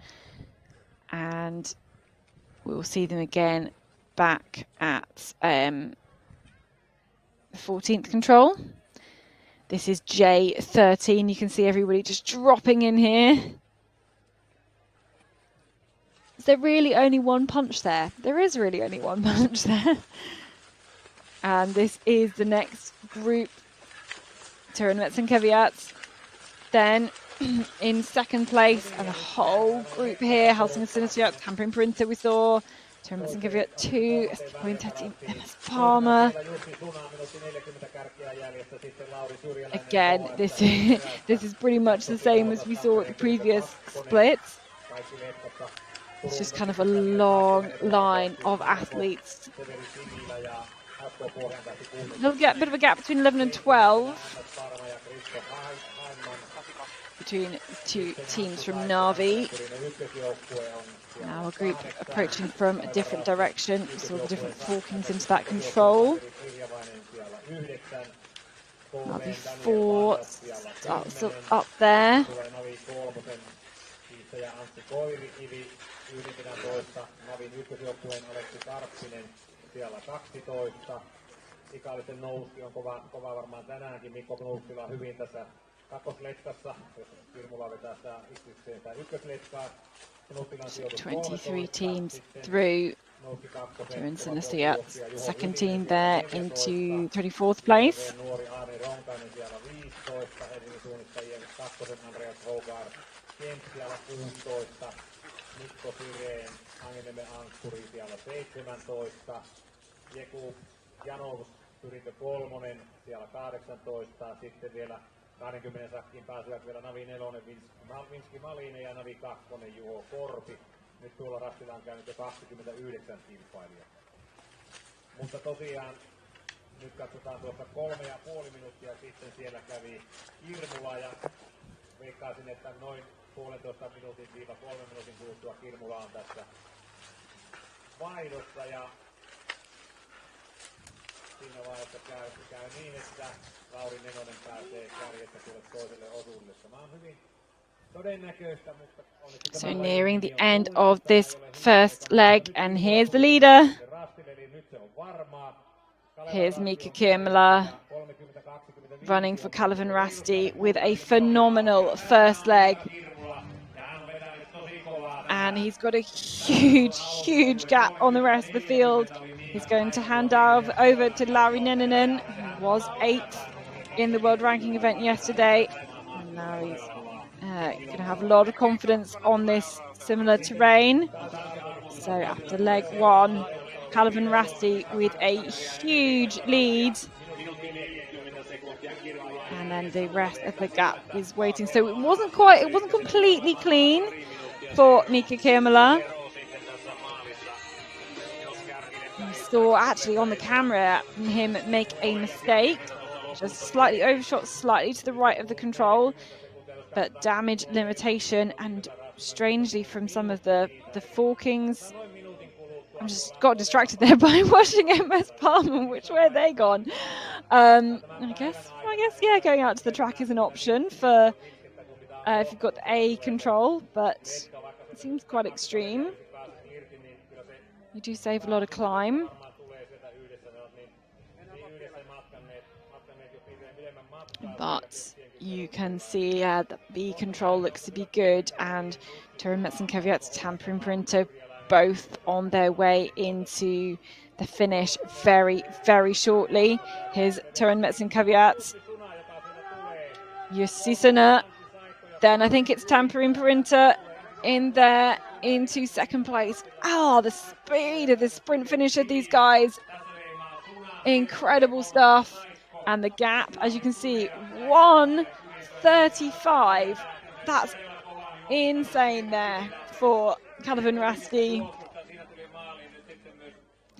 and we'll see them again back at the 14th control. This is J13. You can see everybody just dropping in here. Is there really only one punch there? There is really only one punch there. And this is the next group. Turan and Caveats. Then in second place, and a whole group here. Helsing Sinisiak, Tampering Printer we saw. Turan and Caveat 2, Pointetti, MS Palmer. Again, this is pretty much the same as we saw at the previous splits. It's just kind of a long line of athletes. There'll get a bit of a gap between 11 and 12 between two teams from Narvi. Now a group approaching from a different direction. We saw the different forkings into that control. Narvi 4 still up there. Ikaalisen Nouski on kova varmaan tänäänkin. Mikko Nouskilla on hyvin tässä kakkosletkassa, jos Kirmula vetää sitä ykkösletkaa. 23 teams through. Katherine Sinisiat, second team there into 34th place. Nuori Aani Ronkainen siellä 15, Helsingin suunnistajien kakkosen Andreas Hogar, Kemp siellä 16, Mikko Sireen, Angeniemen Ankkuri siellä 17, Jeku Janous, Pyrintö kolmonen siellä 18, sitten vielä 20 sakkiin pääsivät vielä Navi 4, Vinski Malinen ja Navi 2, Juho Korpi. Nyt tuolla rastilla on käynyt jo 29 kilpailijaa. Mutta tosiaan, nyt katsotaan tuosta 3,5 minuuttia sitten siellä kävi Kirmula ja veikkaisin, että noin 1,5 minuutin 3 minuutin kuluttua Kirmula on tässä vaihdossa ja siinä vaiheessa käy niin, että Lauri Nenonen pääsee kärjestä tuolle toiselle osuudelle. Tämä on hyvin todennäköistä, mutta so nearing the end of this first leg, and here's the leader. Here's Mika Kirmala running for Kalevan Rasti with a phenomenal first leg. And he's got a huge gap on the rest of the field. He's going to hand over to Lauri Neninen, who was 8th in the world ranking event yesterday. And now he's going to have a lot of confidence on this similar terrain. So after leg 1, Kalevan Rasti with a huge lead. And then the rest of the gap is waiting. So it wasn't completely clean for Mika Kirmala. We saw actually on the camera him make a mistake, just slightly overshot slightly to the right of the control, but damage limitation and strangely from some of the forkings. I just got distracted there by watching MS Palmer. Which way are they gone? I guess yeah, going out to the track is an option for if you've got the A control, but it seems quite extreme. You do save a lot of climb. But you can see that B control looks to be good, and Turin Metzenkeviat's Tampering Printer both on their way into the finish very, very shortly. Here's Turin Metzenkeviat, Jussisena, then I think it's Tampering Printer in there into second place. Oh, the speed of the sprint finish of these guys. Incredible stuff. And the gap, as you can see, 1:35. That's insane there for Kalevan Rasti.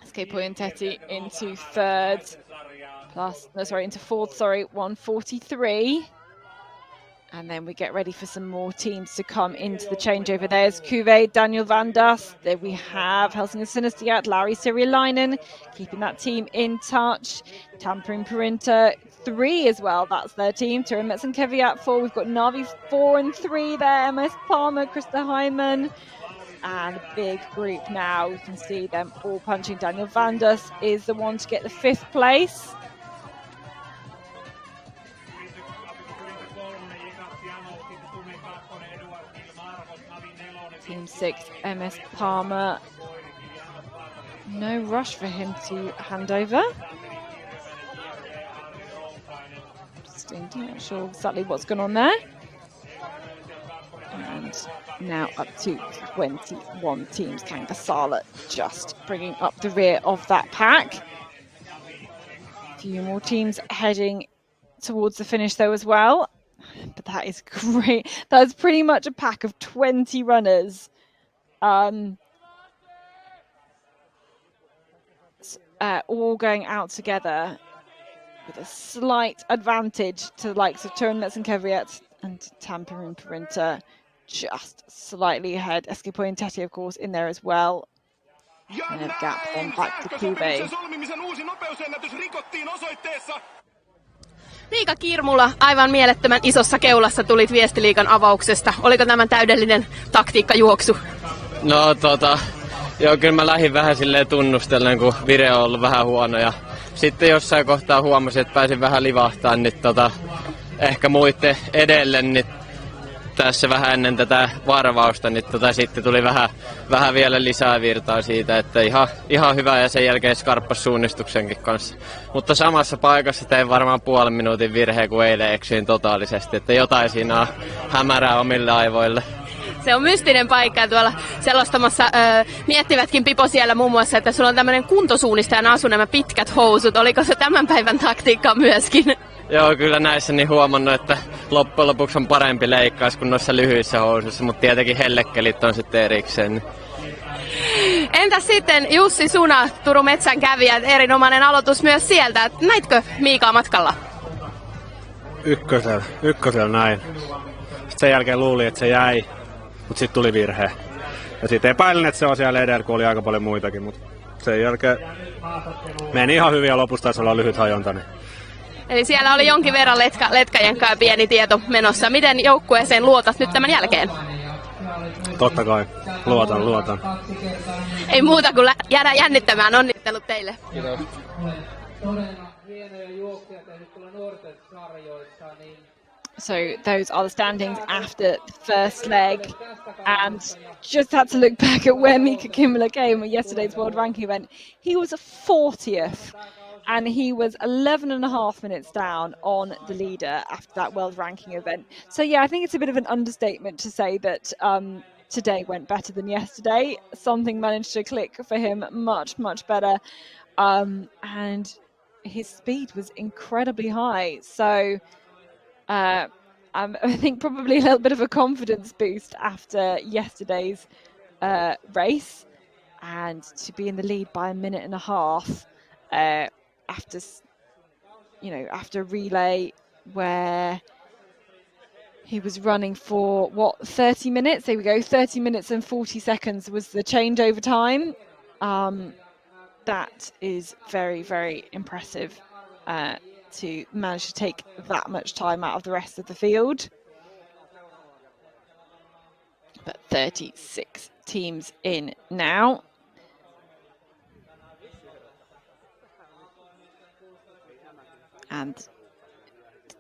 SK Orienteering into into fourth, 1:43. And then we get ready for some more teams to come into the changeover. There's Kuve, Daniel Van Das. There we have Helsingin Sinistiat, Larry Sirilainen, keeping that team in touch. Tampering Perinta 3 as well, that's their team. Turin Metzenkeviat 4. We've got Navi 4 and 3 there. MS Palmer, Krista Hyman. And a big group now. You can see them all punching. Daniel Van Das is the one to get the 5th place. Team 6, MS Palmer. No rush for him to hand over. Not sure exactly what's going on there. And now up to 21 teams. Kangasala just bringing up the rear of that pack. A few more teams heading towards the finish though as well. But that is great. That is pretty much a pack of 20 runners all going out together with a slight advantage to the likes of Turin Metz and Keviet and Tampere and Perinta just slightly ahead. Eskipo and Teti, of course, in there as well. And a gap then back to Kube. Miika Kirmula, aivan mielettömän isossa keulassa tulit Viestiliigan avauksesta. Oliko tämä täydellinen taktiikkajuoksu? No joo, kyllä mä lähdin vähän silleen tunnustellen, kun vire on ollut vähän huono. Ja sitten jossain kohtaa huomasin, että pääsin vähän livahtamaan, niin ehkä muitte edelle, niin tässä vähän ennen tätä varvausta, niin sitten tuli vähän vielä lisää virtaa siitä, että ihan hyvä ja sen jälkeen skarppas suunnistuksenkin kanssa. Mutta samassa paikassa tein varmaan puolen minuutin virheen, kun eilen eksyin totaalisesti, että jotain siinä on hämärää omille aivoille. Se on mystinen paikka tuolla selostamassa. Miettivätkin Pipo siellä muun muassa, että sulla on tämmöinen kuntosuunnistajan asu, nämä pitkät housut. Oliko se tämän päivän taktiikka myöskin? Joo, kyllä näissä niin huomannut, että loppujen lopuksi on parempi leikkaus kuin noissa lyhyissä housuissa, mutta tietenkin hellekelit on sitten erikseen. Entäs sitten Jussi Suna, Turun Metsän kävijä, erinomainen aloitus myös sieltä. Näitkö Miikaa matkalla? Ykkösellä näin. Sitten sen jälkeen luulin, että se jäi, mutta sitten tuli virhe. Ja sitten epäilin, että se on siellä edellä, kun oli aika paljon muitakin, mutta sen jälkeen meni ihan hyvin ja lopussa taisi olla lyhyt hajonta. Niin. Eli siellä oli jonkin verran letkajenkaa pieni tieto menossa. Miten joukkueeseen luotat nyt tämän jälkeen? Totta kai. Luotan. Ei muuta kuin jäädä jännittämään. Onnittelut teille. Kiitos. So those are the standings after the first leg, and just had to look back at where Miika Kirmula came at yesterday's World Ranking event. He was 40th, and he was 11.5 minutes down on the leader after that World Ranking event. So yeah, I think it's a bit of an understatement to say that today went better than yesterday. Something managed to click for him much better, and his speed was incredibly high. So I think probably a little bit of a confidence boost after yesterday's race, and to be in the lead by 1.5 minutes after relay where he was running for 30 minutes. There we go, 30 minutes and 40 seconds was the changeover time. That is very impressive to manage to take that much time out of the rest of the field. But 36 teams in now. And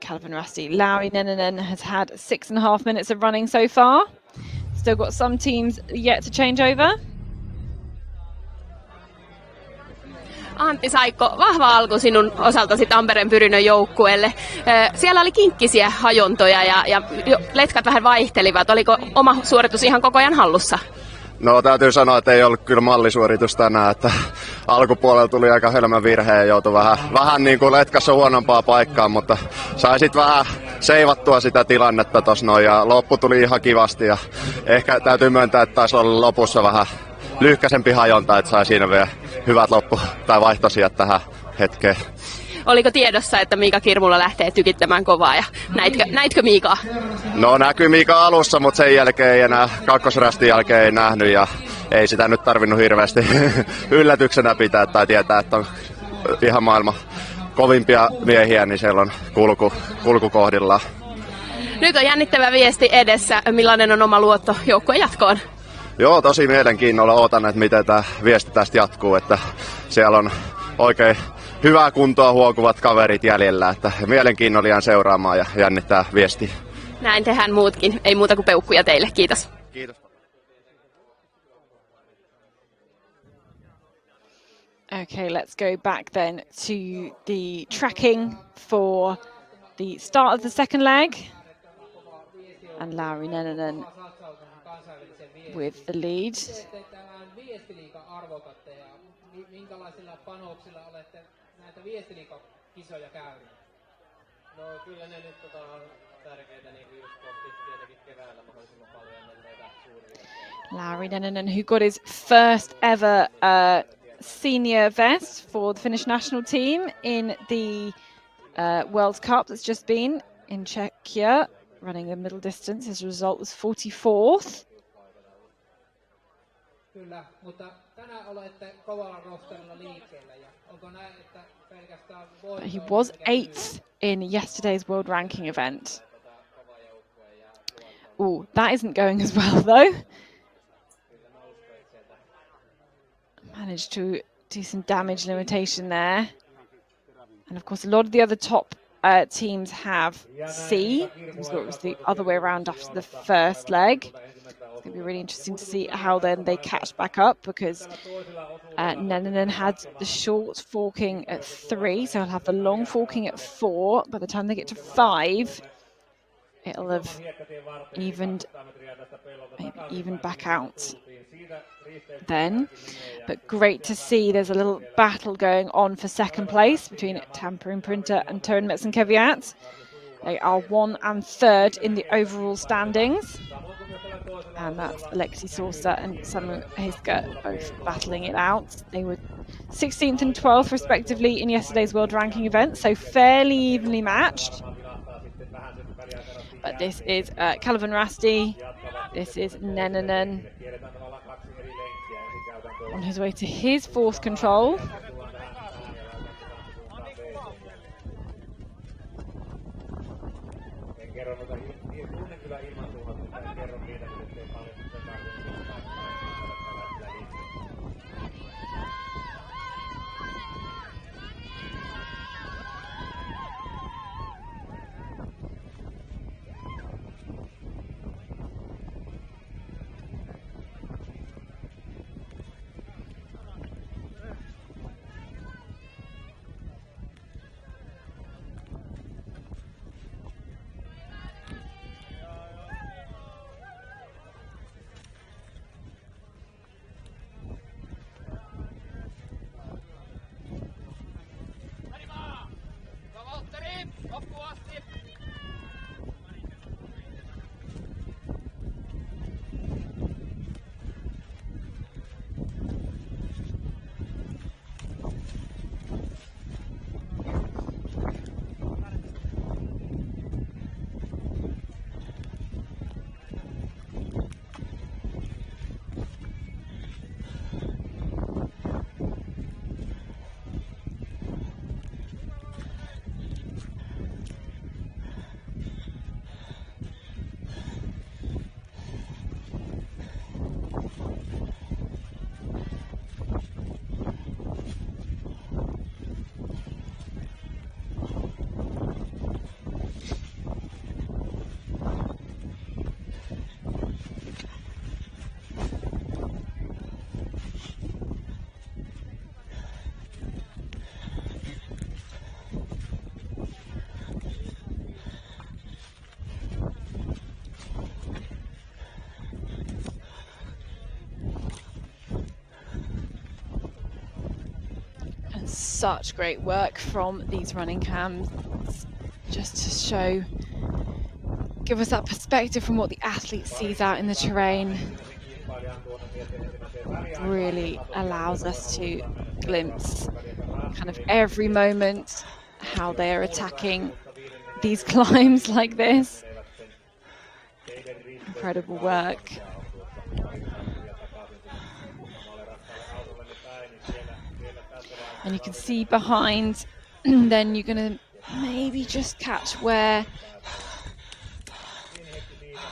Calvin Rusty, Lauri Nenenen has had 6.5 minutes of running so far. Still got some teams yet to change over. Antti Saikko, vahva alku sinun osaltasi Tampereen Pyrinön joukkueelle. Siellä oli kinkkisiä hajontoja ja letkat vähän vaihtelivat. Oliko oma suoritus ihan koko ajan hallussa? No täytyy sanoa, että ei ollut kyllä mallisuoritus tänään. Että alkupuolella tuli aika hölmö virhe ja joutui vähän niin kuin letkassa huonompaa paikkaan, mutta sai sitten vähän seivattua sitä tilannetta tuossa noin ja loppu tuli ihan kivasti. Ja ehkä täytyy myöntää, että taisi olla lopussa vähän lyhkäisempi hajonta, että sai siinä vielä hyvät tai vaihtosijat tähän hetkeen. Oliko tiedossa, että Miika Kirmula lähtee tykittämään kovaa ja näitkö Miikaa? No näkyi Miika alussa, mutta sen jälkeen ei enää, kakkosrästin jälkeen ei nähnyt ja ei sitä nyt tarvinnut hirveästi yllätyksenä pitää tai tietää, että on ihan maailman kovimpia miehiä, niin siellä on kulku kohdillaan. Nyt on jännittävä viesti edessä. Millainen on oma luotto joukkueen jatkoon? Joo, tosi mielenkiinnolla odotan, että miten tämä viesti tästä jatkuu, että siellä on oikein hyvää kuntoa huokuvat kaverit jäljellä, että mielenkiinnolla jään seuraamaan ja jännittää viestiä. Näin tehdään muutkin, ei muuta kuin peukkuja teille, kiitos. Kiitos. Okay, let's go back then to the tracking for the start of the second leg. And Lauri Nenenen with the lead. Minkälaisilla panoksilla olette näitä Viestiliiga-kisoja käyneet? No kyllä ne nyt Lauri Neninen, who got his first ever senior vest for the Finnish national team in the World Cup that's just been in Czechia, running a middle distance. His result was 44th. Kyllä, mutta tänään olette kovalla rosterilla liikkeellä ja onko näin, että pelkästään But he was 8th in yesterday's world ranking event. Oh, that isn't going as well though. Managed to do some damage limitation there. And of course, a lot of the other top teams have C. It was the other way around after the first leg. It's going to be really interesting to see how then they catch back up, because Neninen had the short forking at 3, so he'll have the long forking at 4. By the time they get to 5, it'll have evened back out then. But great to see there's a little battle going on for second place between Tampere Printer and Toren Metsänkevät. They are 1 and 3rd in the overall standings. And that's Alexi Saucer and Samu Heiska both battling it out. They were 16th and 12th respectively in yesterday's world ranking event, so fairly evenly matched. But this is Calvin Rasti, this is Neninen on his way to his 4th control. Such great work from these running cams, just to give us that perspective from what the athlete sees out in the terrain. Really allows us to glimpse kind of every moment how they are attacking these climbs like this. Incredible work. And you can see behind, then you're going to maybe just catch where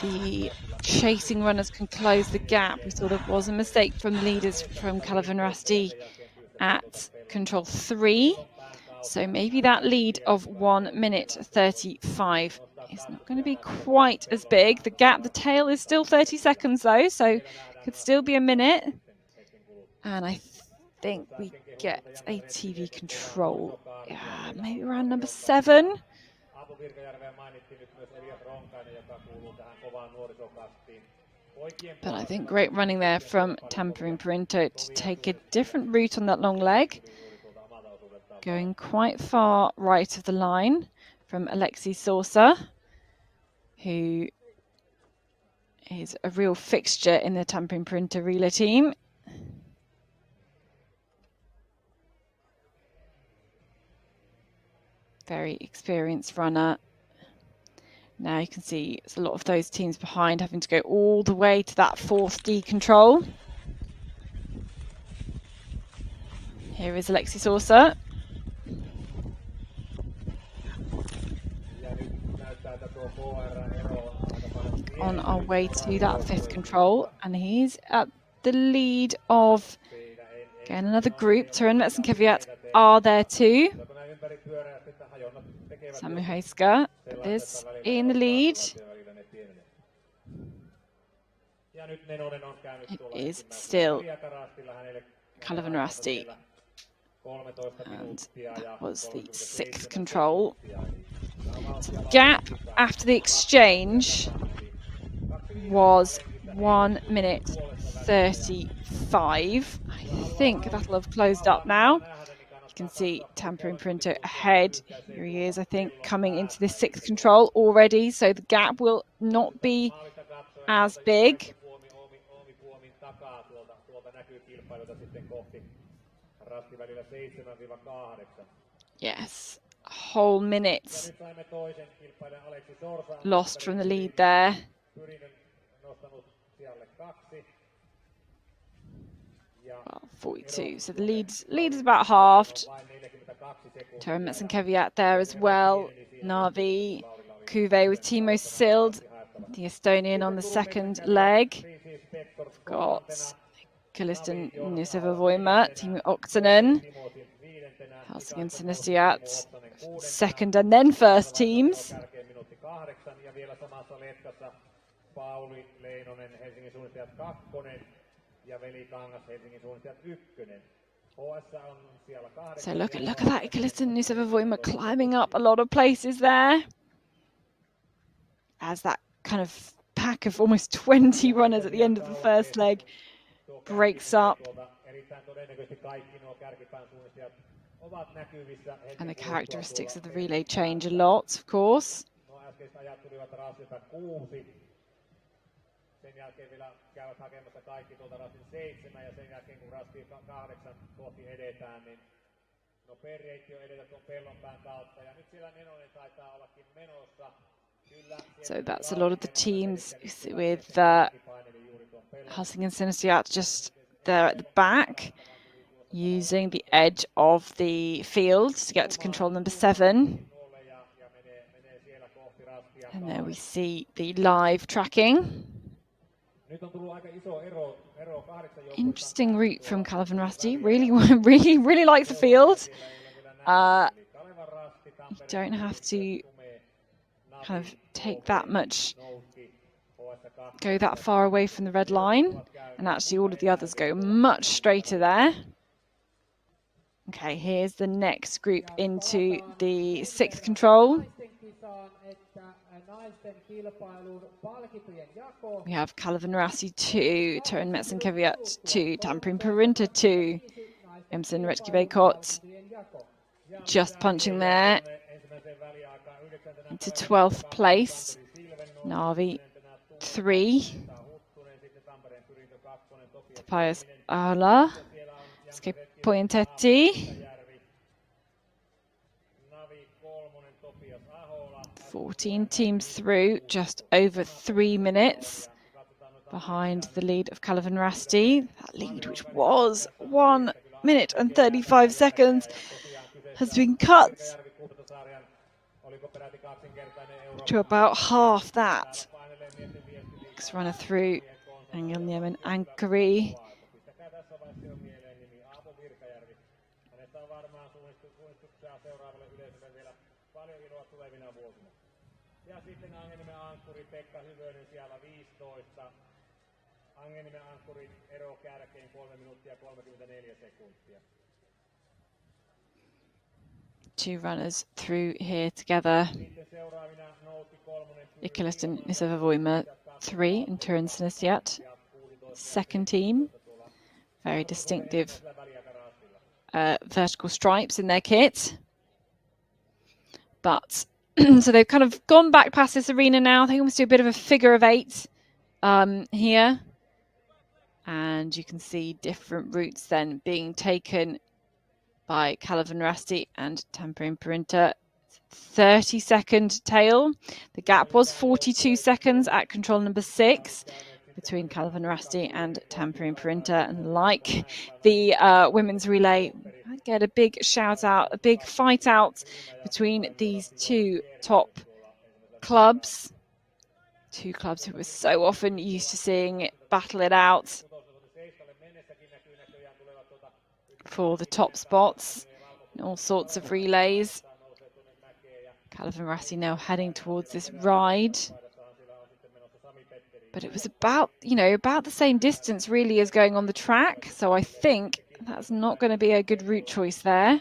the chasing runners can close the gap. We saw there was a mistake from the leaders from Calvin Rasti at control 3. So maybe that lead of 1 minute 35 is not going to be quite as big. The gap, the tail is still 30 seconds though, so could still be a minute. And I think we get a TV control, maybe around number 7. But I think great running there from Tampere Printer to take a different route on that long leg. Going quite far right of the line from Alexi Saucer. who is a real fixture in the Tampere Printer relay team. Very experienced runner. Now you can see there's a lot of those teams behind having to go all the way to that 4th D control. Here is Alexis Orsa. On our way to that 5th control, and he's at the lead of, again, another group. Turen Metz and Kvyat are there too. Samu Heiska is in the lead. It is still Kalevan Rasti, and that was the 6th control. So the gap after the exchange was 1 minute 35. I think that'll have closed up now. You can see Tampere Printer ahead. Here he is, I think, coming into the 6th control already, so the gap will not be as big. Yes, a whole minute lost from the lead there. 42, so the lead is about halved. Turen Metz and Kvyat there as well. Narvi, Kuve with Timo Sild, the Estonian on the 2nd leg. We've got Kalisten Niseva-Voima, Timo Oksanen, Helsingin Sinisiat, 2nd and then 1st teams. So look at that, Kalisten Niseva-Voima climbing up a lot of places there. As that kind of pack of almost 20 runners at the end of the 1st leg breaks up. And the characteristics of the relay change a lot, of course. So that's a lot of the teams with Helsingin Sinisiat just there at the back, using the edge of the field to get to control number 7. And there we see the live tracking. Interesting route from Kalevan Rasti. Really likes the field. You don't have to kind of take that much, go that far away from the red line. And actually all of the others go much straighter there. Okay, here's the next group into the 6th control. We have Kalevan Rasti 2, Turen Metz and Kvyat 2, Tampere Printer 2, Emsen Retki-Veikot just punching there into 12th place. Narvi 3, Topias Ala, Pointetti, 14 teams through, just over 3 minutes behind the lead of Kalevan Rasti. That lead, which was 1 minute and 35 seconds, has been cut to about half that. Next runner through, Angelniemen Ankari. Two runners through here together. Kalisten Niseva-Voima 3 and Turen Sinisiat 2nd team. Very distinctive vertical stripes in their kit. But So they've kind of gone back past this arena now. They almost do a bit of a figure of 8 here. And you can see different routes then being taken by Calavan Rasti and Tampere Perinta. 30-second tail. The gap was 42 seconds at control number 6 between Calavan Rasti and Tampere Perinta. And like the women's relay, I get a big shout out, a big fight out between these two top clubs. Two clubs who we're so often used to seeing battle it out for the top spots in all sorts of relays. Calavan Rasti now heading towards this ride. But it was about, about the same distance really as going on the track. So I think that's not going to be a good route choice there.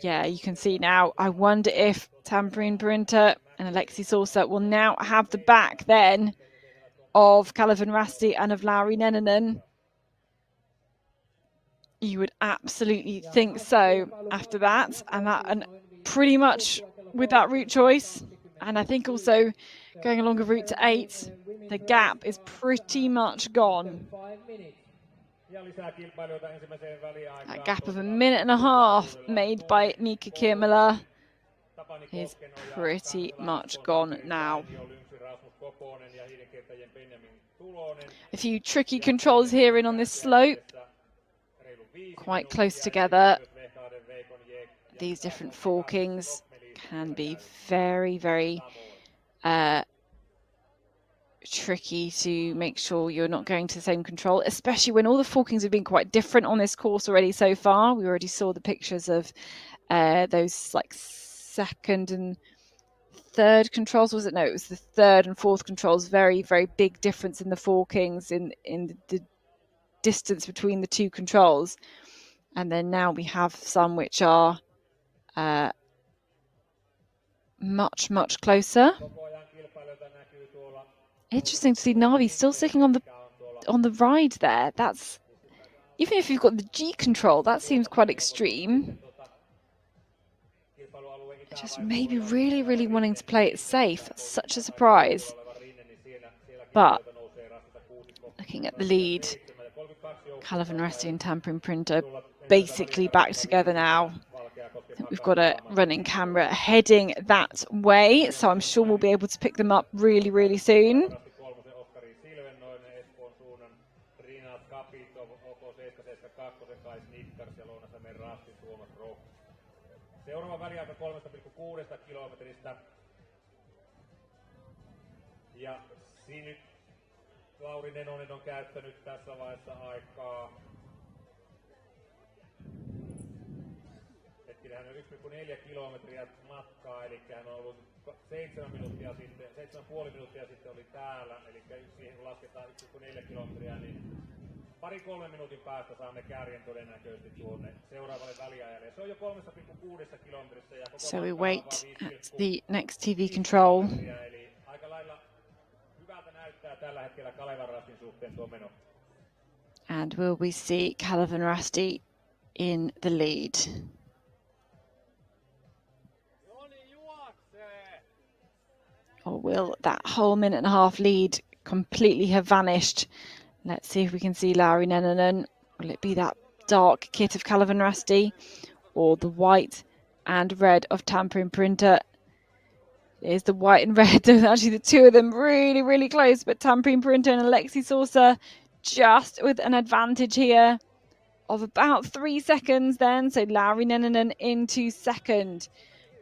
Yeah, you can see now. I wonder if Tampere Perinta and Aleksi Sorsa will now have the back then of Calavan Rasti and of Lauri Neninen. You would absolutely think so after that, and pretty much with that route choice, and I think also going along a route to 8, the gap is pretty much gone. That gap of a minute and a half made by Mika Kirmala is pretty much gone now. A few tricky controls here in on this slope. Quite close together. These different forkings can be very, very tricky to make sure you're not going to the same control, especially when all the forkings have been quite different on this course already so far. We already saw the pictures of those like second and third controls, was it? No, it was the third and fourth controls. Very, very big difference in the forkings, in the distance between the two controls. And then now we have some which are much, much closer. Interesting to see Navi still sitting on the ride there. That's, even if you've got the G control, that seems quite extreme. Just maybe really, really wanting to play it safe. Such a surprise. But looking at the lead, Calavan Rasti and Tampere Perinta basically back together now. I think we've got a running camera heading that way, so I'm sure we'll be able to pick them up really, really soon. Seuraava väliaika 3,6 kilometristä. Ja siinä nyt Lauri Nenonen on käyttänyt tässä vaiheessa aikaa. Hetkinähän on 1,4 kilometriä matkaa, eli hän on ollut 7,5 minuuttia sitten oli täällä, eli siihen kun lasketaan 1,4 kilometriä, niin 2-3 minuutin päästä saamme kärjen todennäköisesti tuonne seuraavalle väliajalle. Se on jo 3,6 kilometrissä. So we wait at the next TV control. Eli aika lailla hyvältä näyttää tällä hetkellä Calavan Rastin suhteen tuo meno. And will we see Calavan Rasti in the lead? Or will that whole minute and a half lead completely have vanished? Let's see if we can see Lauri Neninen. Will it be that dark kit of Calavan Rasti or the white and red of Tampere Perinta? It is the white and red. There's actually the two of them really, really close, but Tampere Perinta and Aleksi Sorsa just with an advantage here of about 3 seconds then. So Lauri Neninen into second.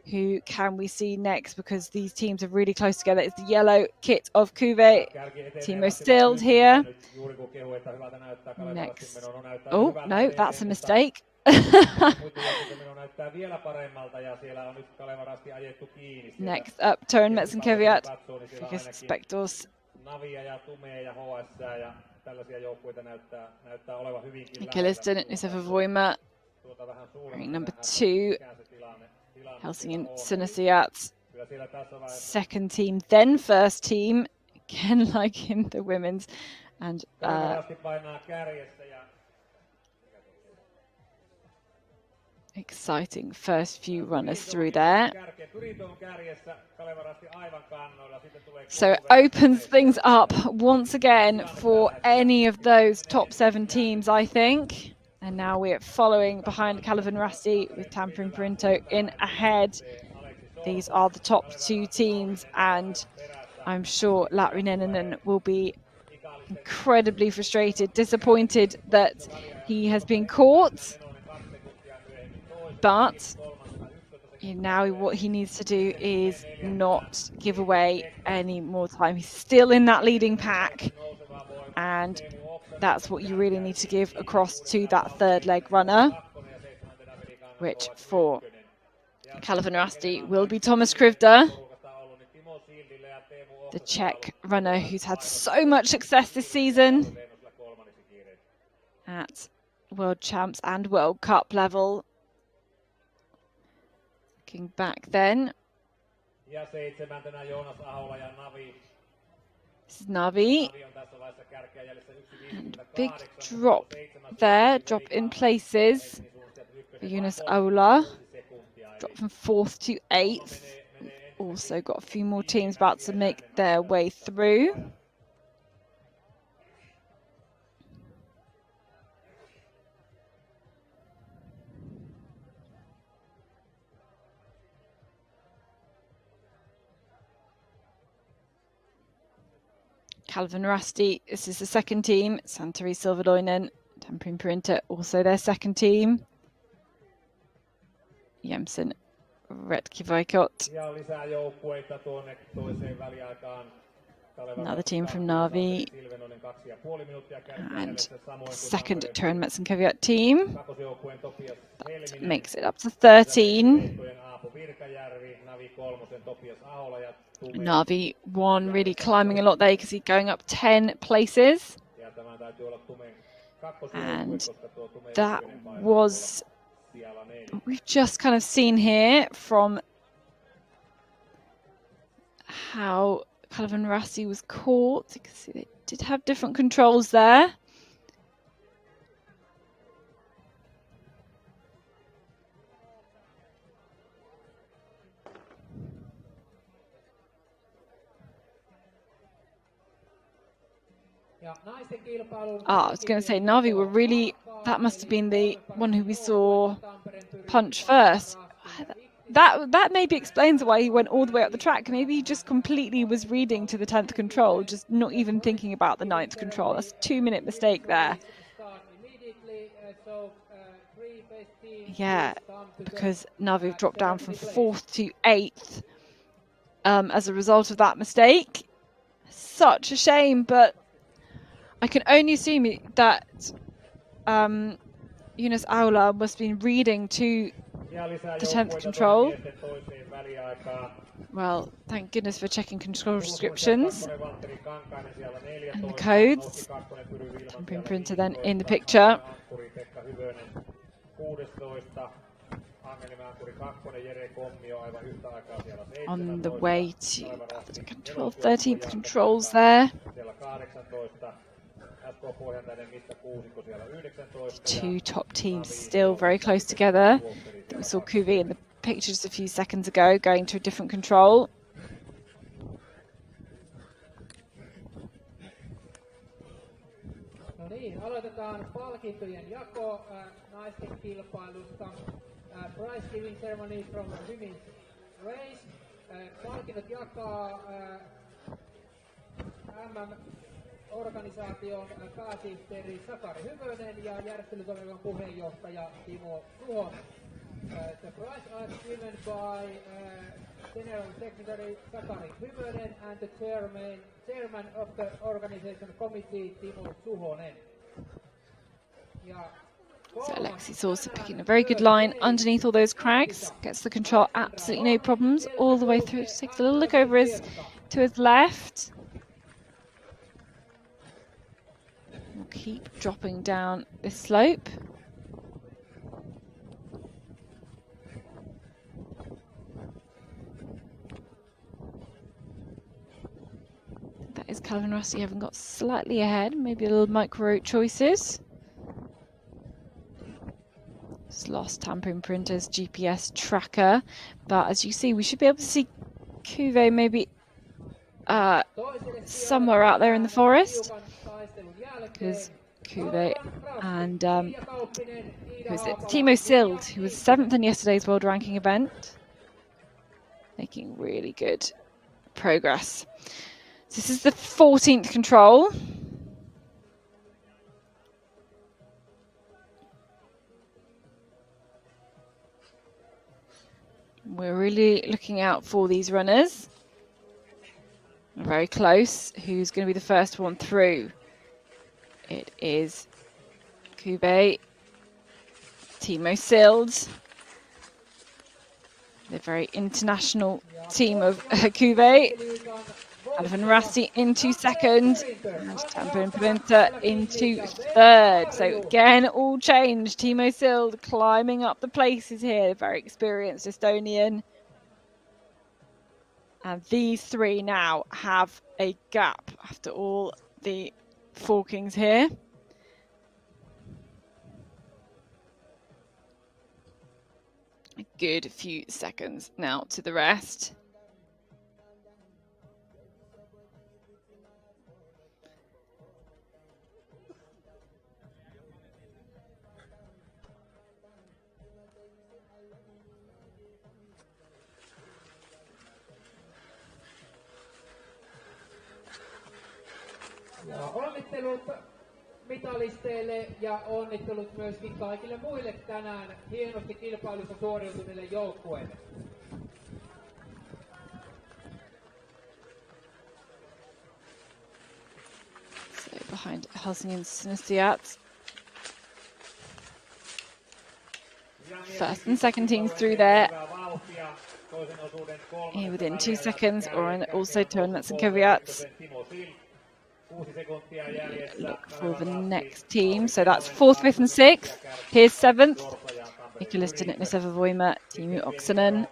Who can we see next? Because these teams are really close together. It's the yellow kit of Kuve. Timo Stild here. Next. Oh, no, that's a mistake. Next up, Toren Metsenkeviat. Spektos. Killiston, Nisefa Voima. Number 2. Helsingin Sunasiat, second team, then first team, again like in the women's. And exciting first few runners through there. So it opens things up once again for any of those top 7 teams, I think. And now we're following behind Calvin Rasti with Tampere Printo in ahead. These are the top 2 teams, and I'm sure Lauri Neninen will be incredibly frustrated, disappointed that he has been caught. But now what he needs to do is not give away any more time. He's still in that leading pack, and that's what you really need to give across to that third leg runner, which for Calvin Rasti will be Thomas Krivda, the Czech runner who's had so much success this season at World Champs and World Cup level. Looking back then. This is Navi. And big drop there, drop in places for Jonas Aula. Drop from 4th to 8th. Also got a few more teams about to make their way through. Calvin Rasti, this is the second team. Santeri Silvaloinen, Tampere Printer, also their second team. Jämsen Retkivaikot. Another team from Navi. And second Turin Metson Caveat team. That makes it up to 13. Navi 1 really climbing a lot there because he's going up 10 places. And that was what we've just kind of seen here from how Calvin Rasti was caught. You can see they did have different controls there. I was going to say Navi were really, that must have been the one who we saw punch first. That maybe explains why he went all the way up the track. Maybe he just completely was reading to the 10th control, just not even thinking about the 9th control. That's a 2-minute mistake there. Yeah, because Navi dropped down from 4th to 8th as a result of that mistake. Such a shame, but I can only assume that Jonas Aula must have been reading to the 10th control. Well, thank goodness for checking control descriptions and the codes. Tampere Printer then in the picture. On the way to the control, 13th controls there. The 2 top teams still very close together. We saw Kuvi in the picture just a few seconds ago going to a different control. No niin, aloitetaan palkintojen jako naisten kilpailusta. Prize giving ceremony from women's race. Palkinnot jakaa MM-organisaation pääsihteeri Sakari Hyvönen ja järjestelytoimivan puheenjohtaja Timo Suhonen. The prize are given by General Secretary Sakari Hyvönen and the chairman of the organization committee Timo Suhonen. So Alexi's also picking a very good line underneath all those crags. Gets the control, absolutely no problems, all the way through. Just takes a little look over to his left. We'll keep dropping down this slope. That is Calvin Rasti having got slightly ahead, maybe a little micro choices. Just lost Tampering Printer's GPS tracker, but as you see, we should be able to see Kuve maybe somewhere out there in the forest, because Kuve and who is it? Timo Sild, who was 7th in yesterday's world ranking event, making really good progress. So this is the 14th control. We're really looking out for these runners. Very close. Who's going to be the first one through? It is Kuve, Timo Sild. The very international team of Kuve. Katherine Rasti into second, and Tampering Printer into third. So again, all changed. Timo Sild climbing up the places here, very experienced Estonian. And these three now have a gap after all the forkings here. A good few seconds now to the rest. Ja onnittelut mitalisteille ja onnittelut myöskin kaikille muille tänään hienosti kilpailussa suoriutuneille joukkueille. So behind Helsingin Sinisiat. First and second teams through there. Here within 2 seconds, also Tournaments and Caveats. Look for the next team. So that's 4th, 5th and 6th. Here's 7th. Nicholas Denitniseva Voima, Timu Oksanen.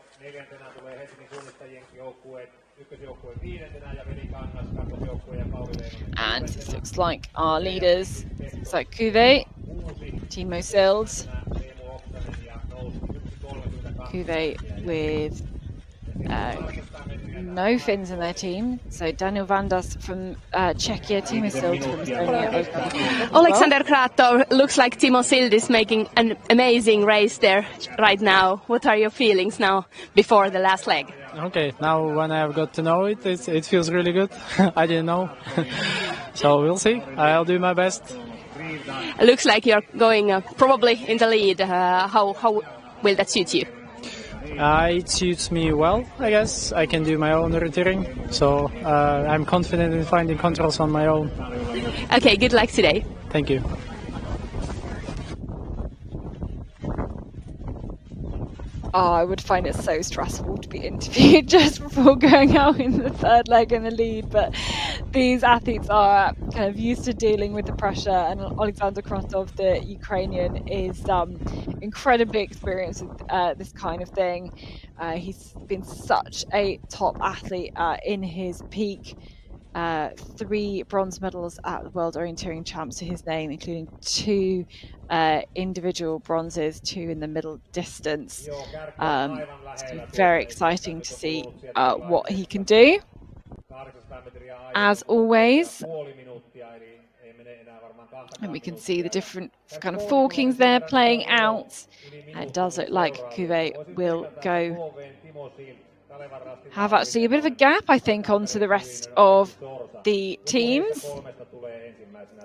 And this looks like our leaders. Looks like Kuve, Timo Sild. Kuve with no Finns in their team. So Daniel Vandas from Czechia, Timo Sild from Estonia. Alexander Kratov, looks like Timo Sild is making an amazing race there right now. What are your feelings now before the last leg? Okay, now when I have got to know it, it feels really good. I didn't know. So we'll see. I'll do my best. It looks like you're going probably in the lead. How will that suit you? It suits me well, I guess. I can do my own orienteering, so I'm confident in finding controls on my own. Okay, good luck today. Thank you. Oh, I would find it so stressful to be interviewed just before going out in the third leg in the lead, but these athletes are kind of used to dealing with the pressure, and Alexander Krotov, the Ukrainian, is incredibly experienced with this kind of thing. He's been such a top athlete in his peak. 3 bronze medals at the World Orienteering Champs to his name, including 2 individual bronzes, 2 in the middle distance. It's been very exciting to see what he can do. As always, and we can see the different kind of forkings there playing out. It does look like Kuve will go have actually a bit of a gap, I think, onto the rest of the teams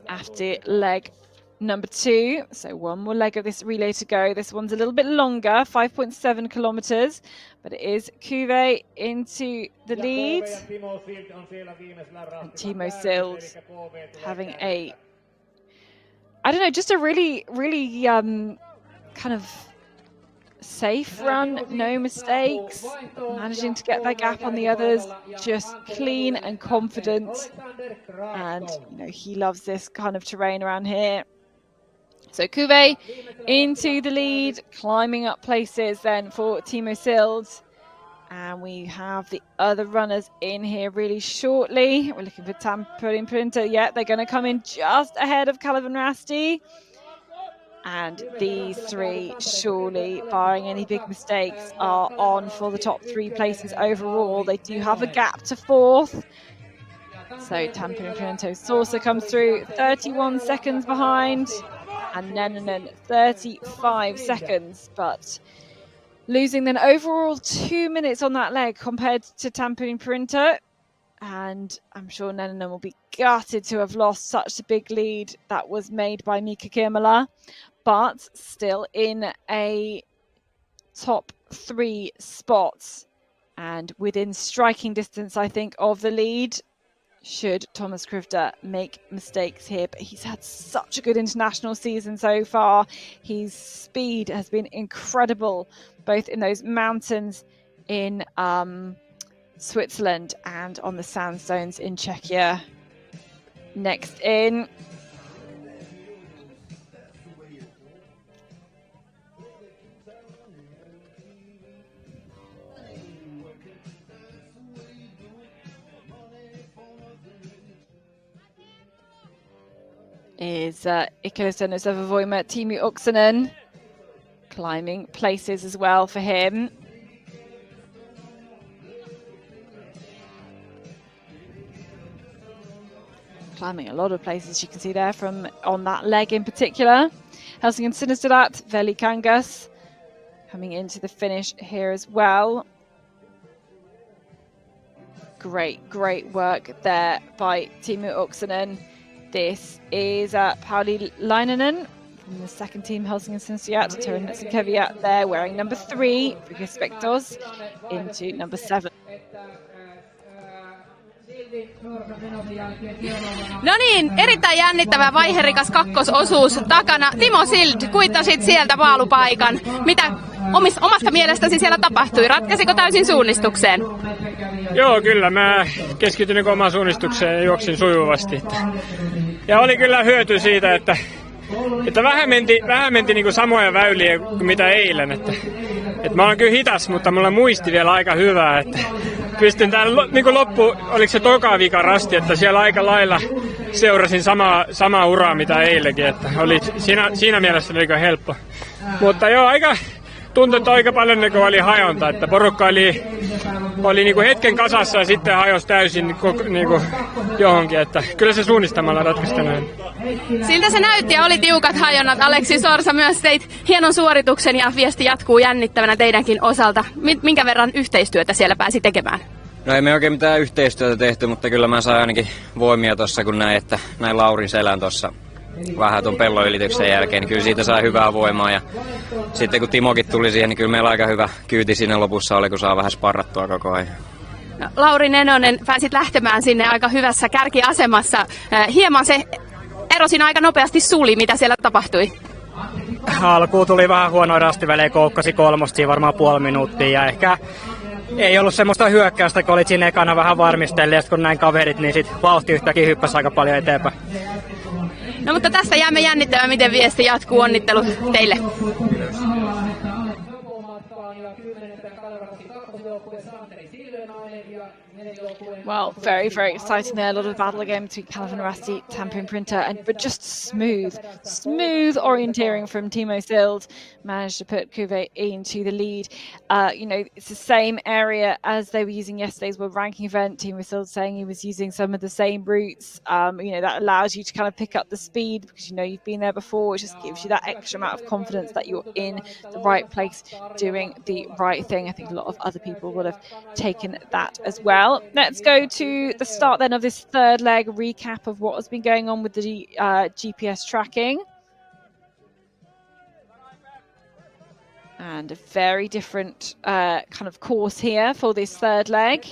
after leg number 2. So one more leg of this relay to go. This one's a little bit longer, 5.7 kilometers, but it is Kuve into the lead. And Timo Sild having a, I don't know, just a really, really kind of safe run, no mistakes, managing to get that gap on the others, just clean and confident. And he loves this kind of terrain around here. So Kuve into the lead, climbing up places then for Timo Sild. And we have the other runners in here really shortly. We're looking for Tampering Printer. Yeah, they're going to come in just ahead of Katherine Rasti. And these three, surely, barring any big mistakes, are on for the top 3 places overall. They do have a gap to 4th. So Tampere Printo Saucer comes through 31 seconds behind, and Nenenen 35 seconds, but losing then overall 2 minutes on that leg compared to Tampere Printo. And I'm sure Nenenen will be gutted to have lost such a big lead that was made by Mika Kirmala, but still in a top 3 spots and within striking distance, I think, of the lead. Should Thomas Krivda make mistakes here, but he's had such a good international season so far. His speed has been incredible, both in those mountains in Switzerland and on the sandstones in Czechia. Next in, is Ikosen Osavavoima Timu Oksanen, climbing places as well for him. Climbing a lot of places, you can see there from on that leg in particular. Helsingin Sinisterat, Veli Kangas coming into the finish here as well. Great work there by Timu Oksanen. This is Pauli Laininen from the second team, Helsingin Sinisterat. Terran Netsenkeviä there wearing number 3, Spektos into number 7. No niin, erittäin jännittävä vaiherikas kakkososuus takana. Timo Sild, kuittasit sieltä paalupaikan. Mitä omasta mielestäsi siellä tapahtui? Ratkesiko täysin suunnistukseen? Joo, kyllä. Mä keskityin omaan suunnistukseen ja juoksin sujuvasti. Ja oli kyllä hyöty siitä, että vähän menti niin kuin samoja väyliä kuin mitä eilen. Että mä olen kyllä hitas, mutta mulla muisti vielä aika hyvää. Että pystyn täällä niin loppu, oliko se toka vika rasti, että siellä aika lailla seurasin samaa uraa mitä eilenkin. Että oli, siinä mielessä oli helppo. Mutta joo, tuntui, että aika paljon oli hajonta, että porukka oli niinku hetken kasassa ja sitten hajosi täysin niinku johonkin, että kyllä se suunnistamalla ratkaista näin. Siltä se näytti ja oli tiukat hajonnat. Aleksi Sorsa myös teit hienon suorituksen ja viesti jatkuu jännittävänä teidänkin osalta. Minkä verran yhteistyötä siellä pääsi tekemään? No ei me oikein mitään yhteistyötä tehty, mutta kyllä mä sain ainakin voimia tuossa kun näin, että näin Laurin selän tuossa vähän tuon pellon ylityksen jälkeen, niin kyllä siitä sai hyvää voimaa ja sitten kun Timokin tuli siihen, niin kyllä meillä aika hyvä kyyti siinä lopussa oli, kun saa vähän sparrattua koko ajan. No, Lauri Nenonen, pääsit lähtemään sinne aika hyvässä kärkiasemassa. Hieman se ero siinä aika nopeasti suli, mitä siellä tapahtui? Alkuun tuli vähän huonoa rastivälejä, koukkasi kolmosta siinä varmaan puoli minuuttia ja ehkä ei ollut semmoista hyökkäystä, kun olit siinä ekana vähän varmistellut ja kun näin kaverit, niin sit vauhti yhtäkkiä hyppäsi aika paljon eteenpäin. No mutta tästä jäämme jännittämään, miten viesti jatkuu. Onnittelut teille. Well, very, very exciting there. A lot of battle again between Calvin Rasti, Tampere Printer, but just smooth orienteering from Timo Sild. Managed to put Kuve into the lead. It's the same area as they were using yesterday's World Ranking event. Timo Sild saying he was using some of the same routes. That allows you to kind of pick up the speed because you've been there before. It just gives you that extra amount of confidence that you're in the right place, doing the right thing. I think a lot of other people would have taken that as well. Let's go to the start then of this third leg, recap of what has been going on with the GPS tracking. And a very different kind of course here for this third leg.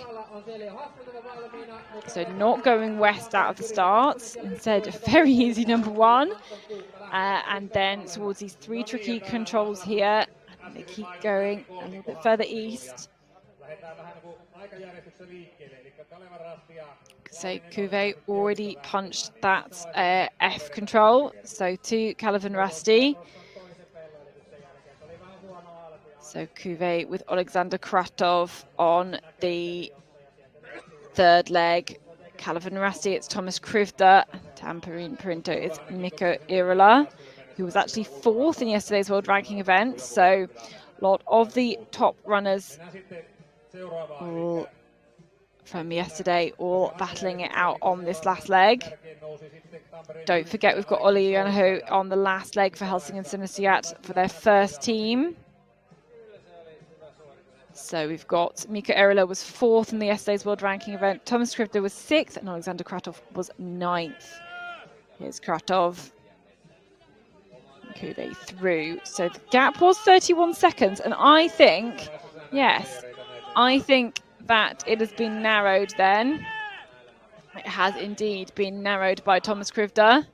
So not going west out of the starts, instead a very easy number 1. And then towards these 3 tricky controls here, and they keep going a little bit further east. So Kuve already punched that F control, so to Calvin Rasti. So Kuve with Alexander Kratov on the third leg. Calvin Rasti, it's Thomas Krivda. Tampere Printo is Mikko Irola. who was actually 4th in yesterday's world ranking event. So a lot of the top runners from yesterday all battling it out on this last leg. Don't forget we've got Olli Janho on the last leg for Helsingin Synnesiat for their first team. So we've got Mika Erila was 4th in the yesterday's world ranking event. Thomas Krivda was 6th and Alexander Kratov was 9th. Here's Kratov. Kuve through. So the gap was 31 seconds. And I think, yes, I think that it has been narrowed then. It has indeed been narrowed by Thomas Krivda.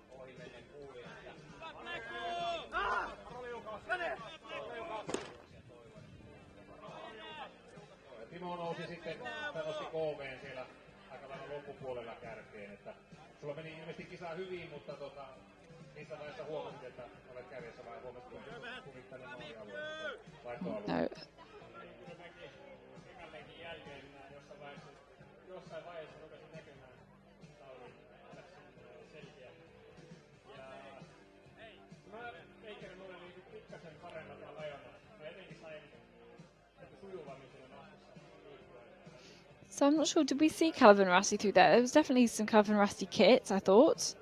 Timo nousi sitten, nosti KV:n siellä aika lailla loppupuolella kärkeen, että sulla meni ilmeisesti kisa hyvin, mutta missä vaiheessa huomasit, että olet kärjessä vai huomasitko kuvittainen maalialueella vaihtoalueella? No. Jossain vaiheessa rupesin näkemään taulun selkeä. Ja mä veikkasin, että olin pikkasen paremmalla ajalla. Mä jotenkin sain sujuvammin siinä vastassa. So I'm not sure, did we see Calvin Rassi through there? There was definitely some Calvin Rassi kits, I thought.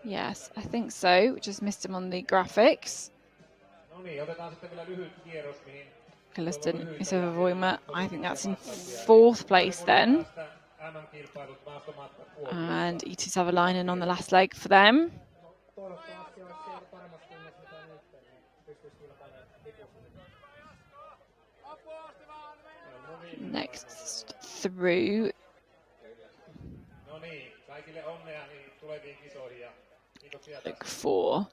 Yes, I think so. We just missed him on the graphics. Kalliston Isova-Voima, I think that's in 4th place then. And Iitti Savolainen on the last leg for them. Next through. Look for.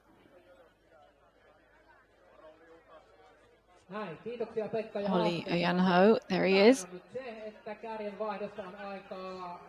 Olli Janho, there he is. Että kärjen vaihdosta on aikaa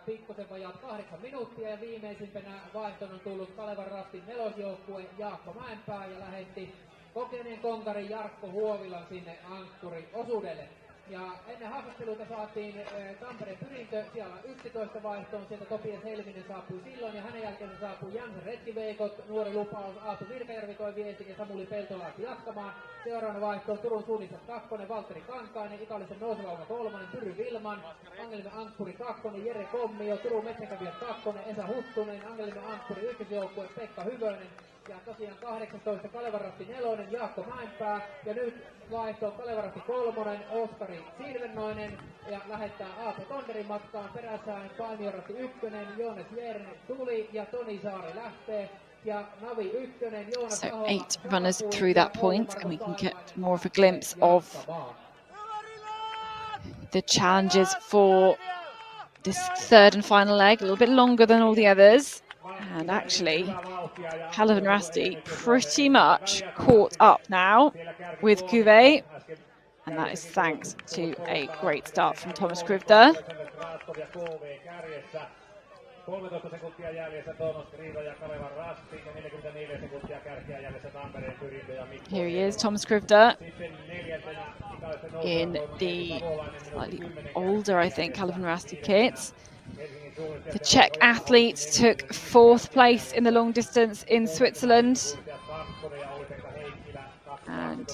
pikkusen vajaat 8 minuuttia ja viimeisimpänä vaihtoon on tullut Kalevan Rastin nelosjoukkue Jaakko Mäenpää ja lähetti kokeneen konkarin Jarkko Huovilan sinne ankkuriosuudelle. Ja ennen haastatteluita saatiin Tampereen pyrintö, siellä on 11 vaihtoon, sieltä Topias Helminen saapui silloin ja hänen jälkeen saapui Jansen Retkiveikot, nuori lupaus Aatu Virkajärvi toi viestin ja Samuli Peltola jatkamaan. Seuraavana vaihtoon Turun Suunnisat 2, Valtteri Kankainen, Ikalisen Nouselauma 3, Pyry Vilman, Angelinen Ankkuri 2, Jere Kommio, Turun Metsäkävijät 2, Esa Huttunen, Angelinen Ankkuri ykkösjoukkue Pekka Hyvönen. Ja tosiaan 18 Kalevan Rasti 4, Jaakko Mäenpää ja nyt vaihto Kalevan Rasti 3, Oskari Silvennoinen ja lähettää Aapo Tonderin matkaan perässään Paimiorasti 1, Joonas Jern tuli ja Toni Saari lähtee ja Navi 1, Joonas So 8 runners through that point and we can get more of a glimpse of the challenges for this 3rd and final leg, a little bit longer than all the others. And actually, Calvin Rasti pretty much caught up now with Kuve. And that is thanks to a great start from Thomas Krivda. 13 sekuntia jäljessä Tuomas Kriiva ja Kalevan Rasti ja 44 sekuntia kärkeä jäljessä Tampereen pyrintö ja Mikko. Here he is, Thomas Krivda, in the slightly older, I think, Calvin Rasti kits. The Czech athlete took 4th place in the long distance in Switzerland. And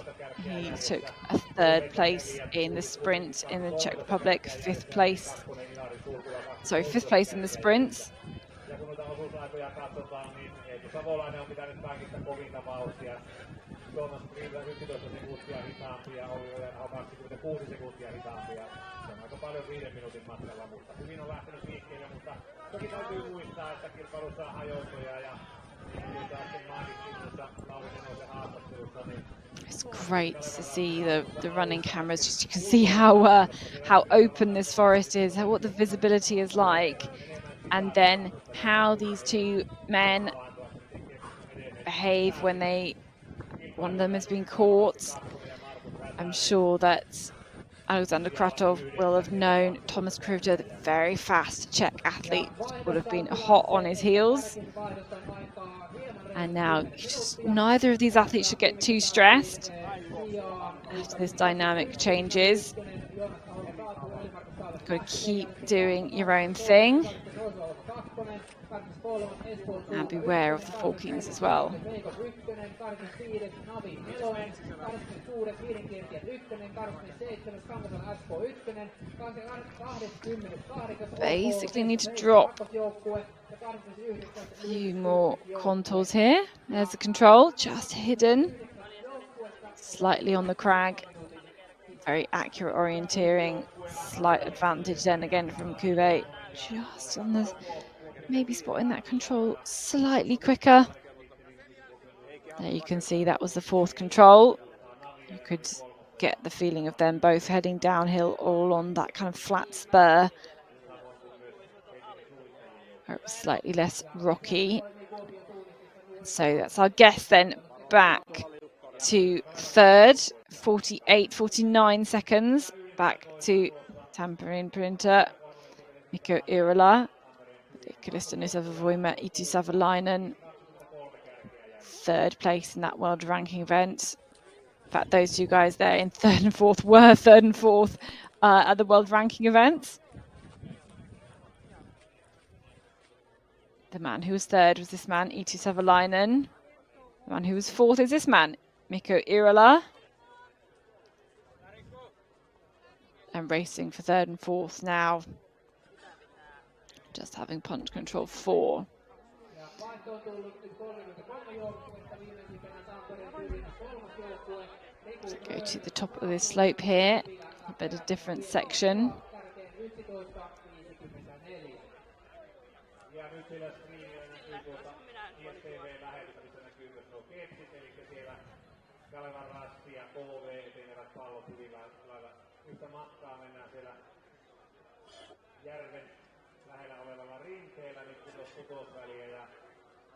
he took a 3rd place in the sprint in the Czech Republic, 5th place. Sorry, 5th place in the sprints. Tuomas Kriiva 11 sekuntia hitaampi ja Olli Janho 26 sekuntia hitaampi. Se on aika paljon 5 minuutin matkalla, mutta hyvin on lähtenyt liikkeelle, mutta toki täytyy muistaa, että kilpailussa on hajontoja ja mitä äsken mainittiin tuossa Lauri Nenosen haastattelussa, niin it's great to see the running cameras. Just you can see how open this forest is, what the visibility is like, and then how these two men behave when one of them has been caught. I'm sure that Alexander Kratov will have known Thomas Krivda, the very fast Czech athlete, would have been hot on his heels. And now neither of these athletes should get too stressed after this dynamic changes. Got to keep doing your own thing. And beware of the Falkings as well. Basically need to drop a few more contours here. There's the control, just hidden. Slightly on the crag. Very accurate orienteering. Slight advantage then again from Kuwait. Just on the, maybe spotting that control slightly quicker. There you can see that was the fourth control. You could get the feeling of them both heading downhill all on that kind of flat spur. It was slightly less rocky. So that's our guess then, back to third, 49 seconds. Back to Tampereen Printer, Mikko Irola, Ridiculous Voima, Itu Savalainen. Third place in that world ranking event. In fact, those two guys there in third and fourth were third and fourth at the world ranking events. The man who was third was this man, Itu Savalainen. The man who was fourth is this man, Mikko Irola. And racing for third and fourth now. Just having punch control 4. So go to the top of this slope here, a bit of different section. Järven lähellä olevalla rinteellä, nyt kun on kutosväliä ja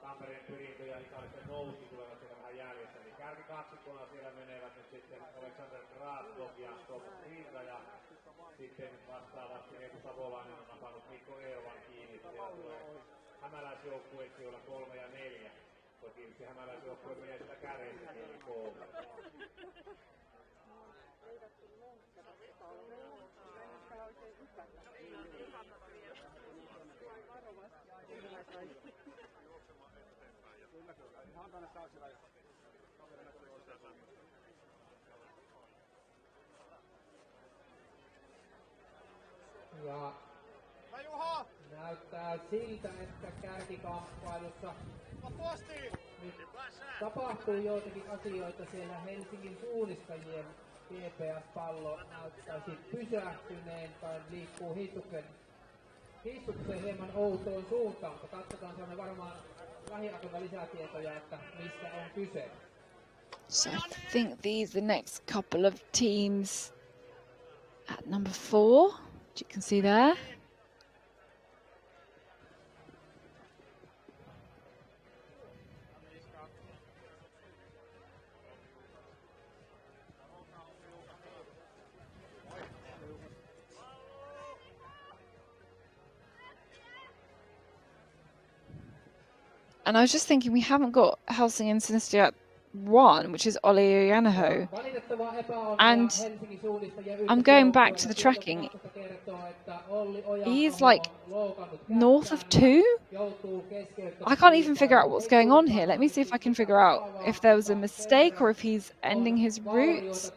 Tampereen Pyrintö ja Ikalisten Nousi tulevat siellä vähän jäljessä. Eli kärkikaksikkona siellä menevät nyt sitten Alexander Graatkov ja Thomas Riita ja sitten vastaavasti Eetu Savolainen on napannut Mikko Eerovan kiinni. Siellä tulee hämäläisjoukkueet siellä 3 ja 4. Toki yksi hämäläisjoukkue menee sitä kärjestä, eli KV. Ja näyttää siltä, että kärkikamppailussa nyt tapahtuu joitakin asioita siellä Helsingin suunnistajien GPS-pallo näyttäisi pysähtyneen tai liikkuu hiistukseen hieman outoon suuntaan, mutta katsotaan, saamme varmaan lähiaikoina lisätietoja, että mistä on kyse. So I think these are the next couple of teams at number 4, which you can see there. And I was just thinking, we haven't got Helsingin Sinister at 1, which is Olli Ojanaho. And I'm going back to the tracking. He's like north of 2. I can't even figure out what's going on here. Let me see if I can figure out if there was a mistake or if he's ending his route.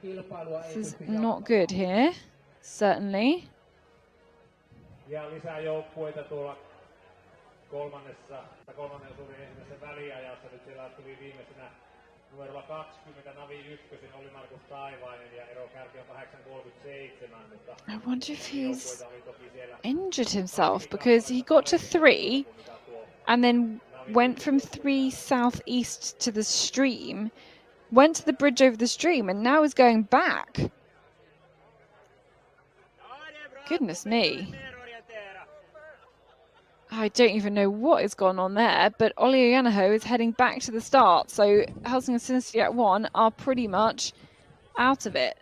This is not good here, certainly. Kolmannen osuuden ensimmäisessä väliajassa. Nyt siellä tuli viimeisenä numerolla 20 Navi ykkösen oli Markus Taivainen ja ero kärki on 8.37. I wonder if he's injured himself, because he got to 3 and then went from 3 southeast to the stream, went to the bridge over the stream, and now is going back. Goodness me. I don't even know what has gone on there, but Olli Ojanaho is heading back to the start. So Helsingin Sinister at 1 are pretty much out of it.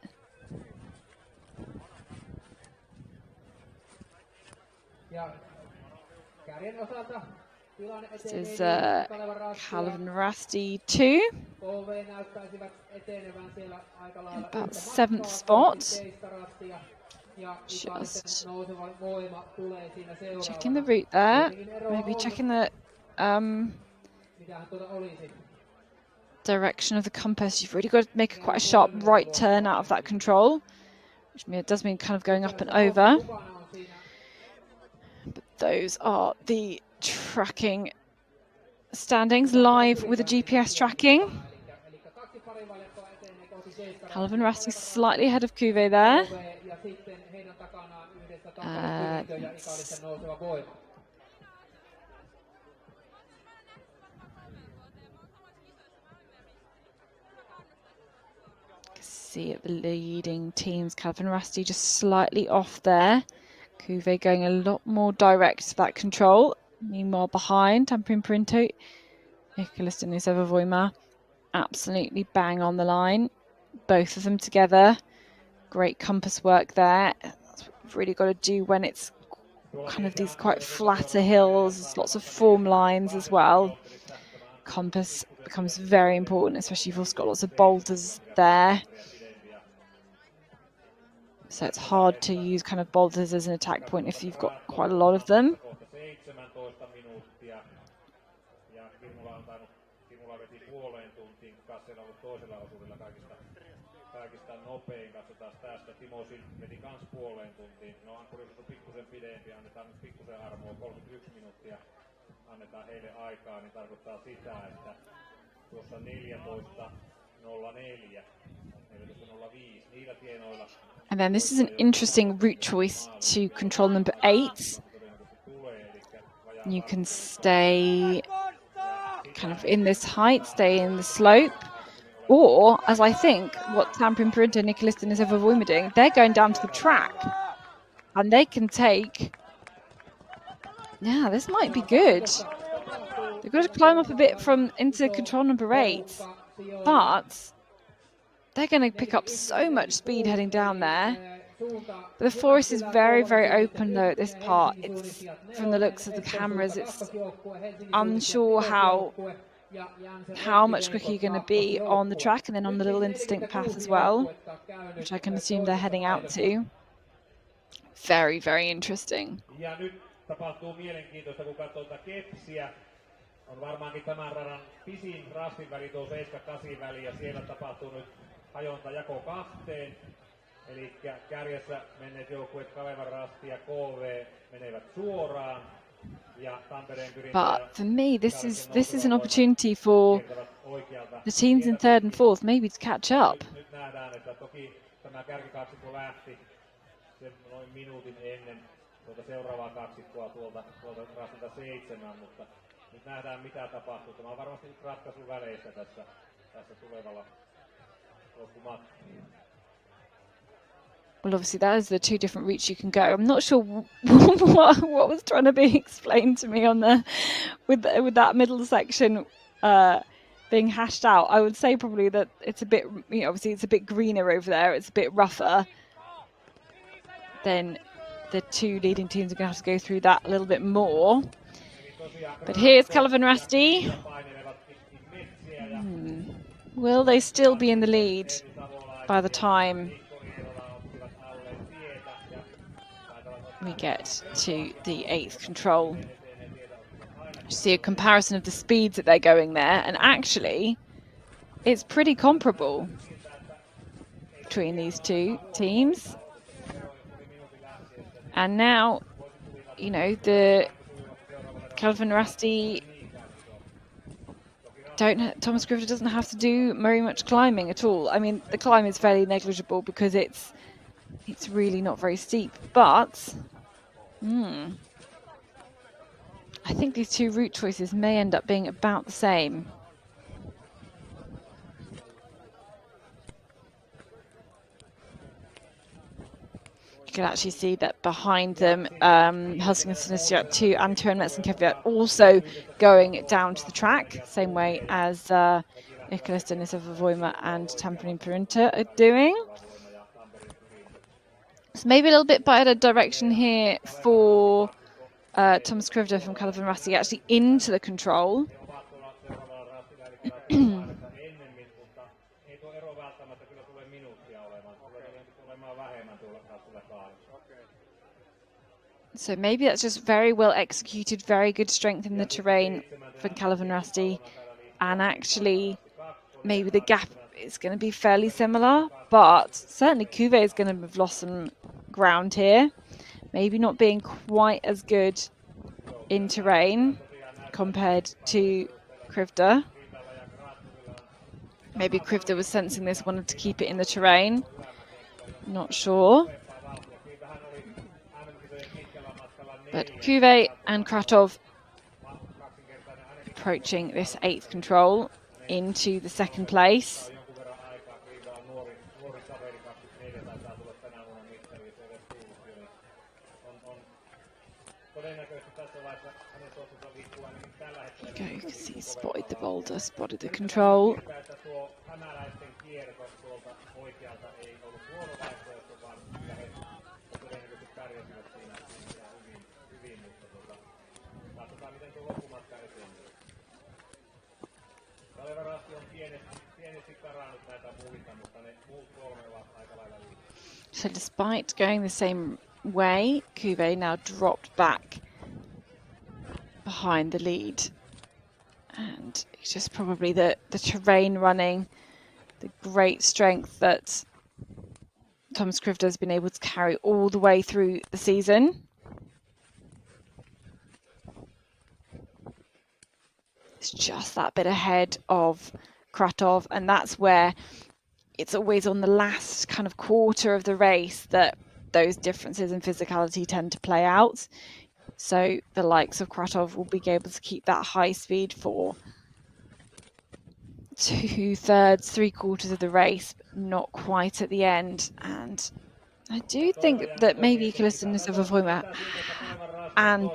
This is Calvin Rasti 2. About 7th spot. Just checking the route there. Maybe checking the direction of the compass. You've really got to make quite a sharp right turn out of that control, which does mean kind of going up and over. But those are the tracking standings live with the GPS tracking. Calvin Rasti slightly ahead of Kuve there. See at the leading teams, Calvin Rasti just slightly off there. Kuve going a lot more direct to that control. Meanwhile behind, Tamprin Printo, Nicholas Denisova Voima, absolutely bang on the line. Both of them together. Great compass work there. That's what you've really got to do when it's kind of these quite flatter hills, lots of form lines as well. Compass becomes very important, especially if you've also got lots of boulders there. So it's hard to use kind of boulders as an attack point if you've got quite a lot of them. Nopein, katsotaan tästä. Timo veti kans puoleen tuntiin. No ankkurisuus on pikkusen pidempi, annetaan nyt pikkusen armoa, 31 minuuttia annetaan heille aikaa, niin tarkoittaa sitä, että tuossa 14.04, 14.05, niillä tienoilla. And then this is an interesting route choice to control number 8. You can stay kind of in this height, stay in the slope. Or, as I think, what Tamprin Printer and Nicholas Denisova Voima doing, they're going down to the track. And they can take... Yeah, this might be good. They've got to climb up a bit into control number 8. But they're going to pick up so much speed heading down there. But the forest is very, very open, though, at this part. It's, from the looks of the cameras, it's unsure how much quicker you're going to be on the track and then on the little indistinct path as well, which I can assume they're heading out to. Very, very interesting. Ja nyt tapahtuu mielenkiintoista, kun katsoo tätä kepsiä. On varmaankin tämän radan pisin rastin väli tuo 7-8 väli ja siellä tapahtuu nyt hajonta jako kahteen. Eli kärjessä menneet joukkueet Kalevan Rasti ja KV menevät suoraan. But for me, this is an opportunity for the teams in 3rd and 4th maybe to catch up. Nyt nähdään, että toki tämä kärkikaksikko lähti sen noin minuutin ennen tuota seuraavaa kaksikkoa tuolta rastilta 7, mutta nyt nähdään mitä tapahtuu. Tämä on varmasti ratkaisun väleissä tässä tulevalla loppumatkalla. Well, obviously, that is the 2 different routes you can go. I'm not sure what was trying to be explained to me on with that middle section being hashed out. I would say probably that it's a bit, obviously it's a bit greener over there. It's a bit rougher. Then the 2 leading teams are going to have to go through that a little bit more. But here's Calvin Rasti. Will they still be in the lead by the time we get to the 8th control? See a comparison of the speeds that they're going there, and actually it's pretty comparable between these 2 teams. And now, the Calvin Rasti Thomas Grifter doesn't have to do very much climbing at all. I mean, the climb is fairly negligible because it's really not very steep, but I think these 2 route choices may end up being about the same. You can actually see that behind them, Helsing and Sinistya 2 and Turin Metzenkeviat also going down to the track, same way as Nicholas Denisova Voima and Tamprin Printer are doing. So maybe a little bit better direction here for Thomas Krivda from Calvin Rasti actually into the control. So maybe that's just very well executed, very good strength in the terrain for Calvin Rusty. And actually, maybe the gap is going to be fairly similar, but certainly Cuvée is going to have lost some ground here. Maybe not being quite as good in terrain compared to Krivda. Maybe Krivda was sensing this, wanted to keep it in the terrain. Not sure. But Cuvée and Kratov approaching this 8th control into the 2nd place. You can see he spotted the boulder, spotted the control. So despite going the same way, Cuvée now dropped back behind the lead. And it's just probably the terrain running, the great strength that Thomas Krivda has been able to carry all the way through the season. It's just that bit ahead of Kratov, and that's where it's always on the last kind of quarter of the race that those differences in physicality tend to play out. So the likes of Kratov will be able to keep that high speed for 2/3, 3/4 of the race, but not quite at the end. And I do think that maybe Kalistun and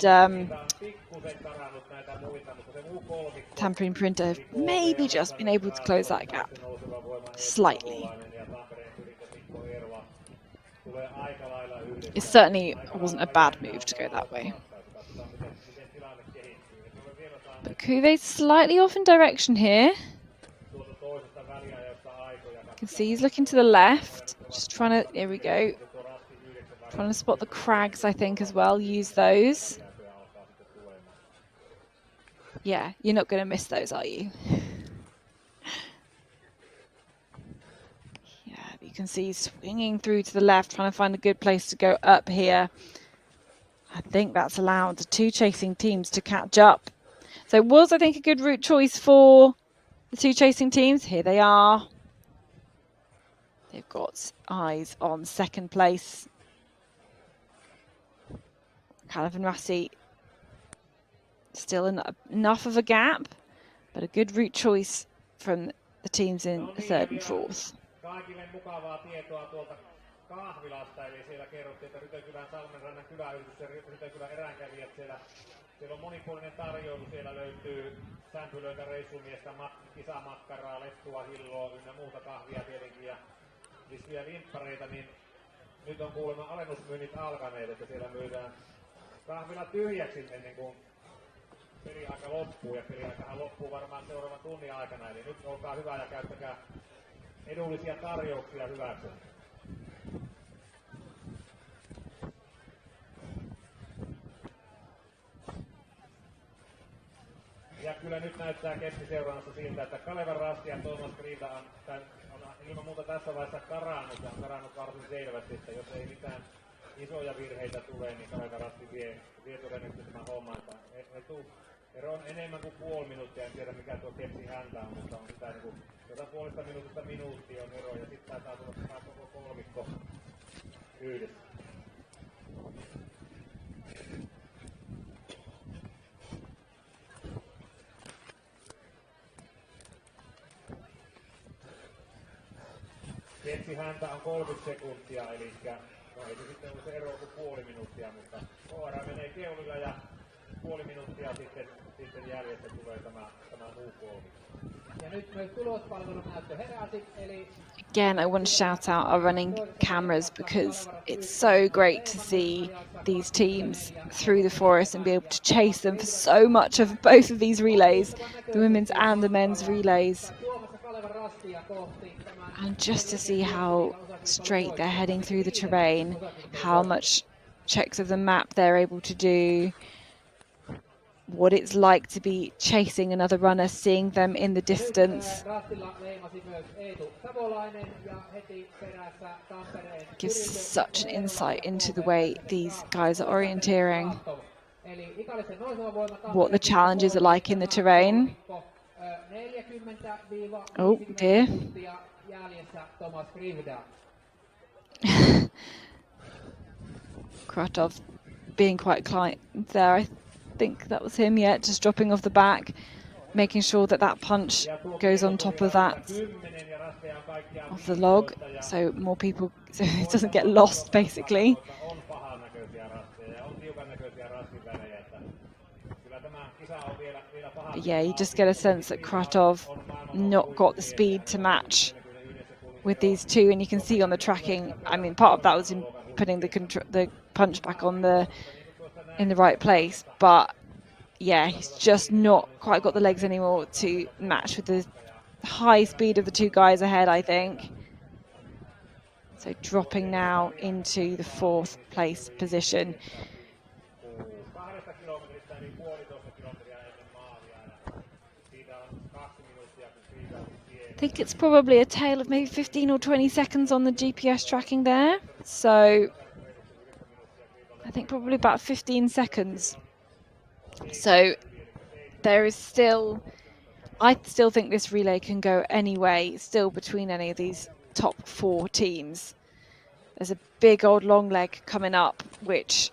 Tampere Printer have maybe just been able to close that gap slightly. It certainly wasn't a bad move to go that way. But Cuvé's slightly off in direction here. You can see he's looking to the left, just trying to, here we go. Trying to spot the crags, I think, as well, use those. Yeah, you're not going to miss those, are you? Yeah, you can see he's swinging through to the left, trying to find a good place to go up here. I think that's allowed the 2 chasing teams to catch up. So it was, I think, a good route choice for the 2 chasing teams. Here they are. They've got eyes on 2nd place. Calvin Rassi still enough of a gap, but a good route choice from the teams in 3rd and 4th. Kaikille mukavaa tietoa tuolta kahvilasta, eli siellä kerrottiin, että Rytökylän Salmenrannan kyläyritys ja Rytökylän eräänkävijät siellä on monipuolinen tarjoulu, siellä löytyy sämpylöitä, reissumiestä, kisamakkaraa, lettua, hilloa ynnä muuta kahvia tietenkin ja lisviä limppareita, niin nyt on kuulemma alennusmyynnit alkaneet, että siellä myydään kahvila tyhjäksi ennen kuin peliaika loppuu, ja peliaikahan loppuu varmaan seuraavan tunnin aikana, eli nyt olkaa hyvä ja käyttäkää edullisia tarjouksia hyväksi. Ja kyllä nyt näyttää keskiseurannassa siltä, että Kalevan Rasti ja Thomas Krivda on ilman muuta tässä vaiheessa karannut ja on karannut varsin selvästi, että jos ei mitään isoja virheitä tulee, niin Kalevan Rasti vie todennäköisesti tämän homman. Ero on enemmän kuin puoli minuuttia, en tiedä mikä tuo kepsi häntä on, mutta on sitä niin jota puolesta minuutista minuuttia on ero ja sitten taitaa tulla koko kolmikko yhdessä. Kepsi häntä on 30 sekuntia, eli no ei se sitten ollut se ero kuin puoli minuuttia, mutta KR menee keulilla ja puoli minuuttia sitten jäljessä tulee tämä muu kolmikko. Ja nyt myös tulospalvelun näyttö heräsi, eli again, I want to shout out our running cameras because it's so great to see these teams through the forest and be able to chase them for so much of both of these relays, the women's and the men's relays. And just to see how straight they're heading through the terrain, how much checks of the map, they're able to do what it's like to be chasing another runner, seeing them in the distance. Gives such an insight into the way these guys are orienteering, what the challenges are like in the terrain. Oh dear. Kratov being quite client there. I think that was him, yeah, just dropping off the back, making sure that that punch goes on top of that, of the log, so more people, so it doesn't get lost basically. But yeah, you just get a sense that Kratov not got the speed to match with these two, and you can see on the tracking, I mean, part of that was in putting the punch back on in the right place, but yeah, he's just not quite got the legs anymore to match with the high speed of the two guys ahead, I think. So dropping now into the 4th place position. I think it's probably a tail of maybe 15 or 20 seconds on the GPS tracking there. So I think probably about 15 seconds. So there is still, I still think this relay can go any way, still between any of these top 4 teams. There's a big old long leg coming up, which,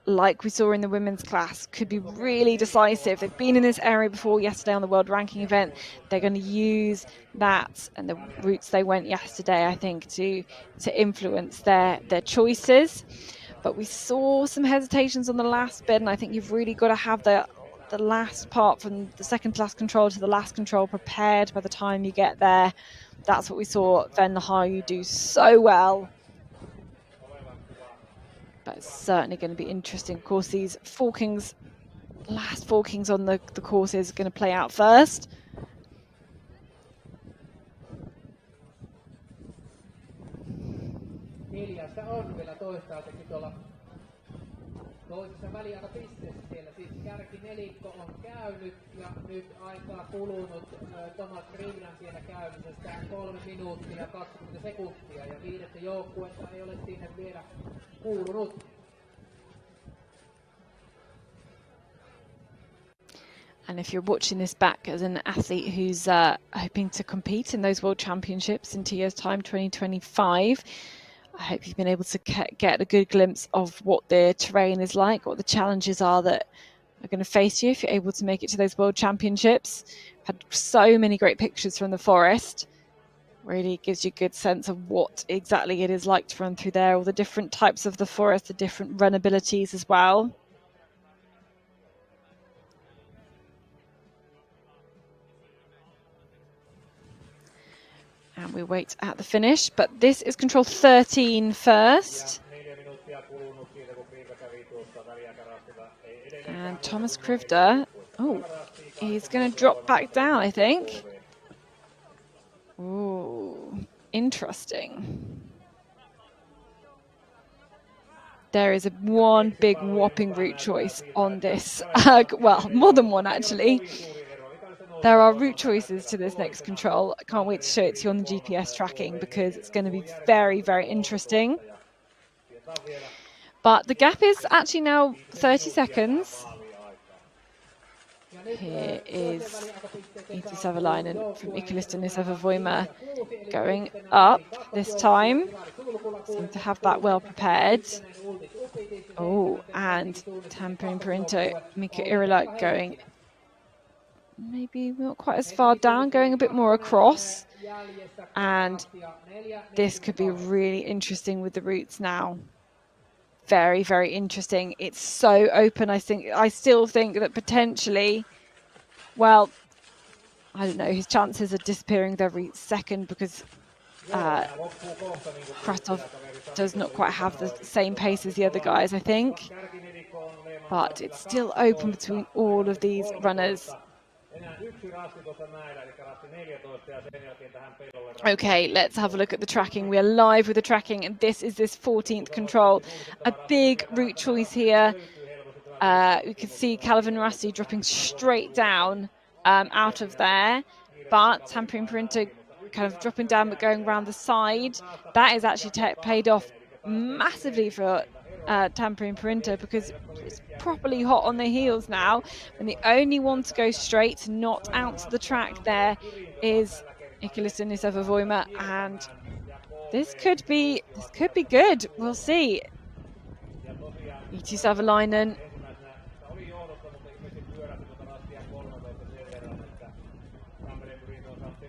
like we saw in the women's class, could be really decisive. They've been in this area before yesterday on the world ranking event. They're going to use that and the routes they went yesterday, I think, to influence their choices. But we saw some hesitations on the last bit, and I think you've really got to have the last part from the second to last control to the last control prepared by the time you get there. That's what we saw Ven Hayu do so well. But it's certainly going to be interesting. Of course, these forkings, last forkings on the course is going to play out first. Toisessa väliaikapisteessä siellä siis kärkinelikko on käynyt ja nyt aikaa kulunut Thomas Rivnan siellä käymisestä 3 minuuttia ja 20 sekuntia ja 5. joukkuetta ei ole sinne vielä kuulunut. And if you're watching this back as an athlete who's hoping to compete in those World Championships in 2 years' time, 2025, I hope you've been able to get a good glimpse of what the terrain is like, what the challenges are that are going to face you if you're able to make it to those World Championships. Had so many great pictures from the forest. Really gives you a good sense of what exactly it is like to run through there, all the different types of the forest, the different run abilities as well. And we wait at the finish, but this is control 13 first. And Thomas Krivda, oh, he's going to drop back down, I think. Ooh, interesting. There is one big whopping route choice on this. Well, more than one actually. There are route choices to this next control. I can't wait to show it to you on the GPS tracking because it's going to be very, very interesting. But the gap is actually now 30 seconds. Here is Iitti Savolainen from Ikalista Nisava-Voima going up this time. Seem to have that well prepared. Oh, and Tampere Perinto, Mika Irila going maybe not quite as far down, going a bit more across. And this could be really interesting with the routes now. Very, very interesting. It's so open. I still think that potentially, well, I don't know, his chances are disappearing with every second because Kratov does not quite have the same pace as the other guys, I think. But it's still open between all of these runners. Okay, let's have a look at the tracking. We are live with the tracking, and this is this 14th control. A big route choice here. We can see Calvin Rassi dropping straight down out of there, but Tampere Printer kind of dropping down but going around the side. That is actually paid off massively for Tampere Printer, because it's properly hot on their heels now, and the only one to go straight, not out to the track there, is Ikalista Niseva-Voima, and this could be good. We'll see. Iitti Savolainen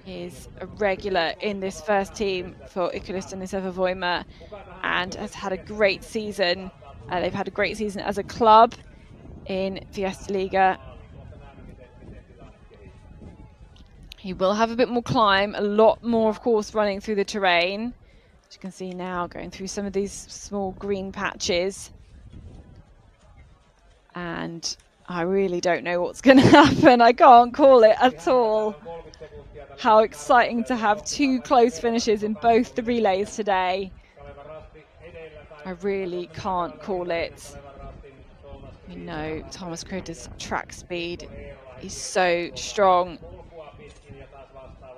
is a regular in this first team for Ikalista Niseva-Voima and has had a great season. They've had a great season as a club in Viestiliiga. He will have a bit more climb, a lot more, of course, running through the terrain. As you can see now, going through some of these small green patches. And I really don't know what's going to happen. I can't call it at all. How exciting to have two close finishes in both the relays today. I really can't call it. We know Thomas Krita's track speed is so strong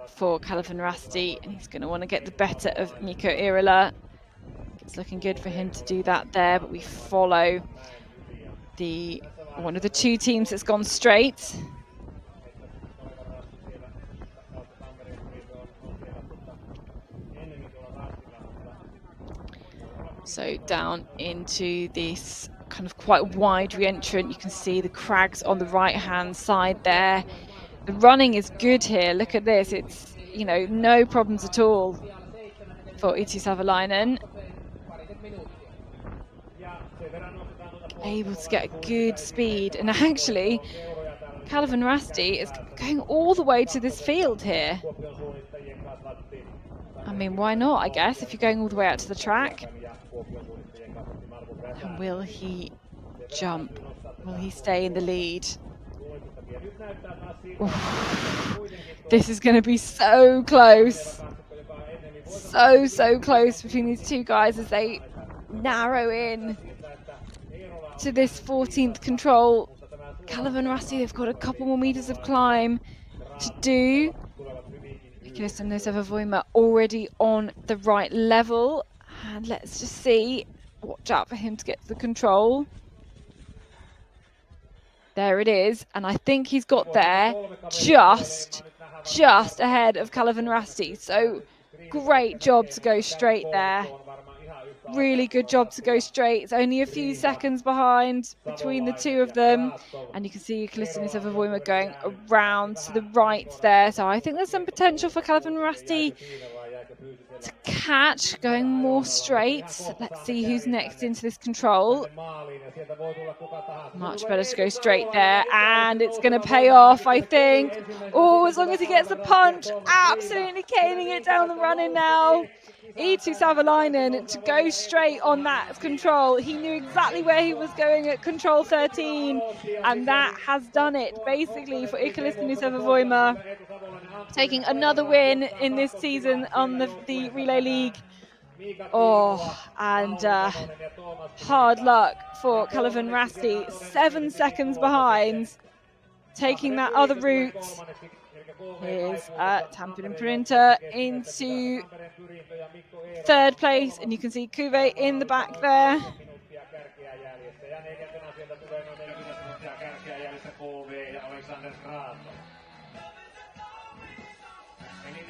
for Calvin Rasti, and he's going to want to get the better of Mikko Irila. It's looking good for him to do that there, but we follow one of the two teams that's gone straight. So down into this kind of quite wide re-entrant, you can see the crags on the right-hand side there. The running is good here. Look at this. It's, you know, no problems at all for Iitti Savolainen. Able to get a good speed. And actually, Calvin Rasti is going all the way to this field here. I mean, why not, I guess, if you're going all the way out to the track. And will he jump? Will he stay in the lead? Oof. This is going to be so close. So close between these two guys as they narrow in to this 14th control. Calvin Rasti, they've got a couple more meters of climb to do. Ikalista Niseva-Voima already on the right level. And let's just see. Watch out for him to get to the control. There it is, and I think he's got there just ahead of Calvin Rasti. So great job to go straight there. Really good job to go straight. It's only a few seconds behind between the two of them. And you can see Ikalista Niseva-Voima going around to the right there. So I think there's some potential for Calvin Rasti to catch, going more straight. Let's see who's next into this control. Much better to go straight there, and it's going to pay off, I think. Oh, as long as he gets the punch, absolutely caning it down the running now. Iitti Savolainen to go straight on that control. He knew exactly where he was going at control 13, and that has done it basically for Ikalista Niseva-Voima, taking another win in this season on the Relay League. Oh, and hard luck for Calvin Rasti, 7 seconds behind, taking that other route. Here's Tampere Printer into third place, and you can see Kuve in the back there.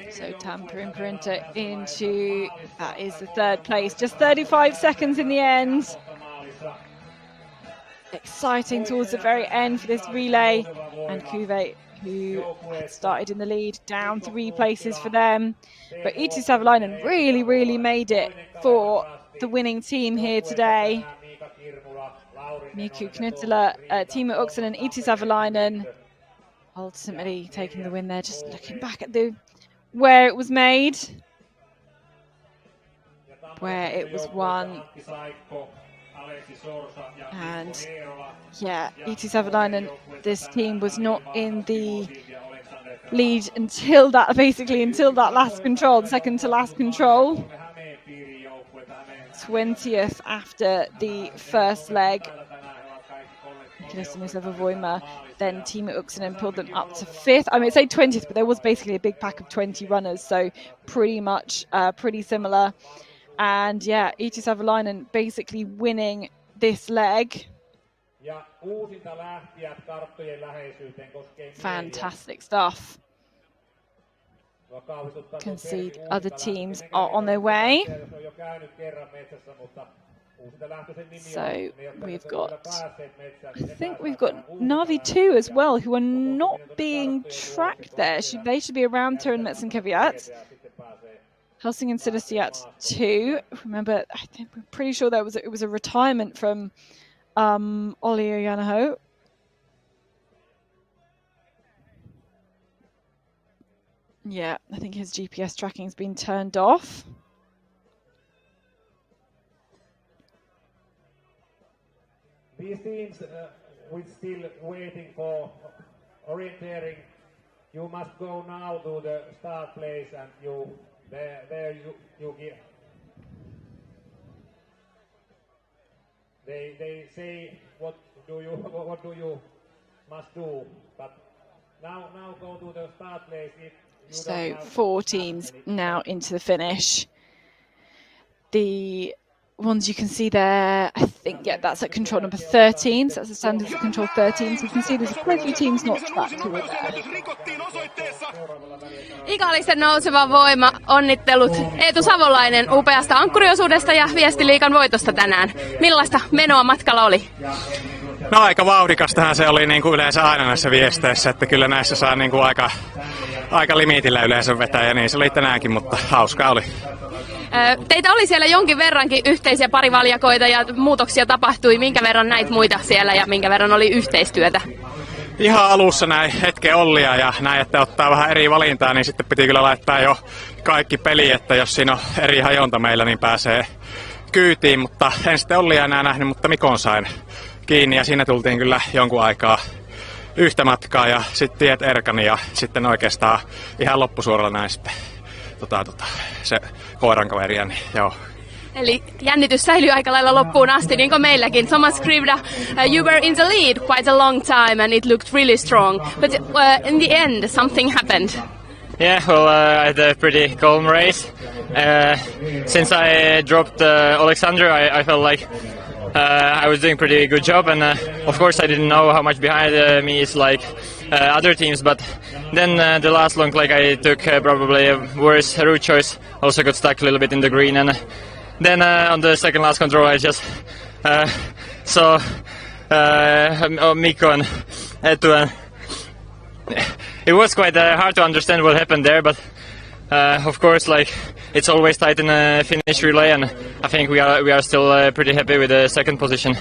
So Tampere Printer into, that is the third place, just 35 seconds in the end. Exciting towards the very end for this relay, and Kuve, who started in the lead, down 3 places for them. But Iitti Savolainen really made it for the winning team here today. Mikko Knutila, Timo Oksanen, and Iitti Savolainen ultimately taking the win there. Just looking back at where it was made, where it was won. And yeah, Iitti Savolainen, this team was not in the lead until that last control, the second to last control. 20th after the first leg. Then Timo Uksinen pulled them up to 5th. I mean, say 20th, but there was basically a big pack of 20 runners, so pretty much pretty similar. And yeah, Iitti Savolainen basically winning this leg. Fantastic stuff. Can see other teams are on their way. So we've got, I think we've got Navi 2 as well, who are not being tracked there. They should be around Turin Metzenkeviat. Helsingin Sidosiat 2. Remember, I'm pretty sure that it was a retirement from Olli Ojanaho. Yeah, I think his GPS tracking's been turned off. These teams we're still waiting for Orienteering. You must go now to the start place and you give. They say what do you must do, but now go to the start place. So 4 teams now into the finish. The ones you can see there, I think, yeah, that's at control number 13. So that's the standard for control 13. So you can see there's quite a few teams not tracked who are there. Ikallisen nouseva voima, onnittelut Eetu Savolainen upeasta ankkuriosuudesta ja Viestiliigan voitosta tänään. Millaista menoa matkalla oli? No aika vauhdikastahan se oli niin kuin yleensä aina näissä viesteissä, että kyllä näissä saa niin kuin aika limitillä yleensä vetää ja niin se oli tänäänkin, mutta hauskaa oli. Teitä oli siellä jonkin verrankin yhteisiä parivaljakoita ja muutoksia tapahtui. Minkä verran näit muita siellä ja minkä verran oli yhteistyötä? Ihan alussa näin hetken Ollia ja näin, että ottaa vähän eri valintaa, niin sitten piti kyllä laittaa jo kaikki peli, että jos siinä on eri hajonta meillä, niin pääsee kyytiin, mutta en sitten Ollia enää nähnyt, mutta Mikon sain kiinni ja siinä tultiin kyllä jonkun aikaa yhtä matkaa ja sitten tiet erkani ja sitten oikeastaan ihan loppusuoralla näin sitten se koiran kaveria, niin joo. Eli jännitys säilyi aika lailla loppuun asti, niin kuin meilläkin. Thomas Krivda, you were in the lead quite a long time and it looked really strong. But in the end, something happened. Yeah, well, I had a pretty calm race. Since I dropped Alexander, I felt like I was doing pretty good job. And of course, I didn't know how much behind me is like other teams. But then the last long leg, I took probably a worse route choice. Also got stuck a little bit in the green. And then on the second last control, I just saw Mikko and Eetu, and it was quite hard to understand what happened there. But of course, like it's always tight in a Finnish relay, and I think we are still pretty happy with the second position.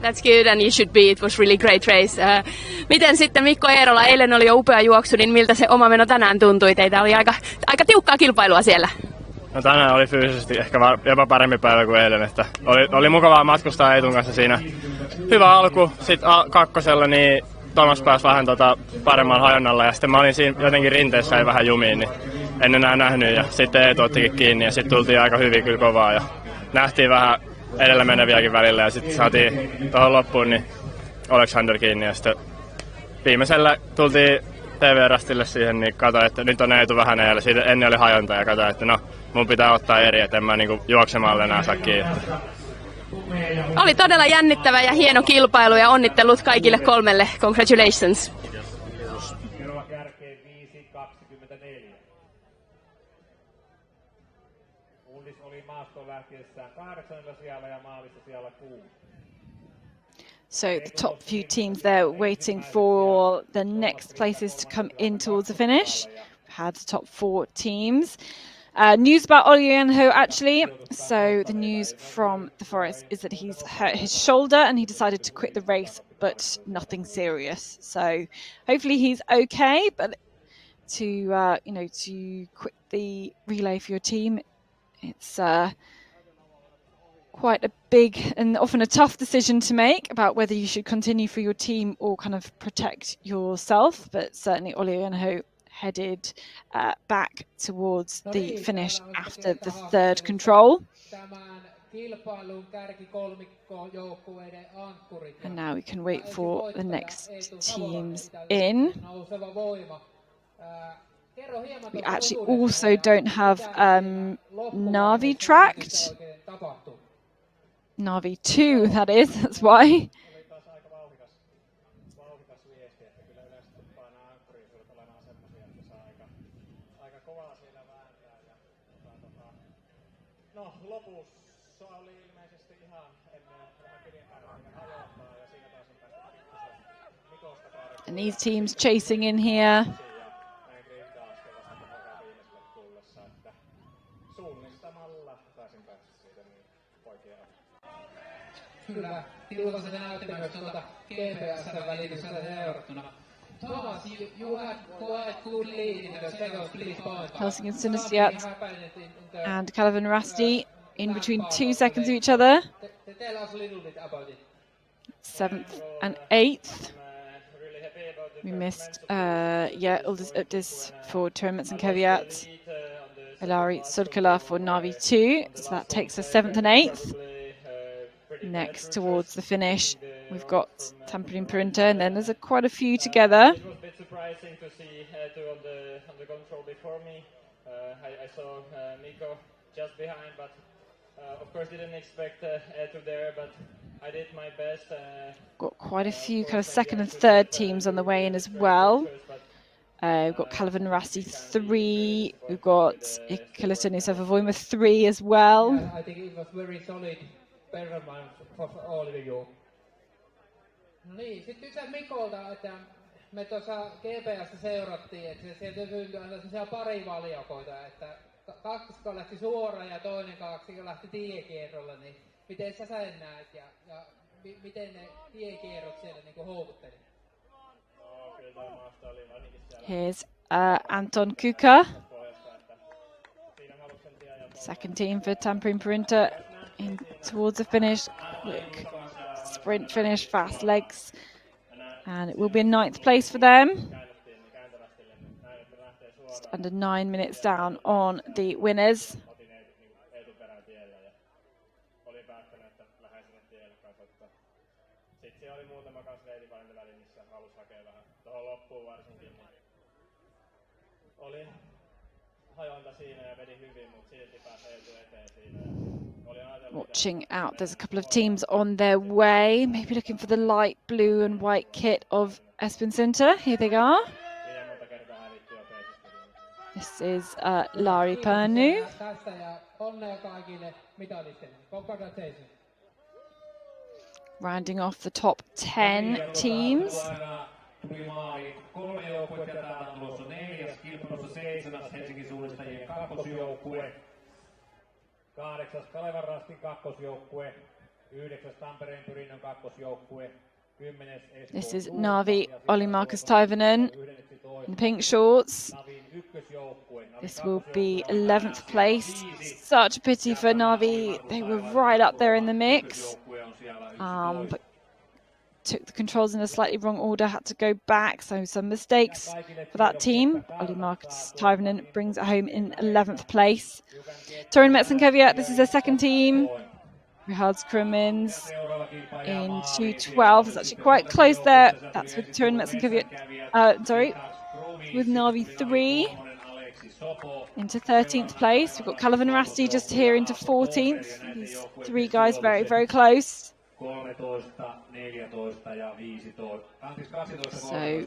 That's good and you should be. It was really great race. Miten sitten Mikko Eerola, eilen oli jo upea juoksu, niin miltä se oma meno tänään tuntui? Teitä oli aika tiukkaa kilpailua siellä. No tänään oli fyysisesti ehkä jopa parempi päivä kuin eilen, että oli mukavaa matkustaa Eetun kanssa siinä. Hyvä alku, sitten kakkosella niin Thomas pääsi vähän paremmalla hajonnalla ja sitten mä olin siinä jotenkin rinteessä ja vähän jumiin, niin en enää nähnyt ja sitten Eetu ottikin kiinni ja sitten tultiin aika hyvin kyllä kovaa ja nähtiin vähän edellä meneviäkin välillä ja sitten saatiin tuohon loppuun niin Alexander kiinni ja sitten viimeisellä tultiin TV-rastille siihen, niin katsoin, että nyt on Eetu vähän edellä. Siitä ennen oli hajonta ja katsoin, että no mun pitää ottaa eri, että en mä niinku juoksemalle enää saa kiinni. Oli todella jännittävä ja hieno kilpailu ja onnittelut kaikille 3. Congratulations. So the top few teams there waiting for the next places to come in towards the finish. We've had the top 4 teams. News about Orienteering actually. So the news from the Forest is that he's hurt his shoulder and he decided to quit the race, but nothing serious. So hopefully he's okay. But to to quit the relay for your team, it's quite a big and often a tough decision to make about whether you should continue for your team or kind of protect yourself. But certainly Orienteering headed back towards the finish after the third control. And now we can wait for the next teams in. We actually also don't have Navi tracked. Navi 2, that is, that's why. And these teams chasing in here. Kyllä, tiukassa se näytti myös tuolta GPS välitystä seurattuna. Thomas, you had quite good lead in the second split point. Helsing Synesjat and Calvin Rasti in between 2 seconds of each other. Tell us a little bit about it. 7th and 8th. We missed, Uldis Uptis for Turin and Caveat. Ilari Sudkala for Navi 2. So that takes us 7th and 8th. Next, towards the finish, we've got Tampering Printer, and then there's quite a few together. It was a bit surprising to see two on the control before me. I saw Miko just behind, but of course didn't expect two there, but I did my best. Got quite a few kind of second and third teams on the way in as well. We've got Calvin Rasti 3, we've got Kalista Nusavavoima 3 as well. Yeah, I think it was very solid performance for all of you. No niin, sitten kysyn Mikolta, että me tuossa GPS seurattiin, että sieltä syntyi aina sellaisia parivaljakoita, että kaksikko lähti suoraan ja toinen kaksikko lähti tiekierrolle, niin miten sä sen näet ja miten ne tiekierrot siellä niinku houkutteli? Here's Anton Kuka, second team for Tampering Printer. In towards the finish, quick sprint finish, fast legs, and it will be a 9th place for them. Just under 9 minutes down on the winners. Watching out, there's a couple of teams on their way, maybe looking for the light blue and white kit of Espen Center. Here they are. This is Lari Pernu. Rounding off the top 10 teams. Kahdeksas Kalevan Rastin kakkosjoukkue, 9. Tampereen Pyrinnön kakkosjoukkue, 10. This is Navi Oli Marcus Taivanen in the pink shorts. This will be 11th place. Such a pity for Navi. They were right up there in the mix. But took the controls in a slightly wrong order, had to go back, so some mistakes for that team. Oli Marcus Taivanen brings it home in 11th place. Turin Metz and Caveat, this is their second team. Rihards Krumins in 2:12. It's actually quite close there. That's with Turin Metz and Caveat. With Navi 3 into 13th place. We've got Calvin Rasti just here into 14th. These 3 guys very, very close. So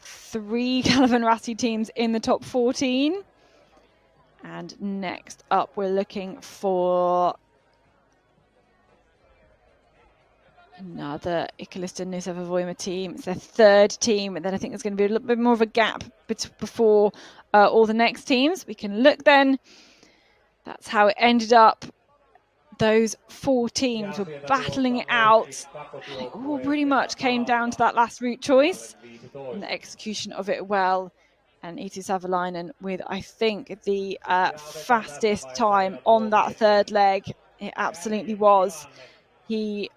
3 Calvin Rasti teams in the top 14. And next up, we're looking for another Ikalista Nusavavoima team. It's their third team, and then I think there's going to be a little bit more of a gap before all the next teams. We can look then. That's how it ended up. Those 4 teams were battling it out. It all pretty much came down to that last route choice and the execution of it well. And Eetu Savalainen with, I think, the fastest time on that third leg. It absolutely was. He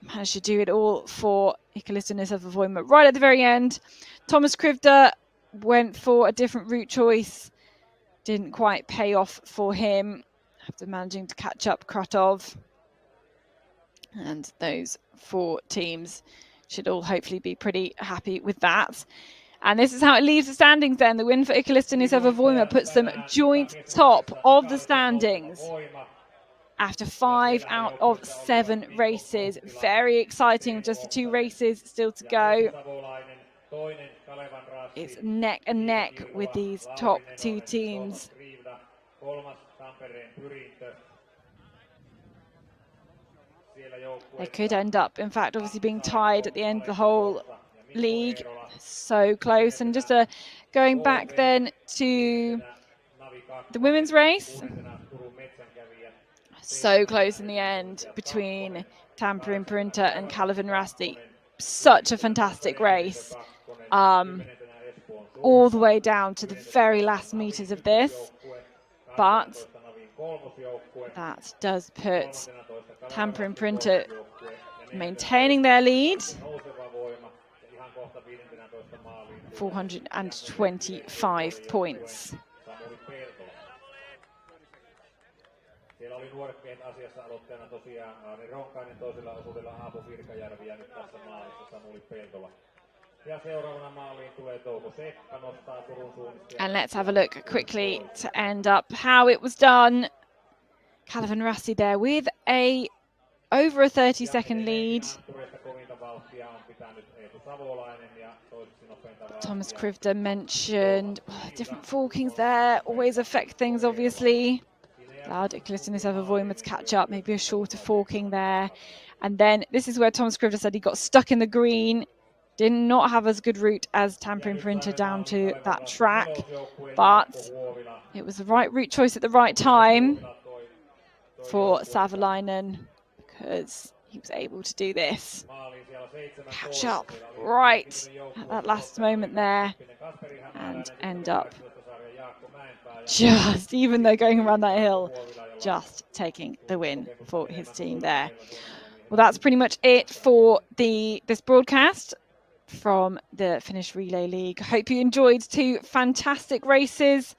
managed to do it all for Ikalista Nusavavoima right at the very end. Thomas Krivda went for a different route choice. Didn't quite pay off for him after managing to catch up Krutov. And those 4 teams should all hopefully be pretty happy with that. And this is how it leaves the standings then. The win for Viestiliiga Voima puts them joint top of the standings after 5 out of 7 races. Very exciting, just the 2 races still to go. It's neck and neck with these top 2 teams. They could end up, in fact, obviously being tied at the end of the whole league. So close. And just going back then to the women's race. So close in the end between Tampere Printer and Katherine Rasti. Such a fantastic race. All the way down to the very last meters of this. But that does put Tampere Printer maintaining their lead. 425 points. Siellä oli nuoret asiassa aloitteena tosiaan Aani Ronkainen, toisella osuudella Aapo Virkajärvi ja nyt tässä maalissa Samuli Peltola. Ja seuraavana maaliin tulee Touko Seppa, nostaa Turun suunnista. And let's have a look quickly to end up how it was done. Katherine Rasti there with over a 30-second lead. Thomas Krivda mentioned different forkings there always affect things, obviously. Allowed Viestiliiga Voima to catch up, maybe a shorter forking there. And then this is where Thomas Krivda said he got stuck in the green. Did not have as good route as Tampere Printer down to that track, but it was the right route choice at the right time for Savolainen because he was able to do this. Catch up right at that last moment there and end up just, even though going around that hill, just taking the win for his team there. Well, that's pretty much it for this broadcast from the Finnish Relay League. Hope you enjoyed 2 fantastic races.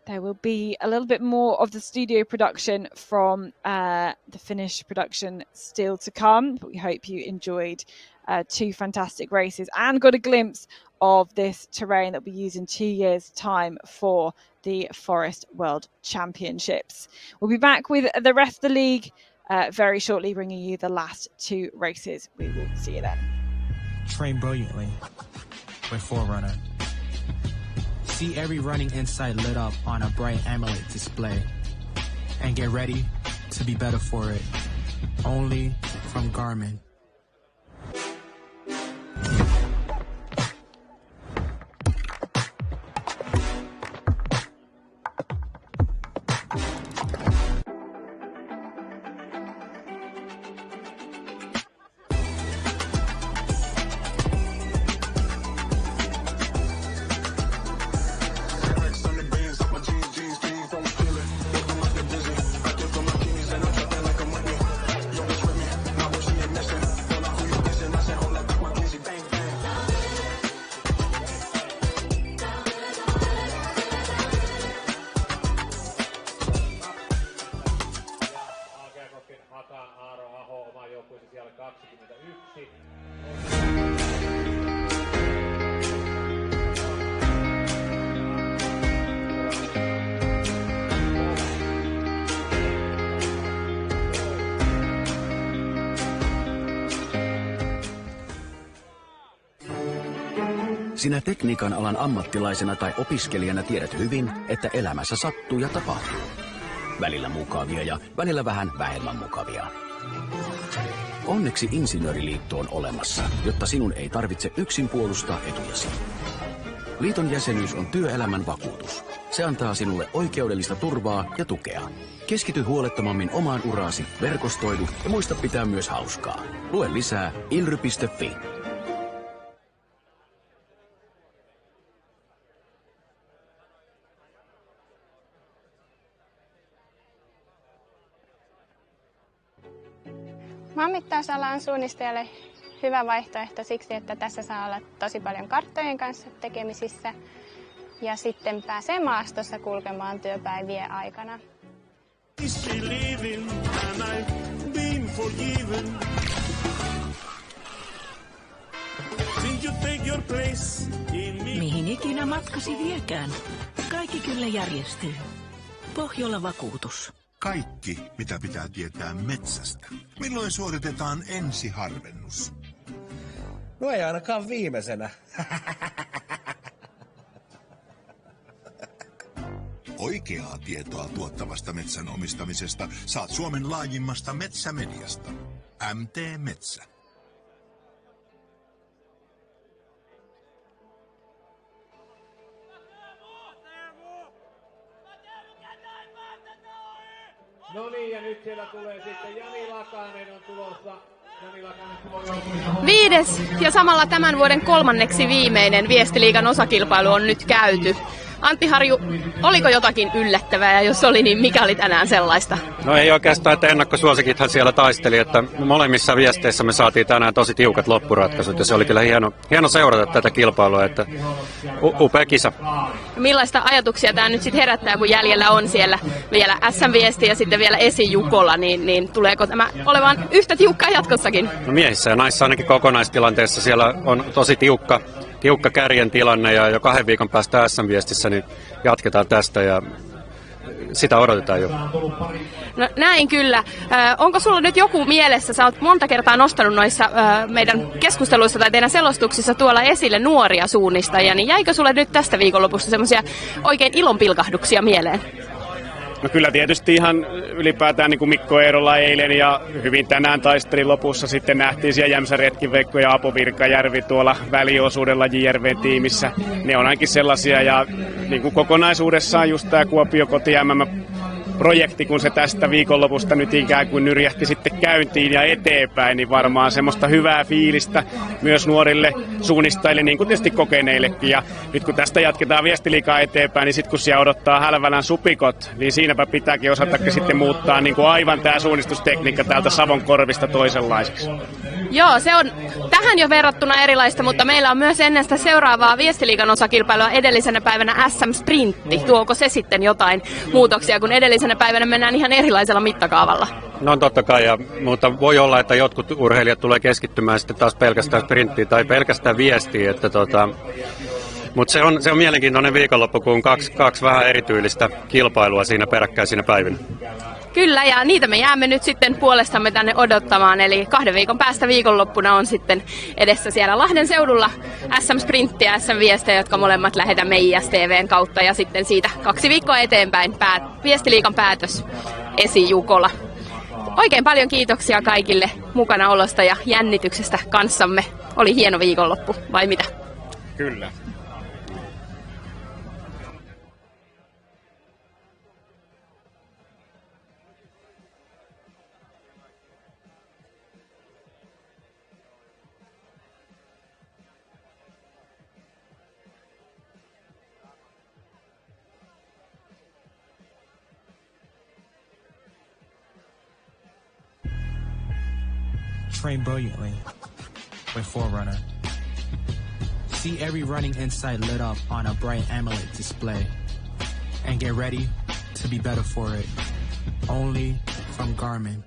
There will be a little bit more of the studio production from the Finnish production still to come. But we hope you enjoyed 2 fantastic races and got a glimpse of this terrain that we'll use in 2 years' time for the Forest World Championships. We'll be back with the rest of the league very shortly, bringing you the last 2 races. We will see you then. Train brilliantly with Forerunner. See every running insight lit up on a bright AMOLED display. And get ready to be better for it. Only from Garmin. Sinä tekniikan alan ammattilaisena tai opiskelijana tiedät hyvin, että elämässä sattuu ja tapahtuu. Välillä mukavia ja välillä vähän vähemmän mukavia. Onneksi Insinööriliitto on olemassa, jotta sinun ei tarvitse yksin puolustaa etujasi. Liiton jäsenyys on työelämän vakuutus. Se antaa sinulle oikeudellista turvaa ja tukea. Keskity huolettomammin omaan uraasi, verkostoidu ja muista pitää myös hauskaa. Lue lisää ilry.fi. Maanmittausalan suunnistajalle hyvä vaihtoehto siksi, että tässä saa olla tosi paljon karttojen kanssa tekemisissä ja sitten pääsee maastossa kulkemaan työpäivien aikana. Mihin ikinä matkasi viekään, kaikki kyllä järjestyy. Pohjola Vakuutus. Kaikki, mitä pitää tietää metsästä. Milloin suoritetaan ensiharvennus? No ei ainakaan viimeisenä. Oikeaa tietoa tuottavasta metsän omistamisesta saat Suomen laajimmasta metsämediasta. MT Metsä. No niin, ja nyt siellä tulee sitten Jani Lakanen on tulossa. Viides ja samalla tämän vuoden kolmanneksi viimeinen Viestiliigan osakilpailu on nyt käyty. Antti Harju, oliko jotakin yllättävää ja jos oli, niin mikä oli tänään sellaista? No ei oikeastaan, että ennakkosuosikithan siellä taisteli, että molemmissa viesteissä me saatiin tänään tosi tiukat loppuratkaisut ja se oli kyllä hieno seurata tätä kilpailua, että upea kisa. Millaista ajatuksia tämä nyt sitten herättää, kun jäljellä on siellä vielä SM-viesti ja sitten vielä esijukolla, niin tuleeko tämä olemaan yhtä tiukkaa jatkossakin? No miehissä ja naisissa ainakin kokonaistilanteessa siellä on tosi tiukka kärjen tilanne ja jo 2 viikon päästä SM-viestissä, niin jatketaan tästä ja sitä odotetaan jo. No näin kyllä. Onko sulla nyt joku mielessä, sä oot monta kertaa nostanut noissa meidän keskusteluissa tai teidän selostuksissa tuolla esille nuoria suunnistajia, niin jäikö sulle nyt tästä viikonlopusta semmoisia oikein ilonpilkahduksia mieleen? No kyllä tietysti ihan ylipäätään niin kuin Mikko Eerola eilen ja hyvin tänään taistelin lopussa sitten nähtiin siellä Jämsä Retkinveikko ja Apo Virkajärvi tuolla väliosuudella JRVn tiimissä. Ne on ainakin sellaisia ja niin kuin kokonaisuudessaan just tämä Kuopio koti projekti, kun se tästä viikonlopusta nyt ikään kuin nyrjähti sitten käyntiin ja eteenpäin, niin varmaan semmoista hyvää fiilistä myös nuorille suunnistajille, niin kuin tietysti kokeneillekin. Ja nyt kun tästä jatketaan Viestiliigaa eteenpäin, niin sitten kun siellä odottaa Hälvälän supikot, niin siinäpä pitääkin osata sitten muuttaa niin kuin aivan tämä suunnistustekniikka täältä Savon korvista toisenlaiseksi. Joo, se on tähän jo verrattuna erilaista, mutta meillä on myös ennen sitä seuraavaa Viestiliigan osakilpailua edellisenä päivänä SM-sprintti. Tuoko se sitten jotain muutoksia, kun edellisenä päivänä mennään ihan erilaisella mittakaavalla? No totta kai, mutta voi olla, että jotkut urheilijat tulee keskittymään sitten taas pelkästään sprinttiin tai pelkästään viestiin, että mutta se on mielenkiintoinen viikonloppu, kun on kaksi vähän erityylistä kilpailua siinä peräkkäisinä päivinä. Kyllä, ja niitä me jäämme nyt sitten puolestamme tänne odottamaan, eli 2 viikon päästä viikonloppuna on sitten edessä siellä Lahden seudulla SM-sprintti ja SM-viestejä, jotka molemmat lähetämme ISTVn kautta, ja sitten siitä 2 viikkoa eteenpäin Viestiliigan päätös esijukolla. Oikein paljon kiitoksia kaikille mukanaolosta ja jännityksestä kanssamme. Oli hieno viikonloppu, vai mitä? Kyllä. Train brilliantly with Forerunner. See every running insight lit up on a bright AMOLED display. And get ready to be better for it. Only from Garmin.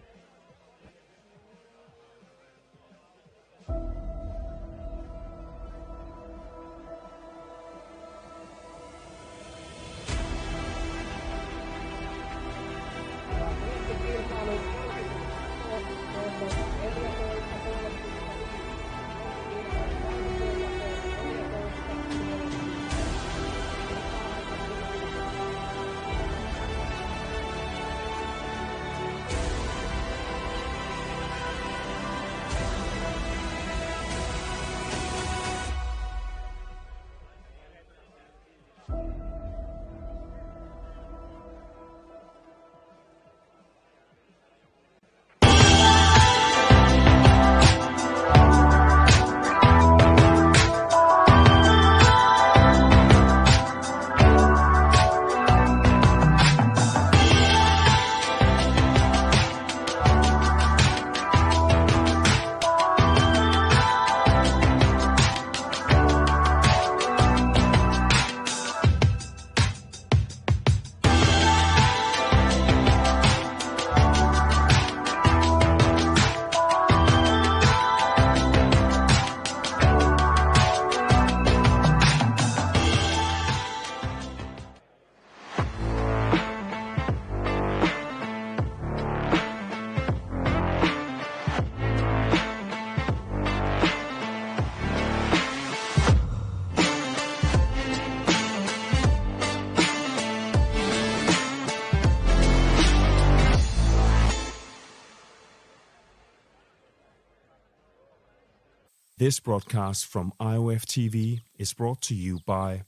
This broadcast from IOF TV is brought to you by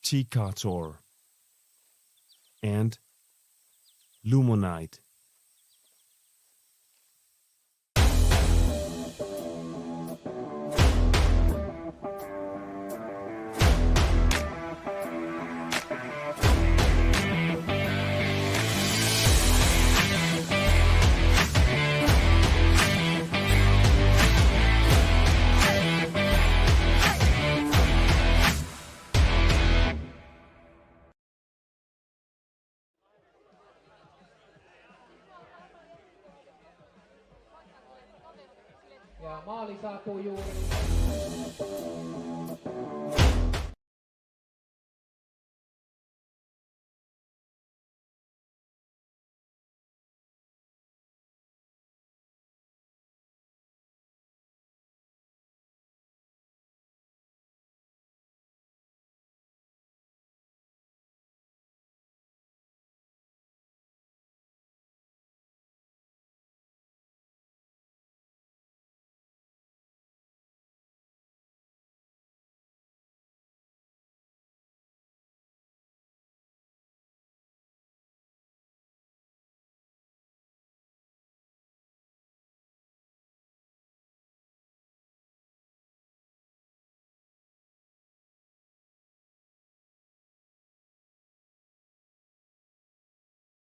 Commentator and Lumonite. Ja maali saapuu juuri.